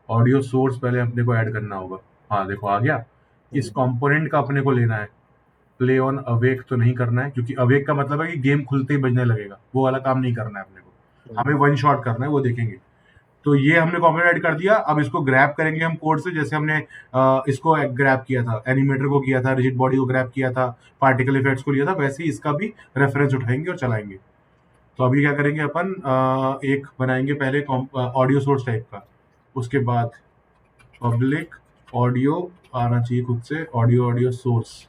ऑडियो सोर्स पहले अपने को ऐड करना होगा। हाँ देखो आ गया। इस कंपोनेंट का अपने को लेना है, प्ले ऑन अवेक तो नहीं करना है, क्योंकि अवेक का मतलब है कि गेम खुलते ही बजने लगेगा, वो वाला काम नहीं करना है अपने को, हमें वन शॉट करना है, वो देखेंगे। तो ये हमने कंपोनेंट ऐड कर दिया। अब इसको ग्रैब करेंगे हम कोड से, जैसे हमने इसको ग्रैब किया था, एनिमेटर को किया था, रिजिड बॉडी को ग्रैब किया था, पार्टिकल इफेक्ट्स को लिया था, वैसे ही इसका भी रेफरेंस उठाएंगे और चलाएंगे। तो अभी क्या करेंगे अपन, एक बनाएंगे पहले ऑडियो सोर्स टाइप का, उसके बाद पब्लिक ऑडियो आना चाहिए खुद से, audio audio source,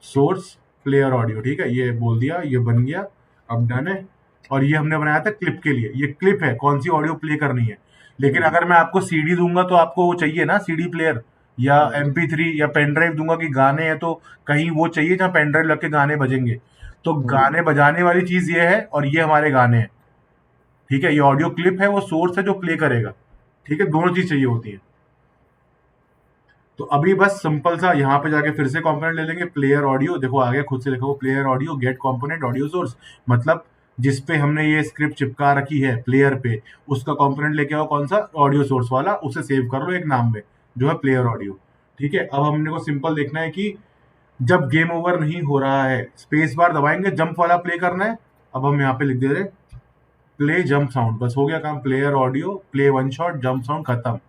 source player audio. ठीक है, ये बोल दिया, ये बन गया, अब डन है। और ये हमने बनाया था क्लिप के लिए, ये क्लिप है कौन सी ऑडियो प्ले करनी है। लेकिन अगर मैं आपको सीडी दूंगा तो आपको वो चाहिए ना, सीडी प्लेयर या MP3 या पेन ड्राइव दूंगा कि गाने हैं, तो कहीं वो चाहिए जहाँ पेन ड्राइव लग के गाने बजेंगे। तो गाने बजाने वाली चीज ये है और ये हमारे गाने हैं। ठीक है, ये ऑडियो क्लिप है, वो सोर्स है जो प्ले करेगा। ठीक है, दोनों चीज चाहिए होती है। तो अभी बस सिंपल सा यहाँ पे जाके फिर से कंपोनेंट ले लेंगे, प्लेयर ऑडियो, देखो आ गया, खुद से लिखा हुआ player audio get component audio source, मतलब जिस पे हमने ये स्क्रिप्ट चिपका रखी है प्लेयर पे, उसका कंपोनेंट लेके आओ, कौन सा, ऑडियो सोर्स वाला, उसे सेव कर लो एक नाम में जो है प्लेयर ऑडियो। ठीक है, अब हमने को सिंपल देखना है कि जब गेम ओवर नहीं हो रहा है, स्पेस बार दबाएंगे, जंप वाला प्ले करना है। अब हम यहाँ पे लिख दे रहे प्ले जंप साउंड, बस हो गया काम, player audio play one shot jump sound खत्म।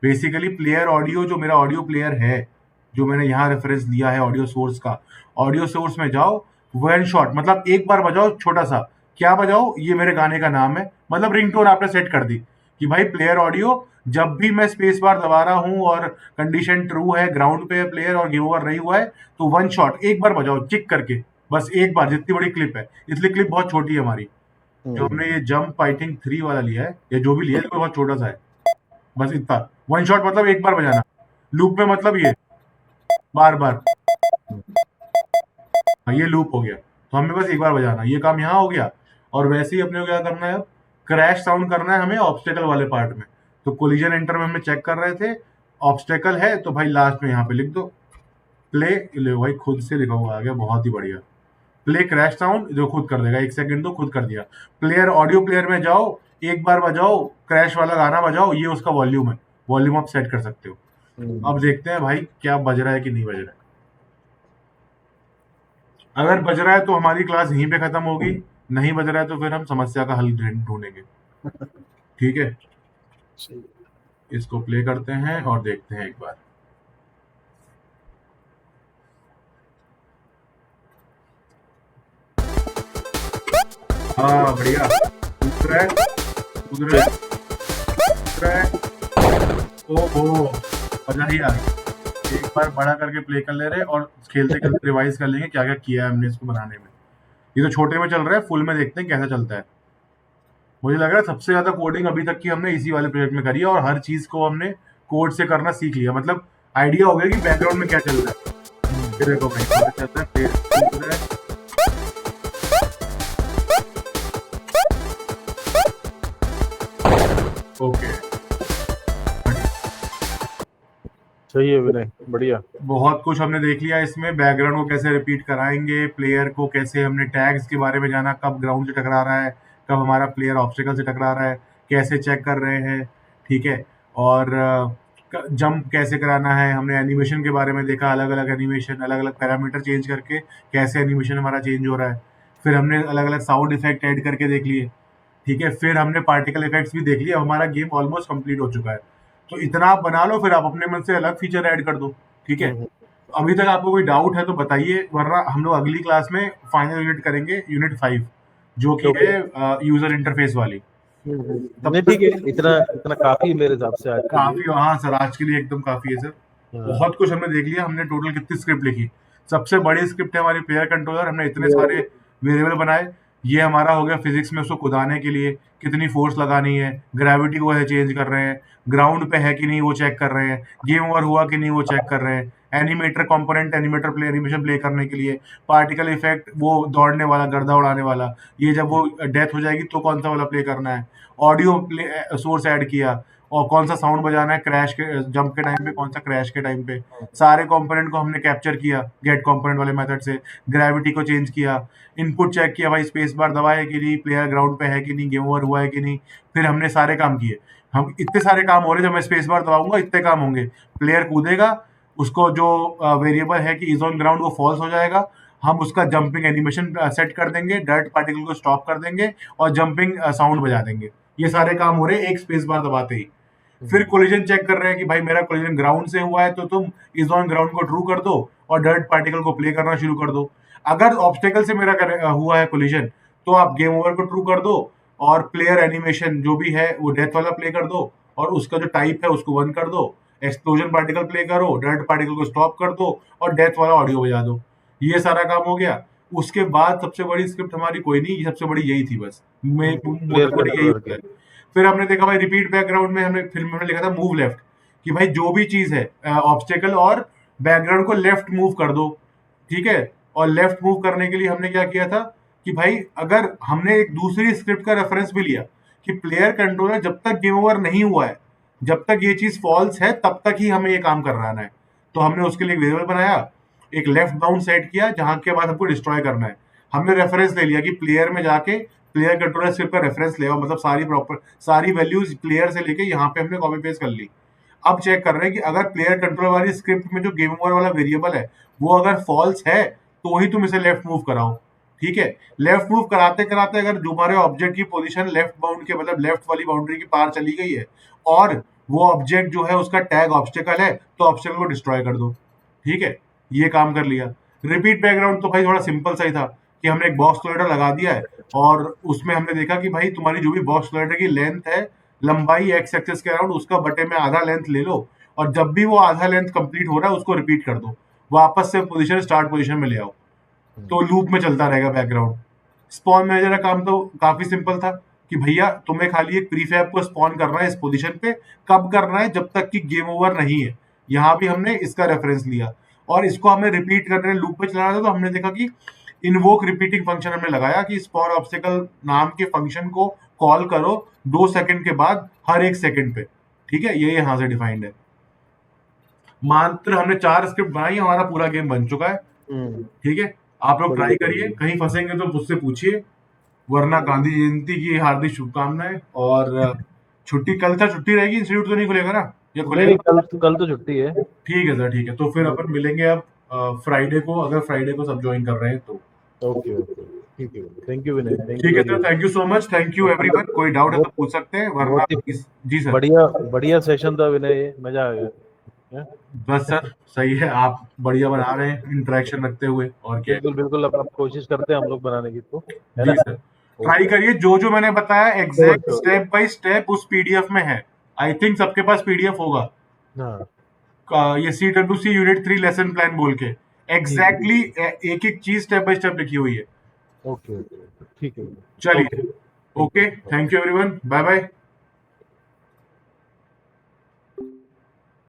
बेसिकली प्लेयर ऑडियो जो मेरा ऑडियो प्लेयर है, जो मैंने यहाँ रेफरेंस दिया है ऑडियो सोर्स का, ऑडियो सोर्स में जाओ, वन शॉट मतलब एक बार बजाओ, छोटा सा क्या बजाओ, ये मेरे गाने का नाम है, मतलब रिंगटोन आपने सेट कर दी कि भाई प्लेयर ऑडियो, जब भी मैं स्पेस बार दबा रहा हूँ और कंडीशन ट्रू है, ग्राउंड पे है प्लेयर और गेम ओवर नहीं हुआ है, तो वन शॉट एक बार बजाओ चिक करके, बस एक बार, जितनी बड़ी क्लिप है, इसलिए क्लिप बहुत छोटी है हमारी। जो हमने ये जंप आई थिंक 3 वाला लिया है, या जो भी लिया है, लेकिन बहुत छोटा सा है, बस इतना। वन शॉट मतलब एक बार बजाना, लूप में मतलब ये बार बार। हाँ, ये लूप हो गया, तो हमें बस एक बार बजाना, ये काम यहाँ हो गया। और वैसे ही अपने को क्या करना है, अब क्रैश साउंड करना है हमें ऑब्स्टेकल वाले पार्ट में। तो कोलिजन एंटर में हमने चेक कर रहे थे, ऑब्स्टेकल है तो भाई लास्ट में यहाँ पे लिख दो प्ले। ले भाई खुद से लिखा हुआ आ गया, बहुत ही बढ़िया। प्ले क्रैश साउंड जो खुद कर देगा, 1 सेकंड तो खुद कर दिया। प्लेयर ऑडियो प्लेयर में जाओ, एक बार बजाओ क्रैश वाला गाना बजाओ, ये उसका वॉल्यूम है, वॉल्यूम आप सेट कर सकते हो। अब देखते हैं भाई क्या बज रहा है कि नहीं बज रहा है। अगर बज रहा है तो हमारी क्लास यहीं पे खत्म होगी, नहीं बज रहा है तो फिर हम समस्या का हल ढूंढेंगे। ठीक है, सही। इसको प्ले करते हैं और देखते हैं एक बार। हाँ बढ़िया, कूद रहा है, कूद रहा है, कूद रहा है। ओहो, मजा ही आ गया। एक बार बड़ा करके प्ले कर ले रहे और खेलते खेलते रिवाइज कर लेंगे क्या क्या किया है हमने इसको बनाने में। ये तो छोटे में चल रहा है, फुल में देखते हैं कैसा चलता है। मुझे लग रहा है सबसे ज्यादा कोडिंग अभी तक की हमने इसी वाले प्रोजेक्ट में करी है, और हर चीज को हमने कोड से करना सीख लिया, मतलब आइडिया हो गया कि बैकग्राउंड में क्या चल रहा है। ये देखो भाई क्या चलता है, प्ले कूद रहा है। ओके, सही है विनय, बढ़िया। बहुत कुछ हमने देख लिया इसमें। बैकग्राउंड को कैसे रिपीट कराएंगे, प्लेयर को कैसे, हमने टैग्स के बारे में जाना, कब ग्राउंड से टकरा रहा है, कब हमारा प्लेयर ऑब्स्टिकल से टकरा रहा है, कैसे चेक कर रहे हैं। ठीक है, और जंप कैसे कराना है, हमने एनिमेशन के बारे में देखा, अलग अलग एनिमेशन, अलग अलग पैरामीटर चेंज करके कैसे एनिमेशन हमारा चेंज हो रहा है। फिर हमने अलग अलग साउंड इफेक्ट ऐड करके देख लिए। ठीक है, फिर हमने पार्टिकल इफेक्ट्स भी देख लिए। अब हमारा गेम ऑलमोस्ट कंप्लीट हो चुका है। तो इतना आप बना लो, फिर आप अपने मन से अलग फीचर ऐड कर दो। ठीक है, अभी तक आपको कोई डाउट है तो बताइए, वरना हम लोग अगली क्लास में फाइनल यूनिट करेंगे, यूनिट 5, जो कि ओके। है यूजर इंटरफेस वाली। तब नहीं ठीक तक है, इतना इतना काफी है मेरे हिसाब से आज के लिए। काफी, हाँ सर, आज के लिए एकदम काफी है सर। हाँ। बहुत कुछ हमने देख लिया। हमने टोटल कितनी स्क्रिप्ट लिखी, सबसे बड़ी स्क्रिप्ट है हमारी प्लेयर कंट्रोलर। हमने इतने सारे वेरिएबल बनाए। ये हमारा हो गया फिजिक्स में उसको कुदाने के लिए, कितनी फोर्स लगानी है, ग्रेविटी को है चेंज कर रहे हैं, ग्राउंड पे है कि नहीं वो चेक कर रहे हैं, गेम ओवर हुआ कि नहीं वो चेक कर रहे हैं, animator component, animator play, animation play करने के लिए, पार्टिकल इफेक्ट वो दौड़ने वाला, गर्दा उड़ाने वाला, ये जब वो डेथ हो जाएगी तो कौन सा वाला प्ले करना है, ऑडियो प्ले सोर्स ऐड किया, और कौन सा साउंड बजाना है क्रैश के, जंप के टाइम पे, कौन सा क्रैश के टाइम पे। सारे कंपोनेंट को हमने कैप्चर किया गेट कंपोनेंट वाले मेथड से, ग्रेविटी को चेंज किया, इनपुट चेक किया, भाई स्पेस बार दबाया है कि नहीं, प्लेयर ग्राउंड पे है कि नहीं, गेम ओवर हुआ है कि नहीं। फिर हमने सारे काम किए। हम इतने सारे काम हो रहे, जब मैं स्पेस बार दबाऊंगा इतने काम होंगे। प्लेयर कूदेगा, उसको जो वेरिएबल है कि इज ऑन ग्राउंड वो फॉल्स हो जाएगा, हम उसका जंपिंग एनिमेशन सेट कर देंगे, डर्ट पार्टिकल को स्टॉप कर देंगे और जंपिंग साउंड बजा देंगे। ये सारे काम हो रहे हैं एक स्पेस बार दबाते ही। फिर कोलिजन चेक कर रहे हैं कि भाई मेरा कोलिजन ग्राउंड से हुआ है तो तुम इज ऑन ग्राउंड को ट्रू कर दो और डर्ट पार्टिकल को प्ले करना शुरू कर दो। अगर ऑब्स्टेकल से मेरा हुआ है कोलिजन, तो आप गेम ओवर को ट्रू कर दो और प्लेयर एनिमेशन जो भी है वो डेथ वाला प्ले कर दो, और उसका जो टाइप है उसको 1 कर दो, एक्सप्लोजन पार्टिकल प्ले करो, डर्ट पार्टिकल को स्टॉप कर दो और डेथ वाला ऑडियो बजा दो। ये सारा काम हो गया। उसके बाद सबसे बड़ी स्क्रिप्ट हमारी कोई नहीं, सबसे बड़ी यही थी बस, प्लेयर मोटी यही कंट्रोलर होता के। है। फिर हमने देखा भाई रिपीट बैकग्राउंड में, हमने फिल्म में लिखा था मूव लेफ्ट, कि भाई जो भी चीज है ऑब्स्टेकल और बैकग्राउंड को लेफ्ट मूव कर दो। ठीक है, और लेफ्ट मूव करने के लिए हमने क्या किया था कि भाई अगर हमने एक दूसरी स्क्रिप्ट का रेफरेंस भी लिया कि प्लेयर कंट्रोलर जब तक गेम ओवर नहीं हुआ है, जब तक ये चीज फॉल्स है तब तक ही हमें ये काम करना है। तो हमने उसके लिए एक वेरिएबल बनाया, एक लेफ्ट बाउंड सेट किया, जहां के बाद हमको डिस्ट्रॉय करना है। हमने रेफरेंस ले लिया कि प्लेयर में जाके प्लेयर कंट्रोलर स्क्रिप्ट का रेफरेंस ले आओ, मतलब सारी प्रॉपर सारी वैल्यूज प्लेयर से लेके यहाँ पे हमने कॉपी पेस्ट कर ली। अब चेक कर रहे हैं कि अगर प्लेयर कंट्रोल वाली स्क्रिप्ट में जो गेम ओवर वाला वेरिएबल है वो अगर फॉल्स है तो ही तुम इसे लेफ्ट मूव कराओ। ठीक है, लेफ्ट मूव कराते कराते अगर तुम्हारे ऑब्जेक्ट की पोजीशन लेफ्ट बाउंड के, मतलब लेफ्ट वाली बाउंड्री के पार चली गई है और वो ऑब्जेक्ट जो है उसका टैग ऑब्स्टेकल है, तो ऑब्स्टेकल को डिस्ट्रॉय कर दो। ठीक है, ये काम कर लिया। रिपीट बैकग्राउंड तो भाई थोड़ा सिंपल सा ही था कि हमने एक बॉक्स कोलाइडर लगा दिया है और उसमें हमने देखा कि भाई तुम्हारी जो भी बॉक्स कोलाइडर की लेंथ है, लंबाई एक्स एक्सिस के अराउंड, उसका बटे में आधा लेंथ ले लो, और जब भी वो आधा लेंथ कंप्लीट हो रहा है उसको रिपीट कर दो, वापस से पोजीशन स्टार्ट पोजीशन में ले आओ, तो लूप में चलता रहेगा बैकग्राउंड। स्पॉन मैनेजर का काम तो काफी सिंपल था कि भैया तुम्हें खाली एक प्रीफैब को स्पॉन करना है इस पोजीशन पे, कब करना है, जब तक कि गेम ओवर नहीं है। यहाँ भी हमने इसका रेफरेंस लिया और इसको हमें रिपीट करने लूप में चलाना था, तो हमने देखा कि इन्वोक रिपीटिंग फंक्शन हमने लगाया कि स्पॉर ऑब्स्टिकल नाम के फंक्शन को कॉल करो 2 सेकंड के बाद हर 1 सेकंड पे। ठीक है, ये यहां से डिफाइंड है। मात्र हमने 4 स्क्रिप्ट बनाई, हमारा पूरा गेम बन चुका है। ठीक है, आप लोग ट्राई करिए, कहीं फंसेंगे तो मुझसे पूछिए, वरना गांधी जयंती की हार्दिक शुभकामनाएं। और छुट्टी कल था, छुट्टी रहेगी, इंस्टीट्यूट तो नहीं खुलेगा ना, या नहीं नहीं, खुलेगा? कल तो छुट्टी है। ठीक है सर, ठीक है, तो फिर अपन मिलेंगे अब फ्राइडे को, अगर फ्राइडे को सब ज्वाइन कर रहे हैं तो। ओके ओके, ठीक है, थैंक यू विनय, थैंक ठीक यू है very sir, thank you so much, thank you everyone. Much. कोई डाउट है तो बहुत पूछ सकते हैं, वरना बहुत ही जी सर। बढ़िया बढ़िया सेशन था विनय, ये मजा आ गया। बस सर, सही है, आप बढ़िया बना रहे हैं इंटरेक्शन रखते हुए, और क्या है। बिल्कुल बिल्कुल, अब कोशिश करते हैं हम लोग बनाने की, तो है जी ना। सर, ट्राई करिए, जो जो मैंने बताया sure exact sure. Step by step उस पीडीएफ में है। आई थिंक सबके पास पीडीएफ होगा। हाँ ये CWC यूनिट 3 लेसन प्लान बोल के ठीक है, एग्जैक्टली एक एक चीज स्टेप बाय स्टेप लिखी हुई है। ओके ओके, ठीक है, चलिए, okay, okay, thank you. Thank you everyone, bye bye.